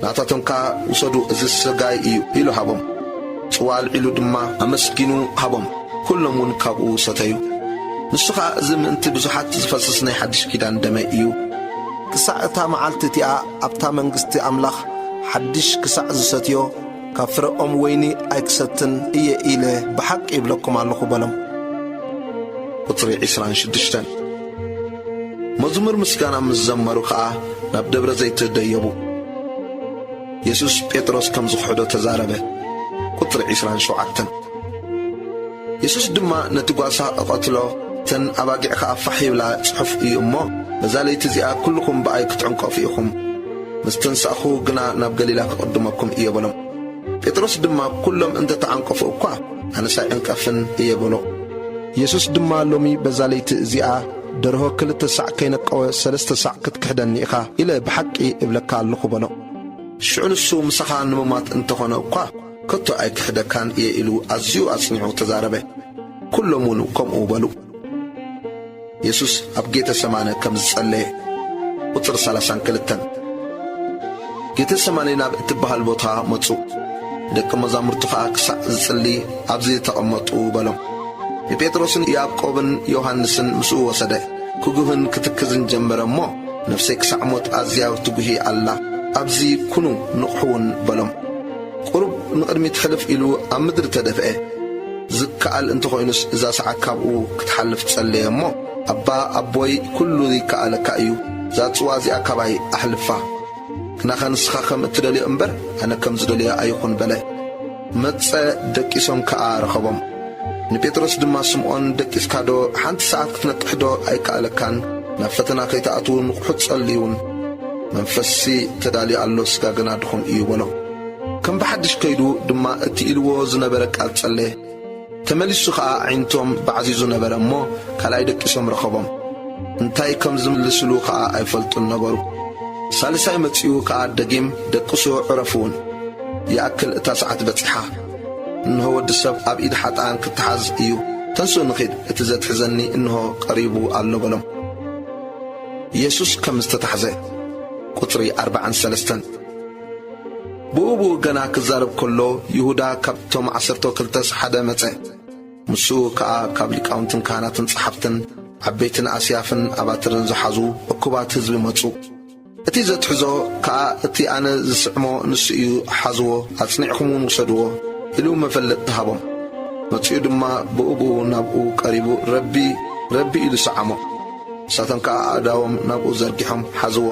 ናታቶም ከዓ ውሰዱ እዚ ስጋይ እዩ ኢሉ ሃቦም። ጽዋ ኣልዒሉ ድማ ኣመስጊኑ ሃቦም። ኩሎም እውን ካብኡ ሰተዩ። ንሱ ከዓ እዚ ምእንቲ ብዙሓት ዝፈስስ ናይ ሓድሽ ኪዳን ደመይ እዩ። ክሳዕ እታ መዓልቲ እቲኣ ኣብታ መንግሥቲ ኣምላኽ ሓድሽ ክሳዕ ዝሰትዮ ካብ ፍረኦም ወይኒ ኣይክሰትን እየ ኢለ ብሓቂ ይብለኩም ኣለኹ በሎም። ቁጥሪ 26 መዝሙር ምስጋና ምስ ዘመሩ ከዓ ናብ ደብረ ዘይት ደየቡ። ኢየሱስ ጴጥሮስ ከም ዝኽሕዶ ተዛረበ። ቁጥሪ 27 ኢየሱስ ድማ ነቲ ጓሳ እቐትሎ ተን ኣባጊዕ ከዓ ፋሕ ይብላ ጽሑፍ እዩ እሞ በዛ ለይቲ እዚኣ ኩልኩም ብኣይ ክትዕንቀፉ ኢኹም። ምስ ተንሳእኹ ግና ናብ ገሊላ ክቕድመኩም እየ በሎም። ጴጥሮስ ድማ ኩሎም እንተ ተዓንቀፉ እኳ ኣነሳ ዕንቀፍን እየ በሎ። ኢየሱስ ድማ ሎሚ በዛ ለይቲ እዚኣ ደርሆ 2 ሳዕ ከይነቀወ 3 ሳዕ ክትክሕደኒ ኢኻ ኢለ ብሓቂ እብለካ ኣለኹ በሎ። ሽዑ ንሱ ምሳኻ ንምማት እንተኾነ እኳ ከቶ ኣይክሕደካን እየ ኢሉ ኣዝዩ ኣጽኒዑ ተዛረበ። ኩሎም እውን ከምኡ በሉ። ኢየሱስ ኣብ ጌተ ሰማነ ከም ዝጸለየ ቁጥሪ 32 ጌተ ሰማነ ናብ እትበሃል ቦታ መጹ። ደቂ መዛሙርቱ ከዓ ክሳዕ ዝጽሊ ኣብዚ ተቐመጡ በሎም። የጴጥሮስን ያዕቆብን ዮሐንስን ምስኡ ወሰደ። ክጉህን ክትክዝን ጀመረ እሞ ነፍሰይ ክሳዕ ሞት ኣዝያ ትጉሂ ኣላ፣ ኣብዚ ኩኑ ንቑሑውን በሎም። ቁሩብ ንቕድሚት ሕልፍ ኢሉ ኣብ ምድሪ ተደፍአ። ዝከኣል እንተኾይኑስ እዛ ሰዓት ካብኡ ክትሓልፍ ጸለየ እሞ ኣባ ኣቦይ ኩሉ ይከኣለካ እዩ፣ እዛ ጽዋ እዚኣ ካባይ ኣሕልፋ፣ كناخن سخاخم اتدلي امبر أنا كم زدلي أيخون بلاي متى دكيسهم كأرخبهم نبيتروس دما سمعون دكيس كادو حانت ساعات كتنتحدو أي كالكان نفتنا كيتأتون نقحط صليون منفسي تدالي ألو سكاقنا دخون إيوالو كم بحدش كيدو دما اتئلو زنبرك أتصلي تملسو خا عينتهم بعزيزو نبر أمو كالاي دكيسهم رخبهم انتاي كم زملسلو خا أيفلتون نبرو سالساي متسيو كا دقيم دقسو عرفون يأكل تاسعات بتحا إنه ود السب أبيد حتى عن كتحز إيو تنسو نخيد اتزاد حزني إنه قريبو على بلم يسوس كم استتحزي قطري 4 بوبو جنا كزارب كله يهودا كبتم عصرتو كلتس حدا متى مسو كابلي كاونتن كانت صحفتن عبيتن أسيافن أباترن زحزو وكبات حزب متسو اتي زتحزو اتي أنا زسعمو نسيو حزو أتصنعكمون وصدوه إلو مفلت تهبم متسيو دما بوبو نابو قريبو ربي إلو سعمو ساتن كأداوم نابو زرقهم حزو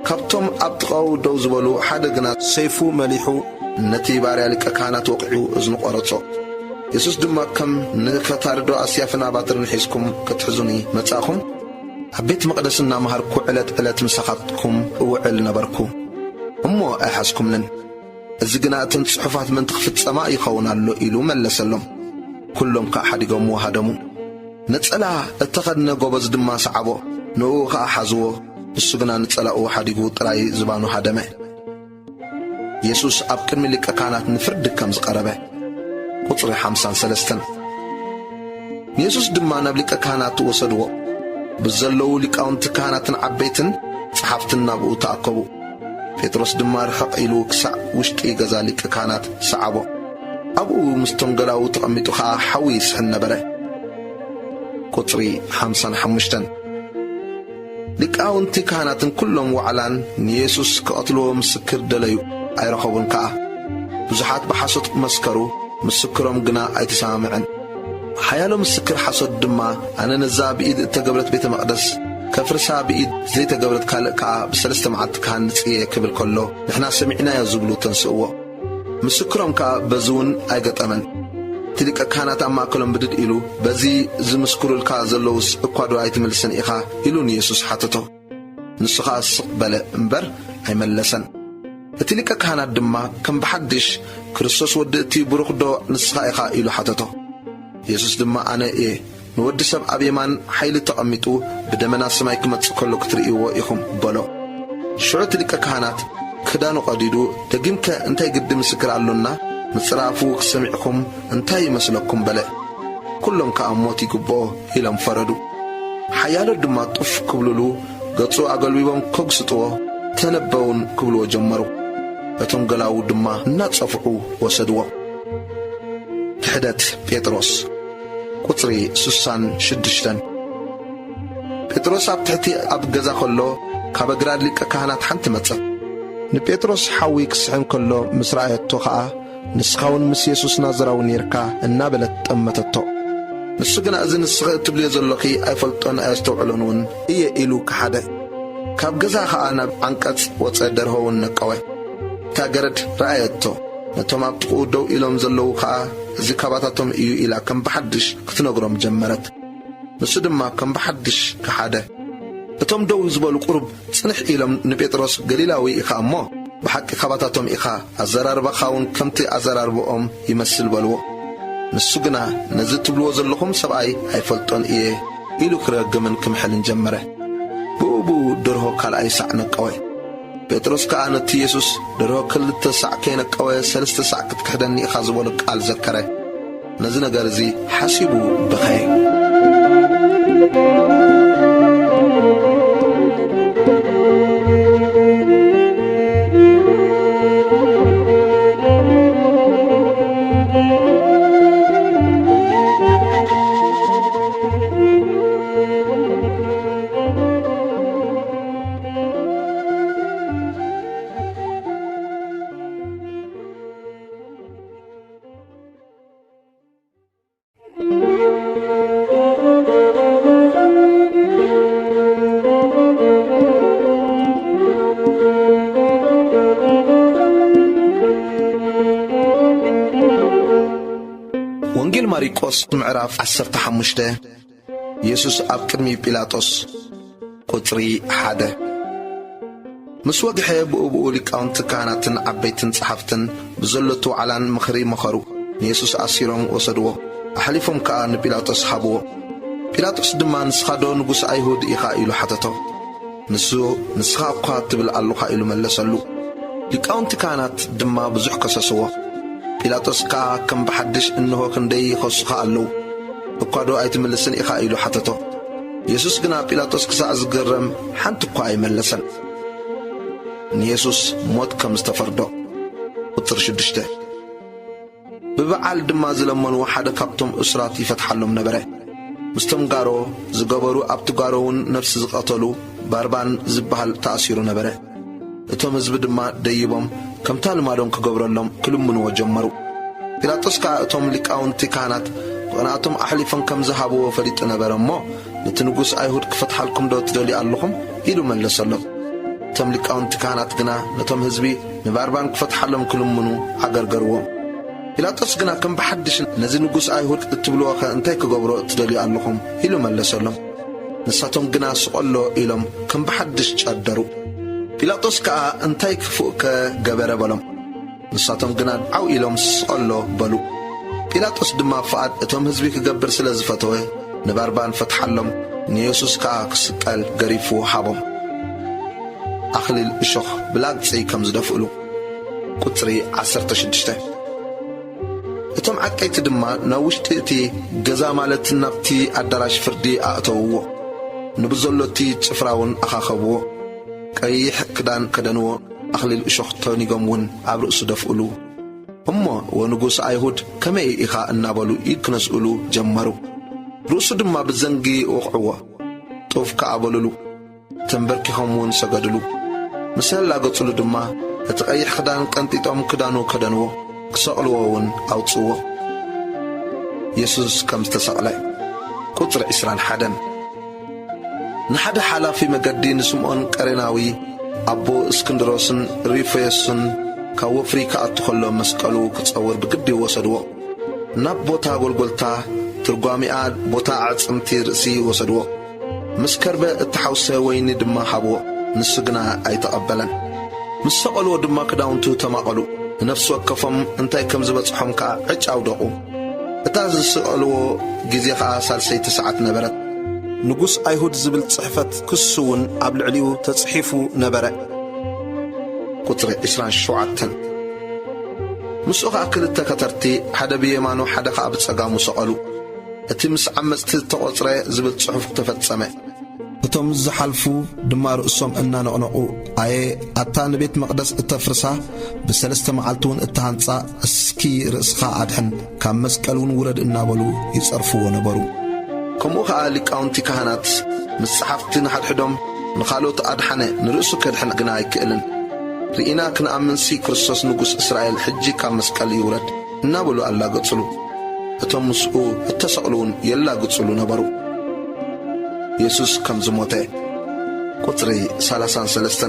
كابتم أبتغاو دوزبلو حدقنا سيفو مليحو نتي باريالك كانت وقعو ازن قرطو يسوس دما كم نكتاردو أسيافنا باترن حيسكم كتحزوني متاخم عبيت مقدسنا مهاركو علت مساقاتكم وعل نبركو أمو أحاسكم لن الزقنا تنصحفات من تخفت سماء يخونا اللو إلو ملسلم كلهم كأحدقهم وهدمو نتسألا اتخذنا قوبز دما سعبو نوغا حزو السجنا نتسألا حدقو تراي زبانو هدمه يسوس أبكر ملك كانت نفرد كمز قربه قطر 53 يسوس دما نبلك كانت وصدو بزلو لكاونت كانت عبيتن صحفتنا بو تأكبو بيتروس دما رحق إلو كسع وشكي غزالك كانت سعبو أبو مستنقلاو تقميتو خا حويس هنبره قطري 55 لكاونت كانت كلهم وعلان يسوس كأطلو مسكر دليو أي رخبون كا بزحات بحسط مسكرو مسكرهم قنا أي تسامعن حيالو مسكر حسد دما أنا نزا بإيد تقبلت بيت مقدس كفرسا بإيد زي تقبلت كا بسلسة معد كان نتقية كبل كله نحنا سمعنا يزوبلو تنسقوا مسكرهم كا بزون أي قط أمن تلك كانت أما كلهم بدد إلو بزي زمسكرو الكا زلوس اقوادو أي تملسن إخا إلون يسوس حتتو نسخا السقبل انبر أي ملسن تلك كانت دما كم بحدش كريستوس ودتي بروخدو نسخا إخا إلو حتتو يسوس دما أنا نود سب أبيمان حيل تقميتو بدمنا السماء كما تسكولو كتريقو إخم بلو شعور تلك كانت كدانو قديدو تقيمك انتاي قدم سكر علونا نصرافو سمعكم انتاي مسلكم بلا كلهم كأموتي قبو إلى مفردو حيالو دما طف كبلولو قطرو أقلبيبهم كوكستو تنبون كبلو جمرو بتنقلاو دما نتصفعو وسدو كحدت بيتروس قطري 66 بيتروس أبتحتي أبقزا خلو كابقراد لك كهانات حنت متصف نبيتروس حاوي كسحن كله مسرعي التوخاء نسخاون مس يسوس نازراون يركا النابلت أمتتو نسخنا أزن السخاء تبلي زلقي أفلطون أستوعلونون إيه إلو كحدا كابقزا خانا عنكت وتصدرهون نقوي تاقرد رأيتو نتوم أبتقو دو إلوم زلو خاء زكاباتاتهم إيو إلا كم بحدش كتنقرم جمرت نسدما كم بحدش كحدا نتوم دو زبالو قرب سنح إلوم نبيتروس قليلاوي إخا أمو بحق خباتاتهم إخا أزرار بخاون كمتي أزرار بأم يمثل بلو نسجنا نزلت بلوز اللهم سبعي هيفلطون إيه إلو كراج من كم حل جمره بوبو درهو كال أي سعنا قوي بيتروس كأنت يسوس درهو كل تسع كينا قوي سلست ساعة كتكهدني إخا زبالو قال ذكره نزلنا قرزي حسبوا بخير ወንጌል ማርቆስ ምዕራፍ 15 ኢየሱስ ኣብ ቅድሚ ጲላጦስ ቁጥሪ 1 ምስ ወግሐ ብኡብኡ ሊቃውንቲ ካህናትን ዓበይትን ጸሓፍትን ብዘለቱ ዓላን ምኽሪ መኸሩ ንኢየሱስ ኣሲሮም ወሰድዎ ኣሕሊፎም ከዓ ንጲላጦስ ሃብዎ ጲላጦስ ድማ ንስኻ ዶ ንጉስ ኣይሁድ ኢኻ ኢሉ ሓተቶ ንሱ ንስኻ እኳ ትብል ኣለኻ ኢሉ መለሰሉ ሊቃውንቲ ካህናት ድማ ብዙሕ ከሰስዎ ጲላጦስ ከዓ ከም ብሓድሽ እንሆ ክንደይ ይኸሱኻ ኣለዉ እኳ ዶ ኣይትምልስን ኢኻ ኢሉ ሓተቶ ኢየሱስ ግና ጲላጦስ ክሳዕ ዝገረም ሓንቲ እኳ ኣይመለሰን ንኢየሱስ ሞት ከም ዝተፈርዶ ቁጥሪ 6 ብበዓል ድማ ዝለመንዎ ሓደ ካብቶም እስራት ይፈትሓሎም ነበረ ምስቶም ጋሮ ዝገበሩ ኣብቲ ጋሮ እውን ነፍሲ ዝቐተሉ ባርባን ዝበሃል ተኣሲሩ ነበረ እቶም ህዝቢ ድማ ደይቦም ከምታ ልማዶም ክገብረሎም ክልምንዎ ጀመሩ ጲላጦስ ከዓ እቶም ሊቃውንቲ ካህናት ብቕንኣቶም ኣሕሊፎም ከም ዝሃብዎ ፈሊጡ ነበረ እሞ ነቲ ንጉስ ኣይሁድ ክፈትሓልኩም ዶ ትደልዩ ኣለኹም ኢሉ መለሰሎም እቶም ሊቃውንቲ ካህናት ግና ነቶም ህዝቢ ንባርባን ክፈትሓሎም ክልምኑ ኣገርገርዎም ጲላጦስ ግና ከም ብሓድሽ ነዚ ንጉስ ኣይሁድ እትብልዎ ኸ እንታይ ክገብሮ ትደልዩ ኣለኹም ኢሉ መለሰሎም ንሳቶም ግና ስቐሎ ኢሎም ከም ብሓድሽ ጨደሩ ጲላጦስ ከዓ እንታይ ክፉእ ከገበረ በሎም ንሳቶም ግና ዓው ኢሎም ስቐሎ በሉ ጲላጦስ ድማ ፍቓድ እቶም ህዝቢ ክገብር ስለ ዝፈተወ ንባርባን ፈትሓሎም ንኢየሱስ ከዓ ክስቀል ገሪፉ ሃቦም ኣኽሊል እሾኽ ብላግፂ ከም ዝደፍእሉ ቁፅሪ 16 እቶም ዓቀይቲ ድማ ናብ ውሽጢ እቲ ገዛ ማለት ናብቲ ኣዳራሽ ፍርዲ ኣእተውዎ ንብዘሎቲ ጭፍራውን ኣኻኸብዎ ቀይሕ ክዳን ከደንዎ ኣኽሊል እሾኽ ተኒጎምውን ኣብ ርእሱ ደፍእሉ እሞ ወንጉስ ኣይሁድ ከመይ ኢኻ እናበሉ ኢድ ክነስእሉ ጀመሩ ርእሱ ድማ ብዘንጊ ወቕዕዎ ጡፍ ከኣበሉሉ ተንበርኪኾምውን ሰገድሉ ምስ ህላገጹሉ ድማ እቲ ቀይሕ ክዳን ቀንጢጦም ክዳኑ ከደንዎ ክሰቕልዎውን ኣውፅዎ ኢየሱስ ከም ዝተሰቕለ ቁፅሪ 21 ንሓደ ሓላፊ መገዲ ንስምዖን ቀሬናዊ ኣቦ እስክንድሮስን ሪፎስን ካብ ወፍሪ ከኣቱ ከሎ መስቀሉ ክጸውር ብግዲ ወሰድዎ ናብ ቦታ ጎልጎልታ ትርጓሚኣ ቦታ ዓጽምቲ ርእሲ ወሰድዎ ምስ ከርበ እተሓውሰ ወይኒ ድማ ሃብዎ ንሱ ግና ኣይተቐበለን ምስ ሰቐልዎ ድማ ክዳውንቱ ተማቐሉ ነፍሲ ወከፎም እንታይ ከም ዝበጽሖም ከዓ ዕጭ ኣውደቑ እታ ዝስቐልዎ ጊዜ ከዓ ሳልሰይቲ ሰዓት ነበረት ንጉስ ኣይሁድ ዝብል ጽሕፈት ክሱውን ኣብ ልዕሊኡ ተጽሒፉ ነበረ ቁጥሪ 27 ምስኡ ከዓ ክልተ ከተርቲ ሓደ ብየማኑ ሓደ ከዓ ብጸጋሙ ሰቐሉ እቲ ምስ ዓመፅቲ ተቖጽረ ዝብል ጽሑፍ ተፈጸመ እቶም ዝሓልፉ ድማ ርእሶም እናነቕነቑ ኣየ ኣታ ንቤት መቕደስ እተፍርሳ ብሰለስተ መዓልቲ እውን እተሃንጻ እስኪ ርእስኻ ኣድሕን ካብ መስቀል እውን ውረድ እናበሉ ይጸርፍዎ ነበሩ ከምኡ ከዓ ሊቃውንቲ ካህናት ምስ ጸሓፍቲ ንሓድሕዶም ንኻልኦት ኣድሓነ ንርእሱ ከድሕን ግና ኣይክእልን ርኢና ክንኣምንሲ ክርስቶስ ንጉስ እስራኤል ሕጂ ካብ መስቀል ይውረድ እናበሉ ኣላገጹሉ እቶም ምስኡ እተሰቕሉውን የላግጹሉ ነበሩ ኢየሱስ ከም ዝሞተ ቁፅሪ 33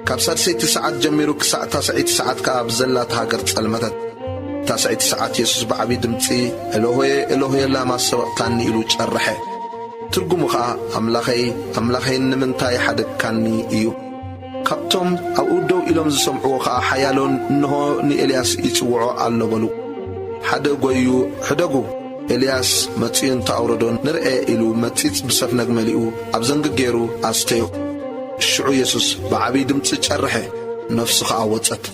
ካብ ሳድሰይቲ ሰዓት ጀሚሩ ክሳዕ ታስዒቲ ሰዓት ከዓ ብዘላታ ሃገር ጸልመተት ታስዒቲ ሰዓት ኢየሱስ ብዓብዪ ድምፂ ኤሎሆየ ኤሎሆየ ላማ ሰበቕታኒ ኢሉ ጨርሐ ትርጉሙ ከዓ ኣምላኸይ ኣምላኸይ ንምንታይ ሓደግካኒ እዩ ካብቶም ኣብኡ ደው ኢሎም ዝሰምዕዎ ከዓ ሓያሎን እንሆ ንኤልያስ ይጽውዖ ኣሎ በሉ ሓደ ጐዩ ሕደጉ ኤልያስ መጺኡ እንተኣውረዶን ንርኤ ኢሉ መጺጽ ብሰፍነግ መሊኡ ኣብ ዘንጊ ገይሩ ኣስተዮ ሽዑ ኢየሱስ ብዓብዪ ድምፂ ጨርሐ ነፍሱ ከዓ ወጸት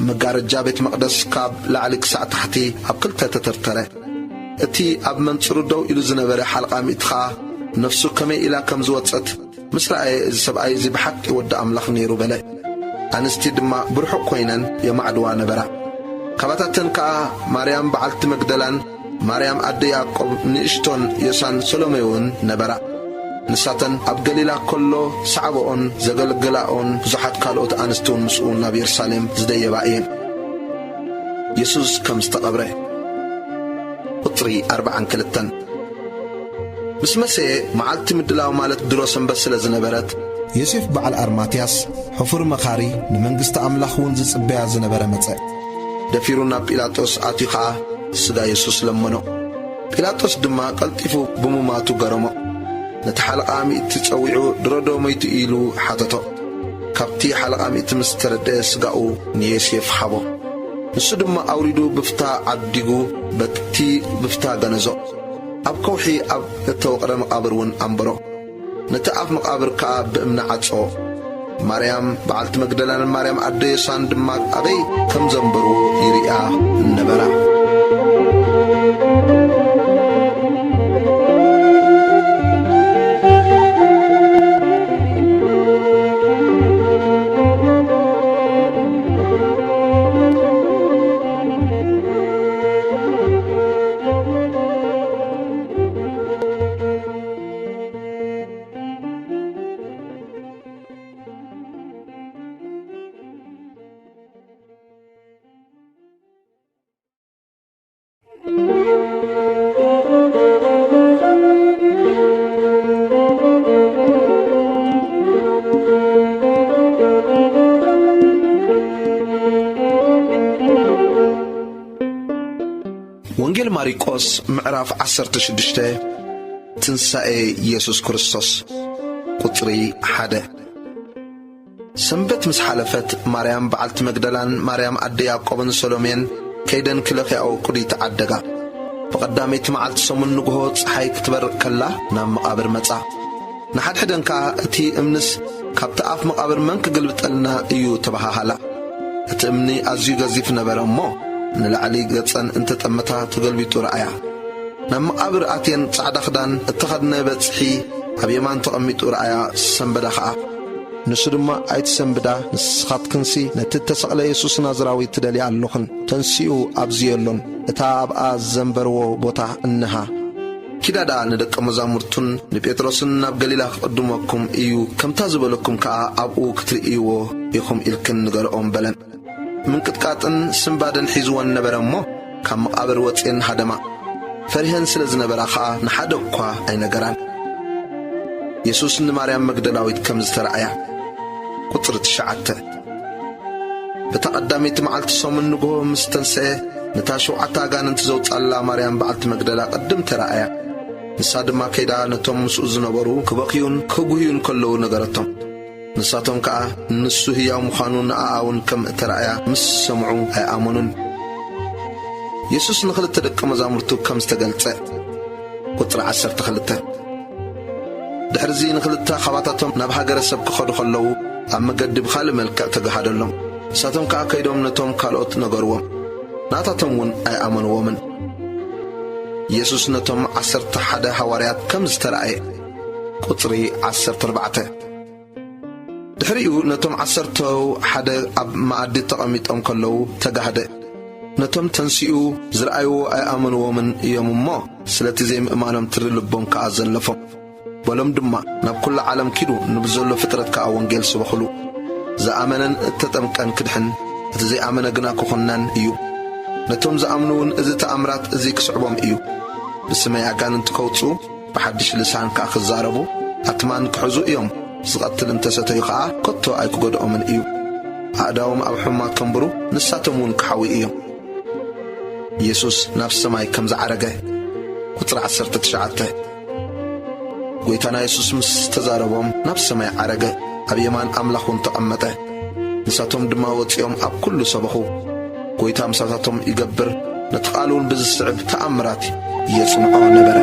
መጋረጃ ቤት መቕደስ ካብ ላዕሊ ክሳዕ ታሕቲ ኣብ ክልተ ተተርተረ እቲ ኣብ መንጽሩ ደው ኢሉ ዝነበረ ሓልቃሚት ከዓ ነፍሱ ከመይ ኢላ ከም ዝወጸት ምስ ረኣየ እዚ ሰብኣይ እዚ ብሓቂ ወዲ ኣምላኽ ነይሩ በለ ኣንስቲ ድማ ብርሑቕ ኮይነን የማዕድዋ ነበራ ካባታተን ከዓ ማርያም በዓልቲ መግደላን ማርያም ኣደ ያዕቆብ ንእሽቶን ዮሳን ሰሎሜውን ነበራ ንሳተን ኣብ ገሊላ ከሎ ሰዕብኦን ዘገልግላኦን ብዙሓት ካልኦት ኣንስቲውን ምስኡ ናብ ኢየሩሳሌም ዝደየባ እየን ኢየሱስ ከም ዝተቐብረ ቁፅሪ 42 ምስ መሰየ መዓልቲ ምድላው ማለት ድሮ ሰንበት ስለ ዝነበረት ዮሴፍ በዓል ኣርማትያስ ሕፉር መኻሪ ንመንግሥቲ ኣምላኽ እውን ዝጽበያ ዝነበረ መጸ ደፊሩ ናብ ጲላጦስ ኣትዩ ከዓ ስጋ ኢየሱስ ለመኖ ጲላጦስ ድማ ቀልጢፉ ብምማቱ ገረሞ ነቲ ሓለቓ ሚእቲ ጸዊዑ ድረዶ ሞይቱ ኢሉ ሓተቶ ካብቲ ሓለቓ ሚእቲ ምስ ተረድአ ስጋኡ ንዮሴፍ ሓቦ ንሱ ድማ ኣውሪዱ ብፍታ ዓዲጉ በቲ ብፍታ ገነዞ ኣብ ከውሒ ኣብ እተወቕረ መቓብር እውን ኣንበሮ ነቲ ኣፍ መቓብር ከዓ ብእምኒ ዓጾ ማርያም በዓልቲ መግደላን ማርያም ኣደ ዮሳን ድማ ኣበይ ከም ዘንበሩ ይርያ ነበራ ወንጌል ማርቆስ ምዕራፍ 16 ትንሣኤ ኢየሱስ ክርስቶስ ቁጥሪ 1 ሰንበት ምስ ሓለፈት ማርያም በዓልቲ መግደላን ማርያም ኣደ ያዕቆብን ሰሎሜን ከይደን ክለኺያው ቁዲት ዓደጋ በቐዳመይቲ መዓልቲ ሰሙን ንግሆ ፀሓይ ክትበርቕ ከላ ናብ መቓብር መጻ ንሓድሕደን ከዓ እቲ እምንስ ካብቲ ኣፍ መቓብር መን ክግልብጠልና እዩ ተባሃሃላ እቲ እምኒ ኣዝዩ ገዚፍ ነበረ እሞ ንላዕሊ ገጸን እንተጠመታ ተገልቢጡ ረኣያ ናብ መቓብር ኣትየን ጻዕዳ ክዳን እተኸድነ በጽሒ ኣብ የማን ተቐሚጡ ረኣያ ሰንበዳ ከዓ ንሱ ድማ ኣይትሰንብዳ ንስኻትክንሲ ነቲ ተሰቕለ ኢየሱስ ናዝራዊ ትደልያ ኣለኹን ተንሲኡ ኣብዝየሎን እታ ኣብኣ ዘንበርዎ ቦታ እንሃ ኪዳዳ ንደቀ መዛሙርቱን ንጴጥሮስን ናብ ገሊላ ክቕድመኩም እዩ ከምታ ዝበለኩም ከዓ ኣብኡ ክትርእይዎ ኢኹም ኢልክን ንገርኦም በለን ምንቅጥቃጥን ስምባደን ሒዝወን ነበረ እሞ ካብ መቓብር ወፅን ሃደማ ፈሪሄን ስለ ዝነበራ ከዓ ንሓደ እኳ ኣይነገራን ኢየሱስ ንማርያም መግደላዊት ከም ዝተረኣያ ቁጥሪ 9 በተቐዳመይቲ መዓልቲ ሰሙን ንግሆ ምስ ተንስአ ነታ 7 ኣጋንንቲ ዘውፃላ ማርያም በዓልቲ መግደላ ቅድም ተረኣያ ንሳ ድማ ከይዳ ነቶም ምስኡ ዝነበሩ ክበኽዩን ክጉህዩን ከለዉ ነገረቶም ንሳቶም ከዓ ንሱ ህያው ምዃኑ ንኣውን ከም እተረኣያ ምስ ሰምዑ ኣይኣመኑን ኢየሱስ ንኽልተ ደቀ መዛሙርቱ ከም ዝተገልጸ ቁጥሪ 12 ድሕርዚ ንኽልተ ኻባታቶም ናብ ሃገረ ሰብ ክኸዱ ከለዉ ኣብ መገዲ ብኻልእ መልክዕ ተገሃደሎም ንሳቶም ከዓ ከይዶም ነቶም ካልኦት ነገርዎም ናታቶም እውን ኣይኣመንዎምን ኢየሱስ ነቶም 11 ሐዋርያት ከም ዝተረኣየ ቁጥሪ 14 ድሕሪኡ ነቶም 11 ኣብ ማኣዲ ተቐሚጦም ከለዉ ተጋህደ ነቶም ተንሲኡ ዝረኣይዎ ኣይኣመንዎምን እዮም እሞ ስለቲ ዘይምእማኖም ትርልቦም ከዓ ዘለፎም በሎም ድማ ናብ ኩሉ ዓለም ኪዱ ንብዘሎ ፍጥረት ከዓ ወንጌል ስበኽሉ ዝኣመነን እተጠምቀን ክድሕን እቲ ዘይኣመነ ግና ክኹነን እዩ ነቶም ዝኣምኑውን እዚ ተኣምራት እዚ ክስዕቦም እዩ ብስመይ ኣጋንንቲ ከውፅኡ ብሓድሽ ልሳን ከዓ ክዛረቡ ኣትማን ክሕዙ እዮም ዝቐትል እንተሰተዩ ከዓ ከቶ ኣይክጎድኦምን እዩ ኣእዳዎም ኣብ ሕማት ከንብሩ ንሳቶም እውን ክሓዊ እዮም ኢየሱስ ናብ ሰማይ ከም ዝዓረገ ቁጥሪ 19 ጐይታና ኢየሱስ ምስ ተዛረቦም ናብ ሰማይ ዓረገ ኣብ የማን ኣምላኽ እውን ተቐመጠ ንሳቶም ድማ ወፂኦም ኣብ ኩሉ ሰበኹ ጐይታ ምሳታቶም ይገብር ነቲ ቃል እውን ብዝስዕብ ተኣምራት የጽንዖ ነበረ